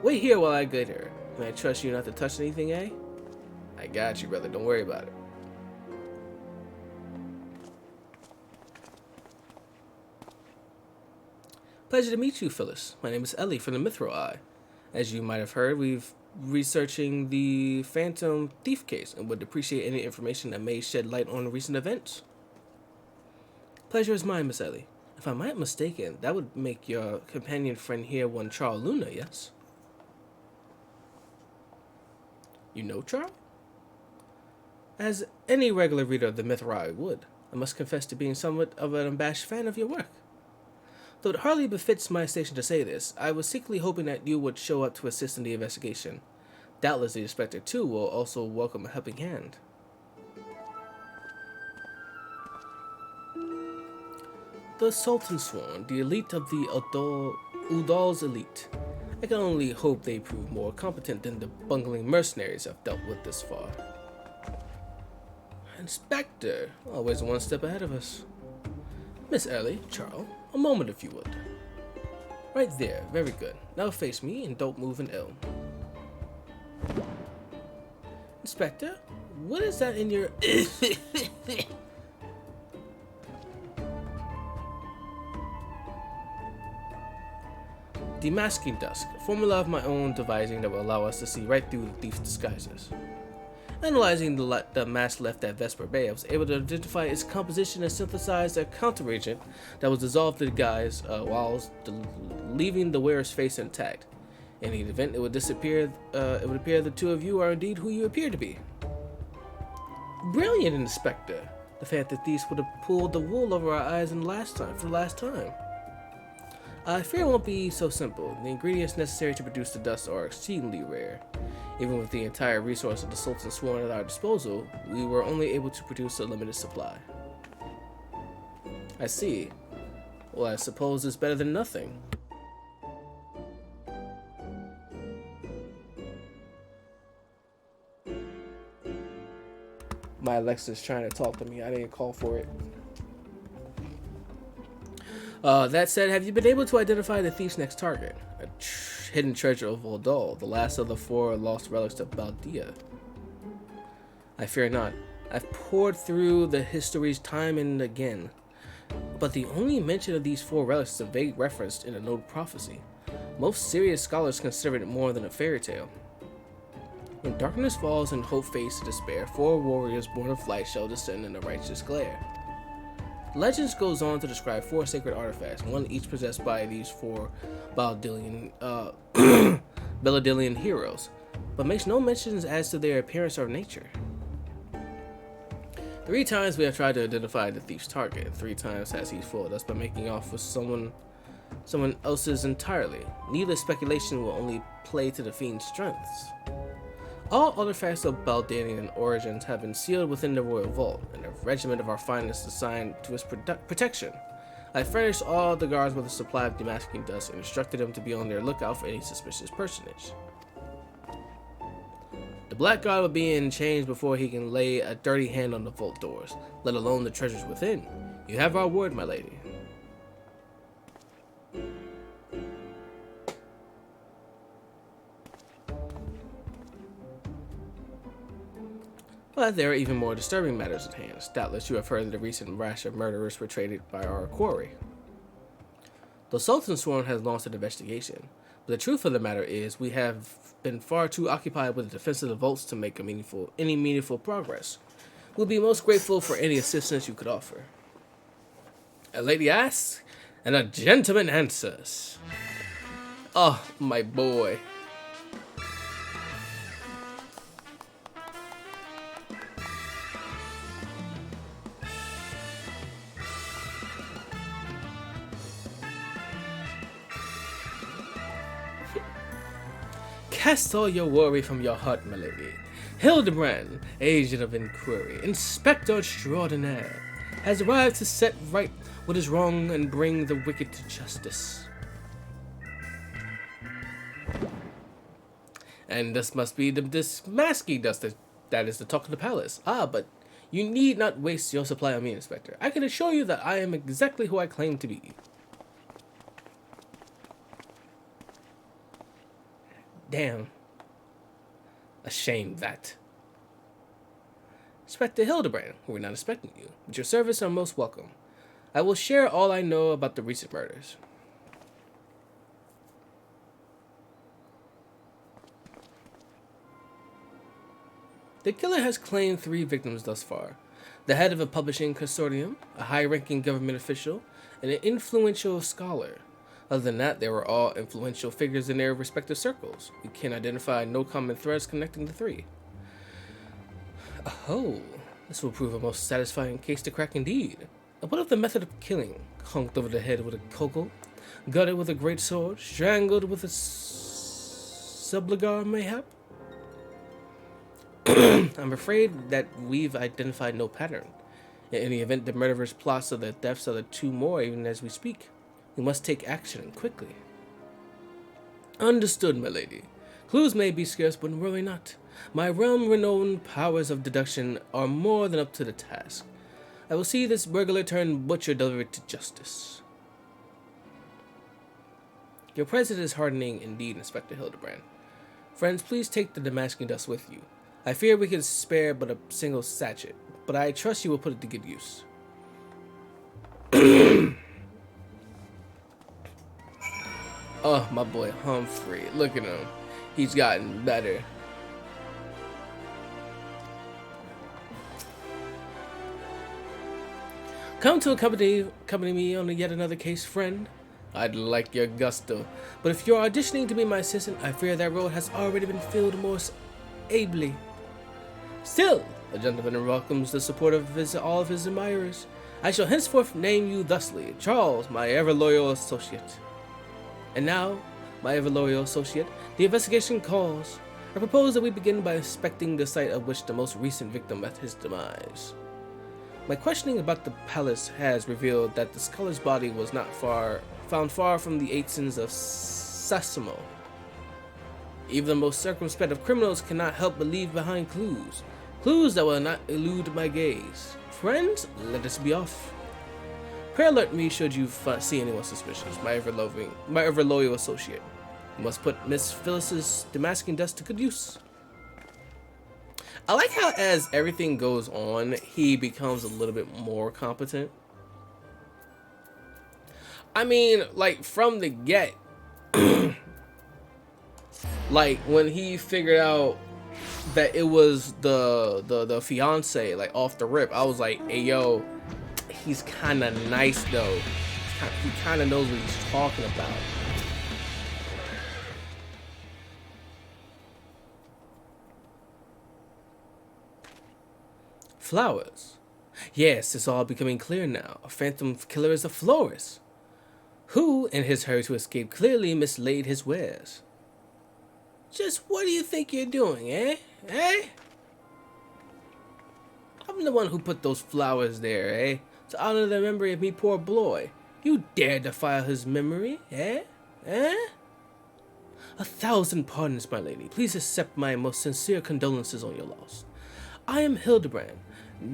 B: Wait here while I get her. Can I trust you not to touch anything, eh? I got you, brother. Don't worry about it. Pleasure to meet you, Phyllis. My name is Ellie from the Mithril Eye. As you might have heard, we've researching the Phantom Thief case and would appreciate any information that may shed light on recent events. Pleasure is mine, Miss Ellie. If I'm not mistaken, that would make your companion friend here one Charle Luna, yes? You know Charle? As any regular reader of the Mithril Eye would, I must confess to being somewhat of an unabashed fan of your work. Though it hardly befits my station to say this, I was secretly hoping that you would show up to assist in the investigation. Doubtless the inspector, too, will also welcome a helping hand. The Sultan Swarm, the elite of the Udal's elite. I can only hope they prove more competent than the bungling mercenaries I've dealt with this far. Inspector, always one step ahead of us. Miss Ellie, Charle, a moment if you would. Right there, very good. Now face me and don't move an ill. Inspector, what is that in your... Demasking Dusk, a formula of my own devising that will allow us to see right through the thief's disguises. Analyzing the mask left at Vesper Bay, I was able to identify its composition and synthesize a counteragent that was dissolved in the guise while leaving the wearer's face intact. In the event it would disappear, it would appear the two of you are indeed who you appear to be. Brilliant, Inspector! The Phantom Thieves would have pulled the wool over our eyes for the last time. I fear it won't be so simple. The ingredients necessary to produce the dust are exceedingly rare. Even with the entire resource of the Sultan Swarm at our disposal, we were only able to produce a limited supply. I see. Well, I suppose it's better than nothing. My Alexa's trying to talk to me. I didn't call for it. That said, have you been able to identify the thief's next target? A hidden treasure of Voldal, the last of the 4 lost relics of Baldia. I fear not. I've poured through the histories time and again, but the only mention of these 4 relics is a vague reference in a noted prophecy. Most serious scholars consider it more than a fairy tale. When darkness falls and hope fades to despair, 4 warriors born of light shall descend in a righteous glare. Legends goes on to describe 4 sacred artifacts, one each possessed by these 4 Baladilian heroes, but makes no mentions as to their appearance or nature. 3 times we have tried to identify the thief's target, and 3 times has he fooled us by making off with someone else's entirely. Needless speculation will only play to the fiend's strengths. All artifacts of Baldanian origins have been sealed within the royal vault, and a regiment of our finest assigned to its protection. I furnished all the guards with a supply of demasking dust and instructed them to be on their lookout for any suspicious personage. The Black God will be in chains before he can lay a dirty hand on the vault doors, let alone the treasures within. You have our word, my lady. But there are even more disturbing matters at hand. Doubtless you have heard of the recent rash of murderers portrayed by our quarry. The Sultan's sworn has launched an investigation, but the truth of the matter is we have been far too occupied with the defense of the vaults to make any meaningful progress. We'll be most grateful for any assistance you could offer. A lady asks, and a gentleman answers. Oh, my boy. Cast all your worry from your heart, my lady. Hildebrand, agent of inquiry, inspector extraordinaire, has arrived to set right what is wrong and bring the wicked to justice. And this must be this masking dust that is the talk of the palace. Ah, but you need not waste your supply on me, Inspector. I can assure you that I am exactly who I claim to be. Damn. A shame that. Inspector Hildebrand, we were not expecting you. But your service are most welcome. I will share all I know about the recent murders. The killer has claimed 3 victims thus far. The head of a publishing consortium, a high-ranking government official, and an influential scholar. Other than that, they were all influential figures in their respective circles. We can identify no common threads connecting the 3. Oh, this will prove a most satisfying case to crack indeed. And what of the method of killing? Conked over the head with a cockle, gutted with a great sword, strangled with a subligar mayhap? I'm afraid that we've identified no pattern. In any event, the murderers' plots of the deaths of the 2 more even as we speak. We must take action quickly. Understood, my lady. Clues may be scarce, but worry not. My realm-renowned powers of deduction are more than up to the task. I will see this burglar turned butcher delivered to justice. Your presence is hardening indeed, Inspector Hildebrand. Friends, please take the Damascus dust with you. I fear we can spare but a single sachet, but I trust you will put it to good use. Oh, my boy Humphrey. Look at him. He's gotten better. Come to accompany me on yet another case, friend. I'd like your gusto, but if you're auditioning to be my assistant, I fear that role has already been filled most ably. Still, the gentleman welcomes the support of all of his admirers. I shall henceforth name you thusly, Charles, my ever-loyal associate. And now, my ever-loyal associate, the investigation calls. I propose that we begin by inspecting the site of which the most recent victim met his demise. My questioning about the palace has revealed that the scholar's body was not found far from the 8 sins of Sassimo. Even the most circumspect of criminals cannot help but leave behind clues. Clues that will not elude my gaze. Friends, let us be off. Pray alert me should you see anyone suspicious. My ever loyal associate. You must put Miss Phyllis's Damascus dust to good use. I like how as everything goes on, he becomes a little bit more competent. I mean, like from the get, like when he figured out that it was the fiance, like off the rip, I was like, hey yo, he's kind of nice though. He kind of knows what he's talking about. Flowers. Yes, it's all becoming clear now. A phantom killer is a florist, who, in his hurry to escape, clearly mislaid his wares. Just what do you think you're doing, eh? Eh? I'm the one who put those flowers there, eh? To honor the memory of me poor boy. You dare defile his memory, eh? Eh? 1,000 pardons, my lady. Please accept my most sincere condolences on your loss. I am Hildebrand,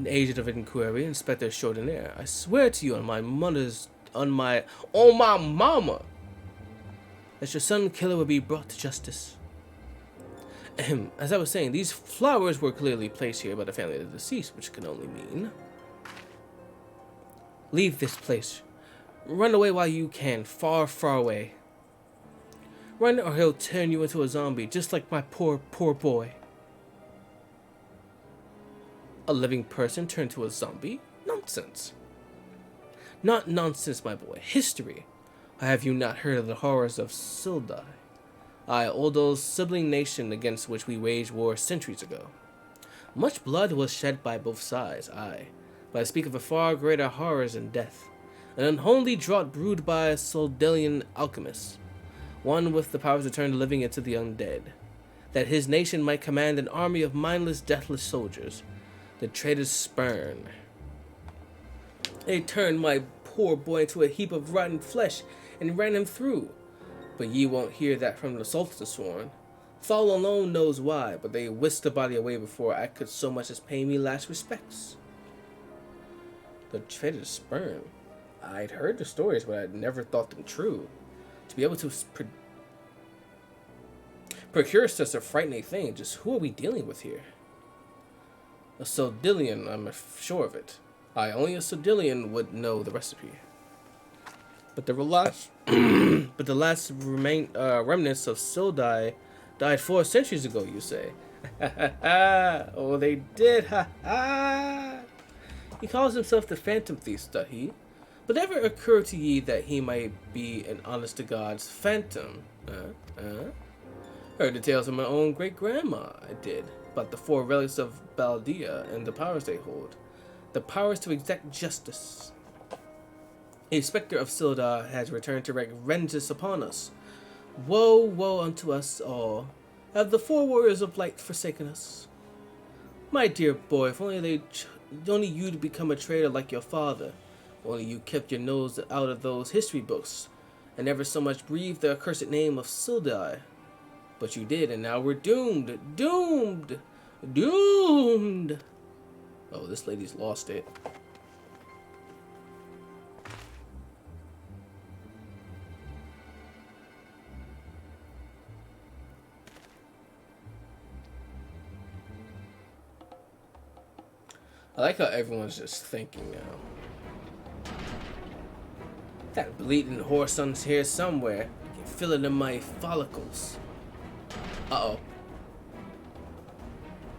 B: agent of inquiry, Inspector Extraordinaire. I swear to you on my mama, that your son killer will be brought to justice. As I was saying, these flowers were clearly placed here by the family of the deceased, which can only mean... Leave this place. Run away while you can, far, far away. Run or he'll turn you into a zombie, just like my poor, poor boy. A living person turned to a zombie? Nonsense. Not nonsense, my boy. History. Have you not heard of the horrors of Sildai? Aye, Oldo's sibling nation against which we waged war centuries ago. Much blood was shed by both sides, aye, but I speak of a far greater horrors and death. An unholy drought brewed by a Soldelian alchemist, one with the power to turn the living into the undead, that his nation might command an army of mindless, deathless soldiers. The traitors spurn. They turned my poor boy into a heap of rotten flesh and ran him through. But ye won't hear that from the Sultan sworn. Thal alone knows why, but they whisked the body away before I could so much as pay me last respects. The traitors spurn. I'd heard the stories, but I'd never thought them true. To be able to procure such a frightening thing, just who are we dealing with here? A Sildelian, I'm sure of it. Only a Sildelian would know the recipe. But the last remnants of Sildai died 4 centuries ago, you say? Oh, they did, He calls himself the Phantom Thief, doth he? But ever occurred to ye that he might be an honest-to-God's phantom? Heard the tales of my own great-grandma, I did, about the 4 relics of Baldia and the powers they hold. The powers to exact justice. A specter of Sildar has returned to wreak vengeance upon us. Woe, woe unto us all. Have the 4 warriors of light forsaken us? My dear boy, if only only you to become a traitor like your father. If only you kept your nose out of those history books, and never so much breathed the accursed name of Sildar. But you did, and now we're doomed. Doomed! Doomed! Oh, this lady's lost it. I like how everyone's just thinking now. That bleeding whoreson's here somewhere. I can feel it in my follicles. Uh-oh.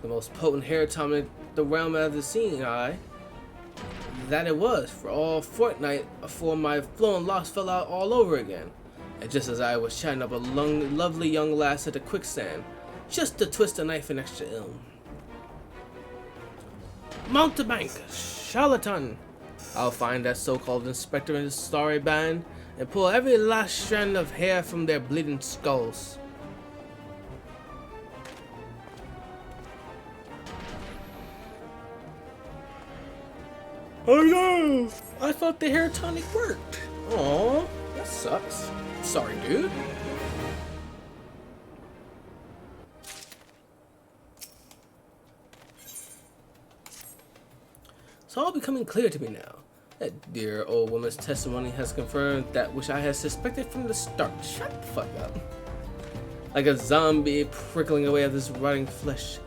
B: The most potent hair tonic in the realm of the scene, aye. That it was, for all fortnight before my flowing locks fell out all over again. And just as I was chatting up a lovely young lass at the quicksand, just to twist a knife an extra ill. Mountebank, charlatan! I'll find that so-called inspector and his starry band and pull every last strand of hair from their bleeding skulls. Oh no! I thought the hair tonic worked. Aw, that sucks. Sorry, dude. It's all becoming clear to me now. That dear old woman's testimony has confirmed that which I had suspected from the start. Shut the fuck up. Like a zombie prickling away at this rotting flesh,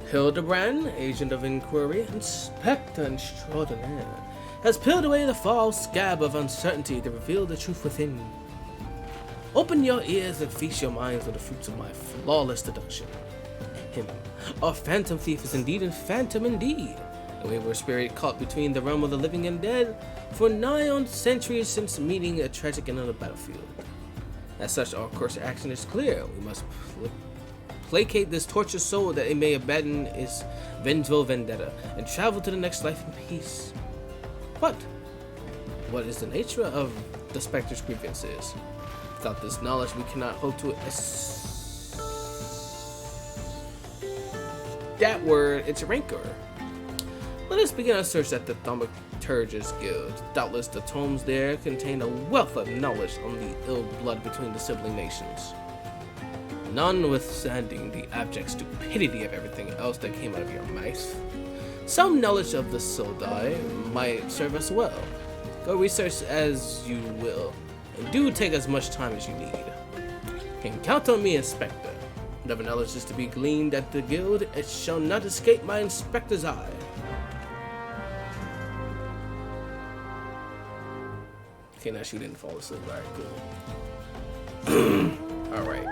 B: Hildebrand, agent of inquiry, Inspector Extraordinaire, has peeled away the foul scab of uncertainty to reveal the truth within you. Open your ears and feast your minds with the fruits of my flawless deduction. Him, our phantom thief, is indeed a phantom indeed, a wayward spirit caught between the realm of the living and dead for nigh on centuries since meeting a tragic end on the battlefield. As such, our course of action is clear. We must placate this tortured soul that it may abandon its vengeful vendetta and travel to the next life in peace. But what is the nature of the Spectre's grievances? Without this knowledge, we cannot hope to that word, its rancor. Let us begin our search at the Thaumaturgist Guild. Doubtless the tomes there contain a wealth of knowledge on the ill blood between the sibling nations. Notwithstanding the abject stupidity of everything else that came out of your mouth, some knowledge of the Sildai might serve us well. Go research as you will, and do take as much time as you need. You can count on me, Inspector. Whatever knowledge is to be gleaned at the guild, it shall not escape my inspector's eye. Okay, now she didn't fall asleep. Alright, cool. Alright.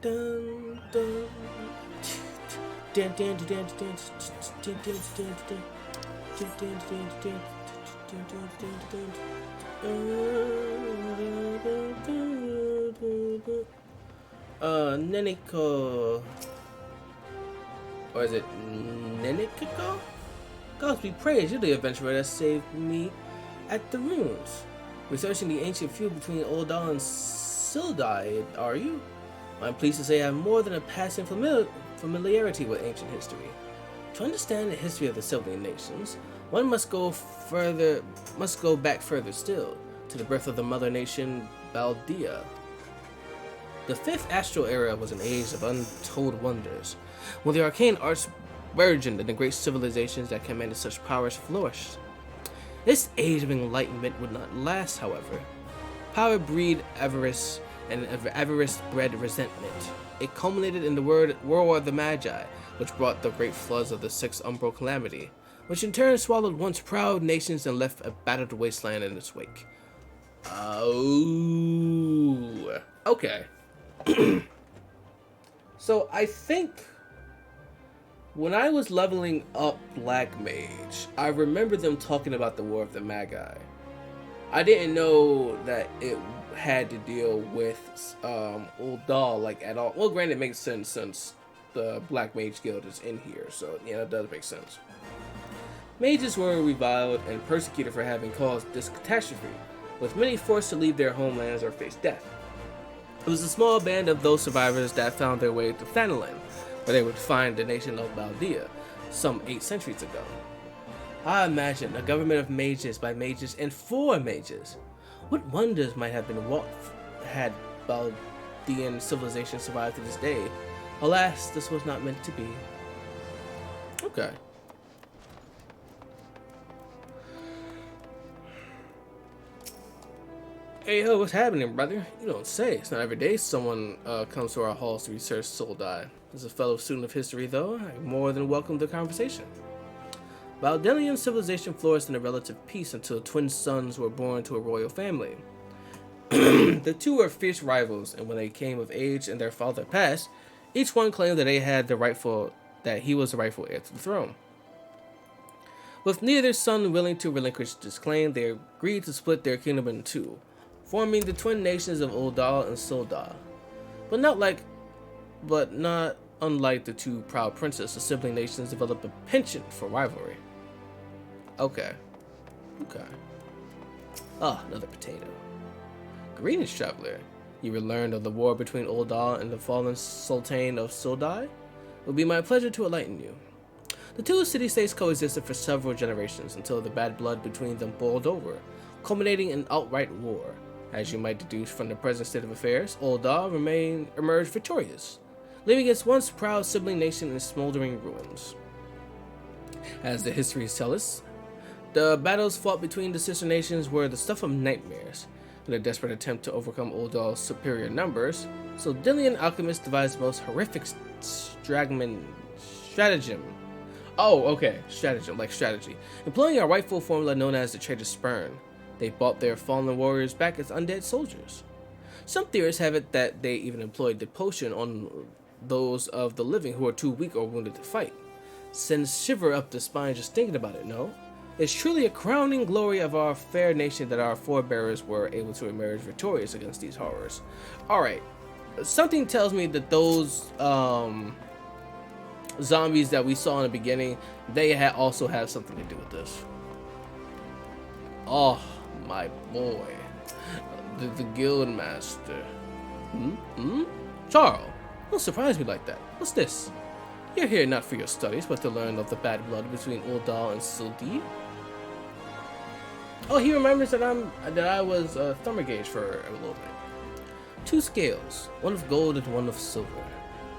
B: Dun, dun. Dun, dun, dun, dun, dun, dun, dun, dun, dun. Neniko, or is it Nenikiko? Gods be praised, you're the adventurer that saved me at the ruins. Researching the ancient feud between Ul'dah and Sildai, are you? I'm pleased to say I have more than a passing familiarity with ancient history. To understand the history of the sibling nations, one must go back further still, to the birth of the mother nation, Baldea. The fifth astral era was an age of untold wonders, when the arcane arts burgeoned and the great civilizations that commanded such powers flourished. This age of enlightenment would not last, however. Power breed avarice, and avarice bred resentment. It culminated in the War of the Magi, which brought the great floods of the Sixth Umbral Calamity, which in turn swallowed once proud nations and left a battered wasteland in its wake. Oh, okay. So I think when I was leveling up Black Mage, I remember them talking about the War of the Magi. I didn't know that it had to deal with Ul'dah like at all. Well, granted, it makes sense since the Black Mage Guild is in here, so yeah, that does make sense. Mages were reviled and persecuted for having caused this catastrophe, with many forced to leave their homelands or face death. It was a small band of those survivors that found their way to Thanalan, where they would find the nation of Baldea, some 8 centuries ago. I imagine a government of mages by mages and for mages. What wonders might have been wrought had Baldean civilization survived to this day? Alas, this was not meant to be. Okay. Hey ho, what's happening, brother? You don't say. It's not every day someone comes to our halls to research Sildai. As a fellow student of history, though, I more than welcome the conversation. Baldelian civilization flourished in a relative peace until twin sons were born to a royal family. The two were fierce rivals, and when they came of age and their father passed, each one claimed that he was the rightful heir to the throne. With neither son willing to relinquish this claim, they agreed to split their kingdom in two, forming the twin nations of Ul'dah and Sildai. But not unlike the two proud princes, the sibling nations developed a penchant for rivalry. Okay. Ah, another potato. Greetings, traveler. You will learn of the war between Ul'dah and the fallen Sultan of Sildai? It will be my pleasure to enlighten you. The two city-states coexisted for several generations until the bad blood between them boiled over, culminating in outright war. As you might deduce from the present state of affairs, Ul'dah emerged victorious, leaving its once proud sibling nation in smoldering ruins. As the histories tell us, the battles fought between the sister nations were the stuff of nightmares. In a desperate attempt to overcome Ul'dah's superior numbers, Sildillian alchemists devised the most horrific stratagem. Oh, okay, stratagem, like strategy. Employing a rightful formula known as the traitor's spurn, they brought their fallen warriors back as undead soldiers. Some theorists have it that they even employed the potion on those of the living who are too weak or wounded to fight. Sends shiver up the spine just thinking about it, no? It's truly a crowning glory of our fair nation that our forebears were able to emerge victorious against these horrors. Alright, something tells me that those zombies that we saw in the beginning, they also have something to do with this. Oh, my boy. The guild master. Charle, don't surprise me like that. What's this? You're here not for your studies, but to learn of the bad blood between Ul'dah and Sildi. Oh, he remembers that I was a thumber gauge for a little bit. 2 scales, one of gold and one of silver.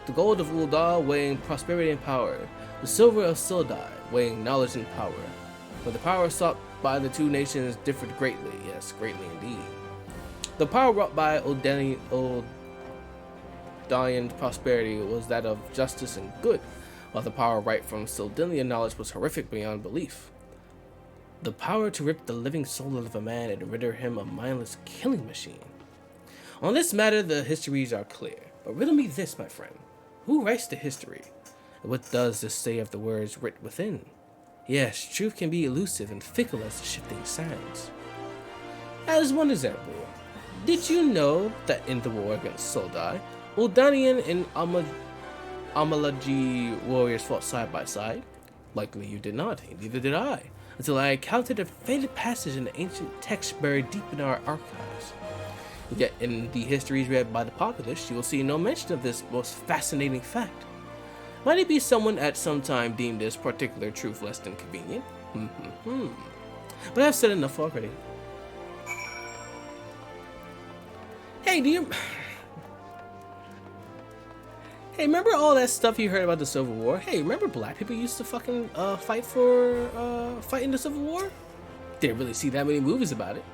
B: The gold of Ul'dah weighing prosperity and power, the silver of Sildi weighing knowledge and power. But the power sought by the 2 nations differed greatly, yes, greatly indeed. The power wrought by Ul'dahian prosperity was that of justice and good, while the power right from Sildillian knowledge was horrific beyond belief. The power to rip the living soul out of a man and render him a mindless killing machine. On this matter, the histories are clear. But riddle me this, my friend. Who writes the history? And what does this say of the words writ within? Yes, truth can be elusive and fickle as the shifting sands. As one example, did you know that in the war against Sildi, Ul'dahian and Amalaji warriors fought side by side? Likely you did not, neither did I, until I encountered a faded passage in the ancient text buried deep in our archives. Yet in the histories read by the populace, you will see no mention of this most fascinating fact. Might it be someone at some time deemed this particular truth less than convenient? But I've said enough already. Hey, Hey, remember all that stuff you heard about the Civil War? Hey, remember black people used to fucking fight in the Civil War? Didn't really see that many movies about it.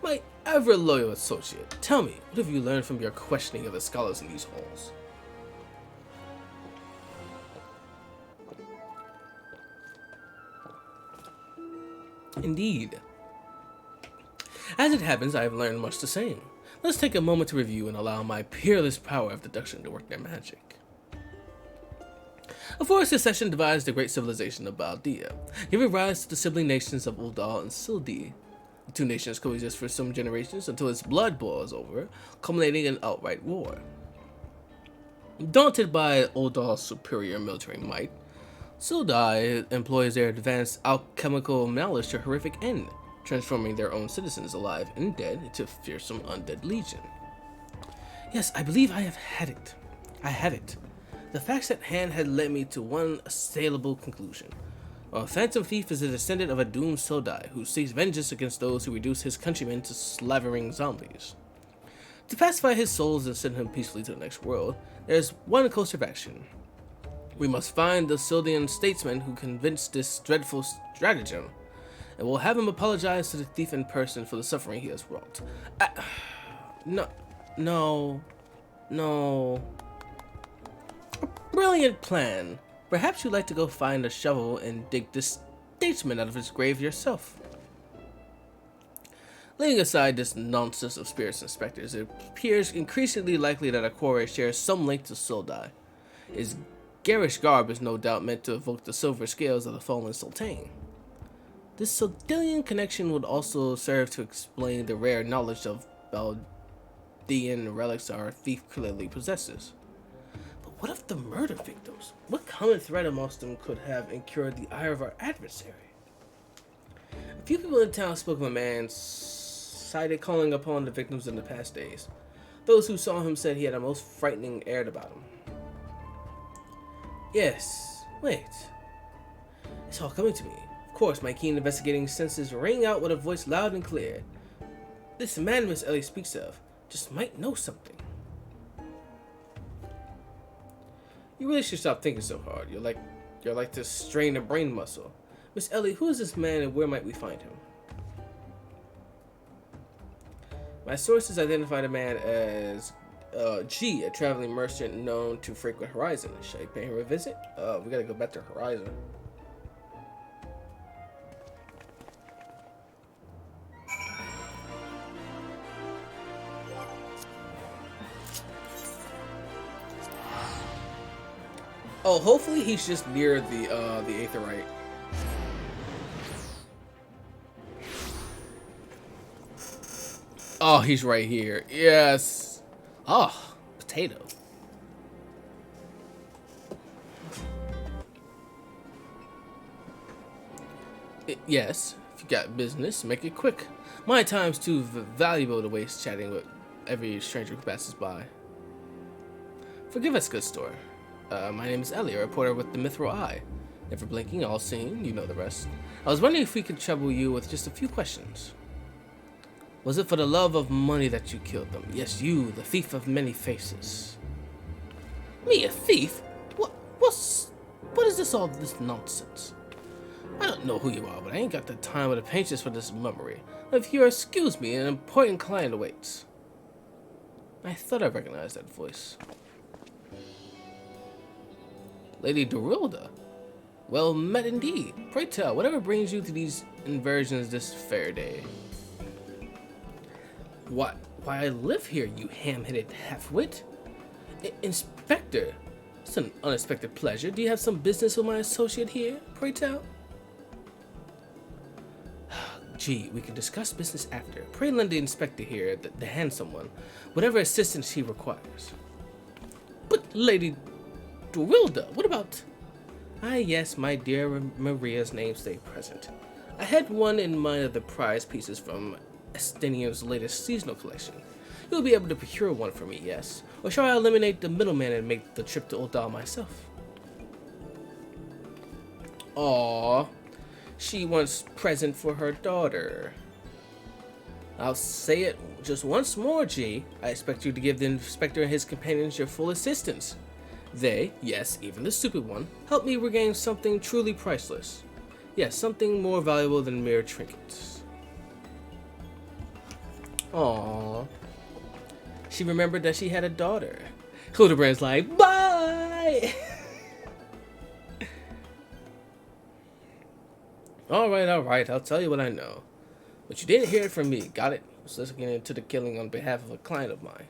B: My ever loyal associate, tell me, what have you learned from your questioning of the scholars in these halls? Indeed. As it happens, I have learned much the same. Let's take a moment to review and allow my peerless power of deduction to work their magic. A forest succession devised the great civilization of Baldea, giving rise to the sibling nations of Ul'dah and Sildi. The 2 nations coexist for some generations until its blood boils over, culminating in outright war. Daunted by Ul'dah's superior military might, Sildi employs their advanced alchemical knowledge to a horrific end, transforming their own citizens alive and dead into a fearsome undead legion. Yes, I believe I have had it. I have it. The facts at hand had led me to one assailable conclusion. A phantom thief is a descendant of a doomed Sildi who seeks vengeance against those who reduce his countrymen to slavering zombies. To pacify his souls and send him peacefully to the next world, there is one course of action. We must find the Sildian statesman who convinced this dreadful stratagem, and we'll have him apologize to the thief in person for the suffering he has wrought. No. A brilliant plan. Perhaps you'd like to go find a shovel and dig this statesman out of his grave yourself. Laying aside this nonsense of spirits and specters, it appears increasingly likely that Akore shares some link to Sildi. His garish garb is no doubt meant to evoke the silver scales of the fallen sultan. This Sildillian connection would also serve to explain the rare knowledge of Baldean relics our thief clearly possesses. But what of the murder victims? What common thread amongst them could have incurred the ire of our adversary? A few people in town spoke of a man cited calling upon the victims in the past days. Those who saw him said he had a most frightening air about him. Yes, wait. It's all coming to me. Of course, my keen investigating senses rang out with a voice loud and clear. This man Miss Ellie speaks of just might know something. You really should stop thinking so hard. You're like to strain a brain muscle. Miss Ellie, who is this man and where might we find him? My sources identify the man as G, a traveling merchant known to frequent Horizon. Should I pay him a visit? We gotta go back to Horizon. Oh, hopefully he's just near the Aetherite. Oh, he's right here. Yes. Oh, potato. Yes, if you got business, make it quick. My time's too valuable to waste chatting with every stranger who passes by. Forgive us, good store. My name is Ellie, a reporter with the Mithril Eye. Never blinking, all seeing, you know the rest. I was wondering if we could trouble you with just a few questions. Was it for the love of money that you killed them? Yes, you, the thief of many faces. Me, a thief? What is this all this nonsense? I don't know who you are, but I ain't got the time or the patience for this mummery. If you'll excuse me, an important client awaits. I thought I recognized that voice. Lady Dorilda. Well met indeed. Pray tell, whatever brings you to these inversions this fair day? Why I live here, you ham-headed half-wit? Inspector, it's an unexpected pleasure. Do you have some business with my associate here? Pray tell. Gee, we can discuss business after. Pray lend the inspector here, the handsome one, whatever assistance he requires. But Lady Dorilda, what about... Ah yes, my dear Maria's namesake present. I had one in mind of the prize pieces from Estinian's latest seasonal collection. You'll be able to procure one for me, yes? Or shall I eliminate the middleman and make the trip to Oldal myself? Aww, she wants present for her daughter. I'll say it just once more, G. I expect you to give the inspector and his companions your full assistance. They, yes, even the stupid one, help me regain something truly priceless. Yes, something more valuable than mere trinkets. Aww. She remembered that she had a daughter. Hildebrand's like, bye! Alright, I'll tell you what I know. But you didn't hear it from me, got it? I was listening into the killing on behalf of a client of mine.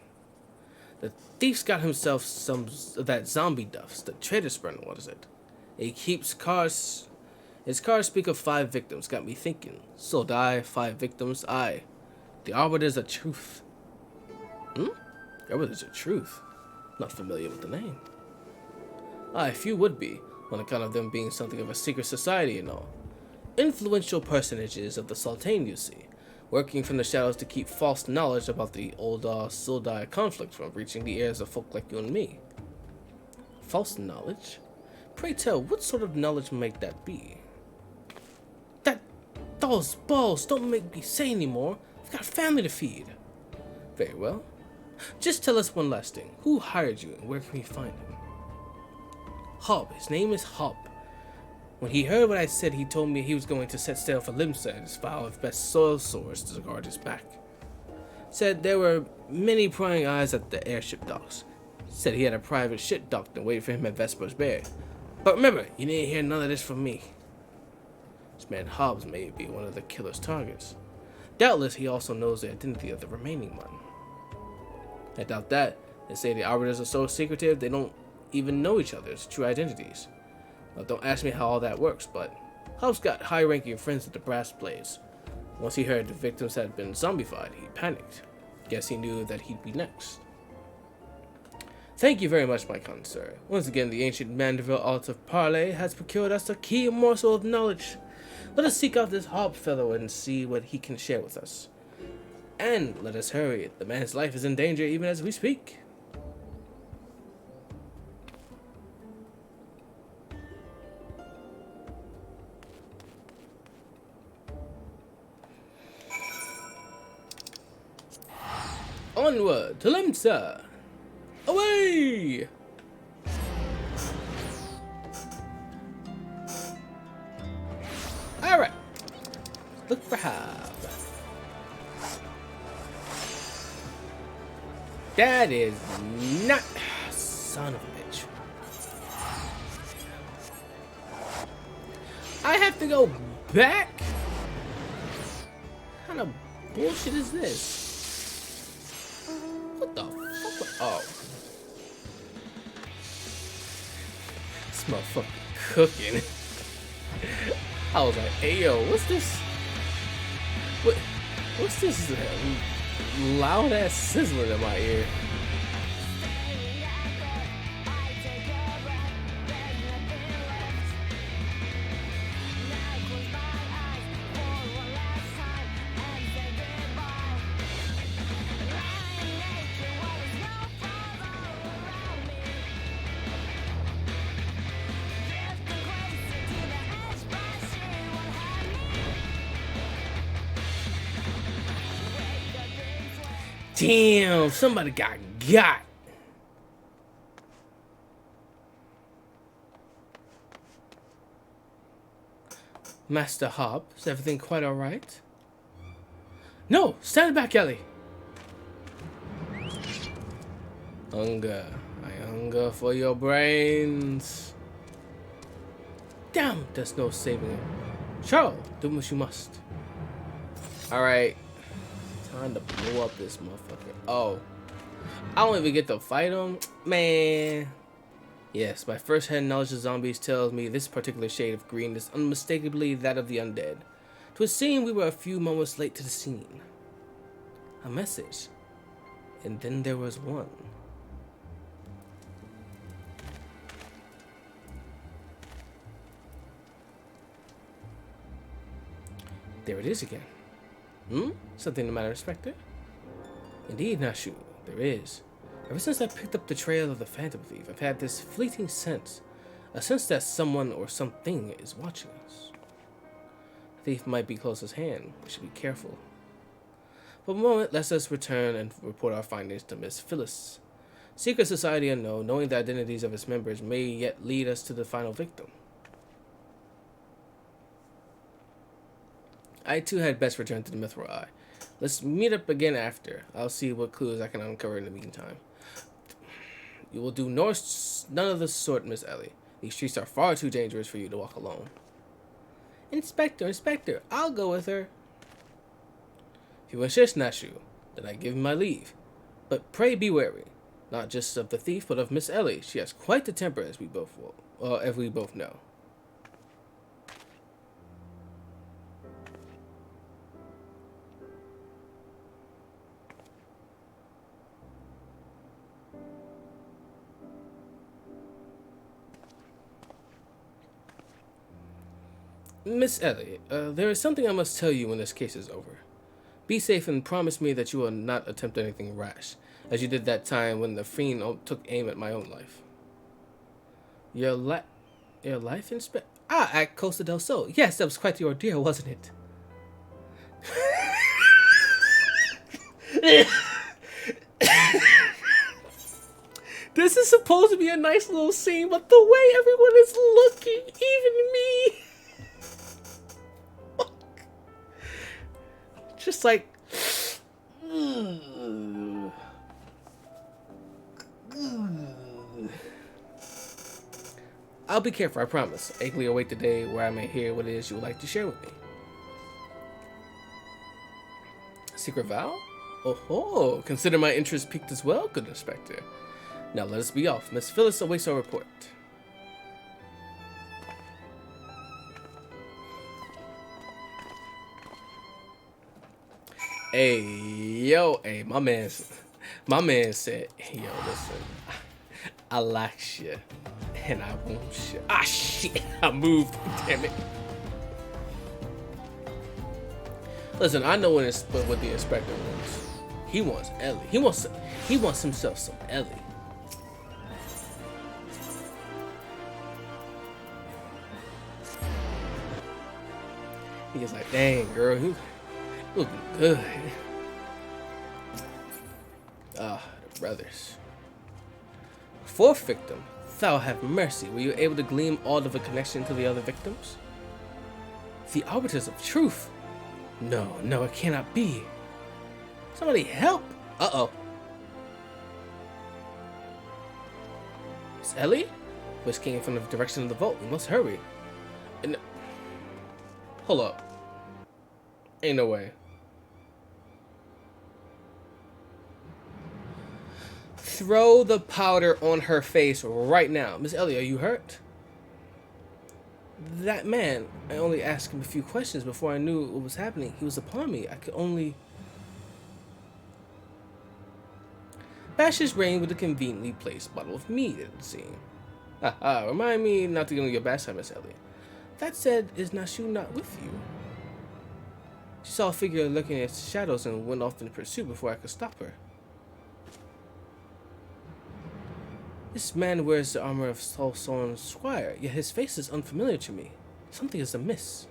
B: The thief's got himself some of that zombie duffs, the traitor sprint, what is it? He keeps cars... His cars speak of 5 victims, got me thinking. So die, 5 victims, aye. The Arbiter's a truth. The Arbiter's a truth? Not familiar with the name. Aye, few would be, on account of them being something of a secret society and all. Influential personages of the Sultan, you see. Working from the shadows to keep false knowledge about the Oldar-Sildai conflict from reaching the ears of folk like you and me. False knowledge? Pray tell, what sort of knowledge might that be? Those balls don't make me say anymore. I've got a family to feed. Very well. Just tell us one last thing. Who hired you and where can we find him? Hob. His name is Hob. When he heard what I said, he told me he was going to set sail for Limsa and his file of best soil swords to guard his back. Said there were many prying eyes at the airship docks. Said he had a private ship docked and waited for him at Vesper's Bay. But remember, you didn't hear none of this from me. This man Hobbs may be one of the killer's targets. Doubtless he also knows the identity of the remaining one. I doubt that. They say the Arbiters are so secretive they don't even know each other's true identities. Well, don't ask me how all that works, but Hobbs got high-ranking friends at the Brass Blades. Once he heard the victims had been zombified, he panicked. Guess he knew that he'd be next. Thank you very much, my kind sir. Once again, the ancient Mandeville art of parley has procured us a key morsel of knowledge. Let us seek out this Hob fellow and see what he can share with us. And let us hurry. The man's life is in danger even as we speak. Onward to Limsa. Away! Alright. Look for Hob. That is not... Son of a bitch. I have to go back? What kind of bullshit is this? What the fuck? Oh. This motherfucker cooking. I was like, hey yo, what's this? What's this loud ass sizzling in my ear? Damn, somebody got. Master Hob, is everything quite alright? No, stand back, Ellie. Hunger. I hunger for your brains. Damn, there's no saving it. Charle, do what you must. Alright. Time to blow up this motherfucker. Oh. I don't even get to fight him? Man. Yes, my first-hand knowledge of zombies tells me this particular shade of green is unmistakably that of the undead. 'Twould seem we were a few moments late to the scene. A message. And then there was one. There it is again. Something the matter, Inspector? Indeed, Nashu, there is. Ever since I picked up the trail of the Phantom Thief, I've had this fleeting sense. A sense that someone or something is watching us. The thief might be close at hand. We should be careful. For a moment, let us return and report our findings to Miss Phyllis. Secret society unknown, knowing the identities of its members may yet lead us to the final victim. I too had best return to the Mithril Eye. Let's meet up again after. I'll see what clues I can uncover in the meantime. You will do none of the sort, Miss Ellie. These streets are far too dangerous for you to walk alone. Inspector, I'll go with her. If you insist, Nashu, then I give you my leave. But pray be wary, not just of the thief, but of Miss Ellie. She has quite the temper, as we both know. Miss Ellie, there is something I must tell you when this case is over. Be safe and promise me that you will not attempt anything rash, as you did that time when the fiend took aim at my own life. Your life, Inspector? Ah, at Costa del Sol. Yes, that was quite the ordeal, wasn't it? This is supposed to be a nice little scene, but the way everyone is looking, even me... Just like, I'll be careful, I promise. Eagerly await the day where I may hear what it is you would like to share with me. Secret vow? Oh, consider my interest piqued as well, good Inspector. Now let us be off. Miss Phyllis awaits our report. Hey, my man said, yo, listen, I like you, and I want you. Ah, shit, I moved, damn it. Listen, I know what the Inspector wants. He wants Ellie. He wants himself some Ellie. He's like, dang, girl, you looking good. Ah, the brothers. Fourth victim. Thou have mercy. Were you able to glean all of a connection to the other victims? The arbiters of truth. No, no, it cannot be. Somebody help! Uh-oh. It's Ellie? Voice came from the direction of the vault. We must hurry. And... Hold up. Ain't no way. Throw the powder on her face right now. Miss Ellie, are you hurt? That man, I only asked him a few questions before I knew what was happening. He was upon me. I could only... bash his brain with a conveniently placed bottle of mead, it would seem. Haha, remind me not to give me your bath time, Miss Ellie. That said, is Nashu not with you? She saw a figure looking at shadows and went off in pursuit before I could stop her. This man wears the armor of Solsorn's squire, yet his face is unfamiliar to me. Something is amiss.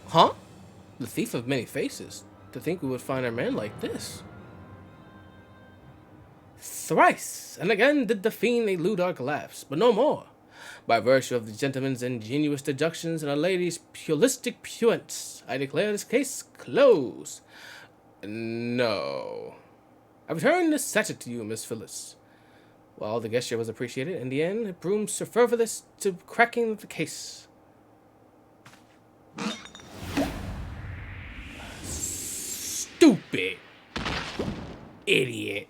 B: Huh? The thief of many faces. To think we would find a man like this. Thrice and again did the fiend elude our collapse, but no more. By virtue of the gentleman's ingenious deductions and a lady's pugilistic puissance, I declare this case closed. No. I return this sachet to you, Miss Phyllis. While the gesture was appreciated, in the end, it proved superfluous to cracking the case. Stupid. Idiot.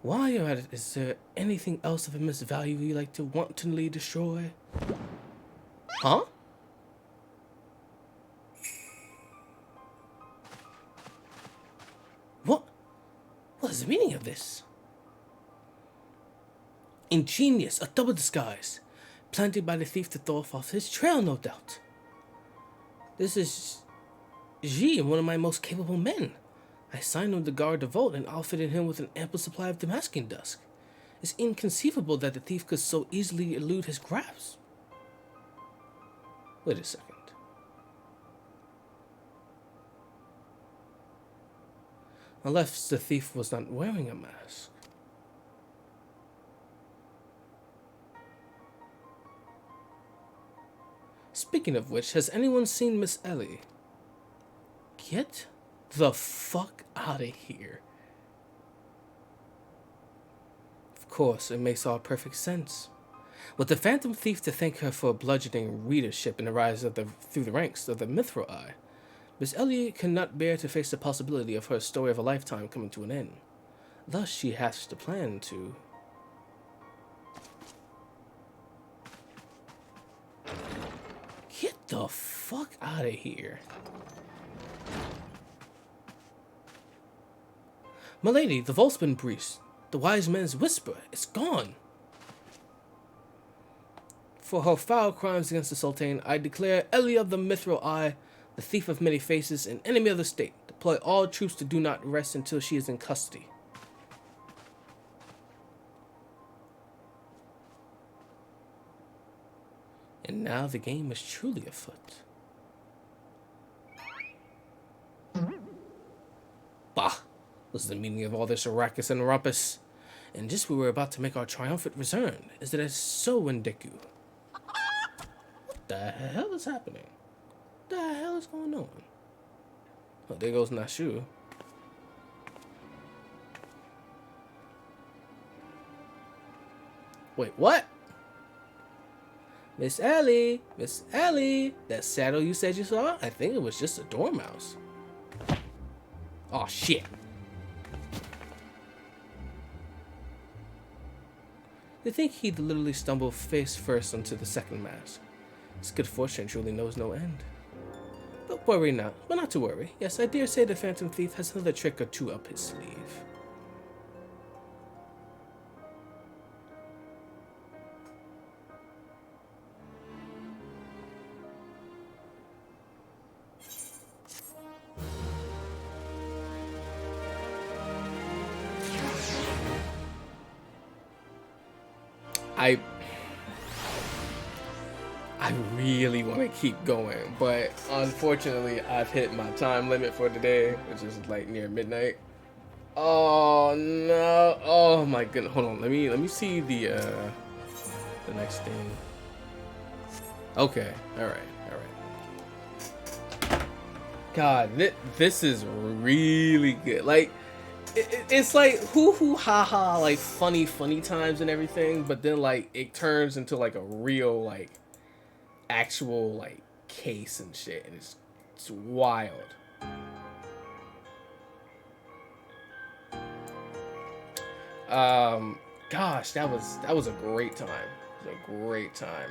B: While you're at it, is there anything else of immense value you'd like to wantonly destroy? Huh? What is the meaning of this? Ingenious, a double disguise. Planted by the thief to throw off his trail, no doubt. This is Ji, one of my most capable men. I assigned him to guard the vault and outfitted him with an ample supply of Damascene dust. It's inconceivable that the thief could so easily elude his grasp. Wait a second. Unless the thief was not wearing a mask. Speaking of which, has anyone seen Miss Ellie? Get the fuck out of here. Of course, it makes all perfect sense. With the Phantom Thief to thank her for bludgeoning readership in the rise of through the ranks of the Mithril Eye, Miss Ellie cannot bear to face the possibility of her story of a lifetime coming to an end. Thus, she hatched a plan to... Get the fuck out of here. Milady, the vault's been breached. The wise man's whisper, it's gone. For her foul crimes against the Sultan, I declare Ellie of the Mithril Eye, the thief of many faces, an enemy of the state. Deploy all troops to do not rest until she is in custody. And now the game is truly afoot. Bah! What's the meaning of all this ruckus and rumpus? And just when we were about to make our triumphant return, is it so Wendeku? What the hell is happening? What the hell is going on? Oh, there goes Nashu. Wait, what? Miss Ellie, Miss Ellie, that saddle you said you saw? I think it was just a dormouse. Oh shit. You think he'd literally stumble face first onto the second mask? His good fortune truly knows no end. But worry not. Well, not to worry. Yes, I dare say the Phantom Thief has another trick or two up his sleeve. I really want to keep going, but unfortunately, I've hit my time limit for today, which is like near midnight. Oh no! Oh my goodness! Hold on. Let me see the next thing. Okay. All right. God, this is really good. Like, it's like hoo ha ha, like funny times and everything, but then like it turns into like a real like actual like case and shit, and it's wild. Gosh, that was a great time. It was a great time.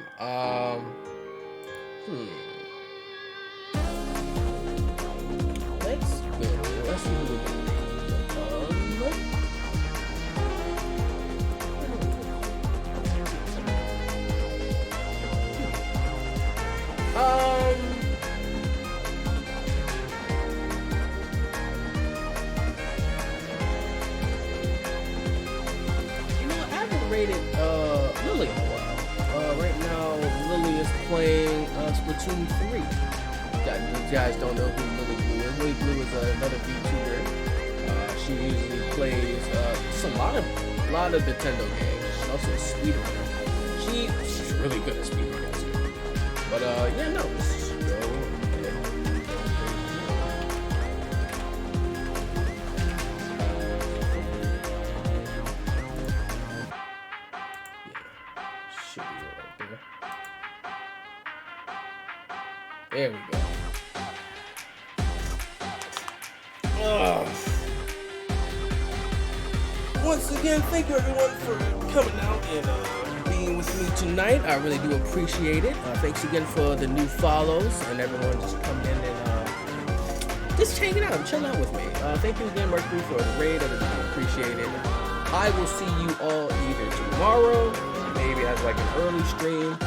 B: Let's go. Let's see who we can rated Lily in a while. Right now, Lily is playing Splatoon 3. You guys don't know who Lily Blue is. Lily Blue is another VTuber. She usually plays just a lot of Nintendo games. She's also a speedrunner. She's really good at speedrunning too. But yeah, no, let's just go ahead. There we go. Once again, thank you everyone for coming out and being with me tonight. I really do appreciate it. Thanks again for the new follows and everyone just coming in and just hanging out and chilling out with me. Thank you again, Mercury, for the raid. I really do appreciate it. I will see you all either tomorrow, maybe as like an early stream,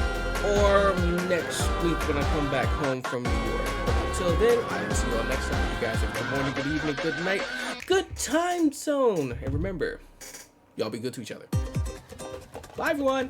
B: or next week when I come back home from New York. But until then, I will see you all next time. You guys have good morning, good evening, good night, good time zone. And remember, y'all be good to each other. Bye, everyone.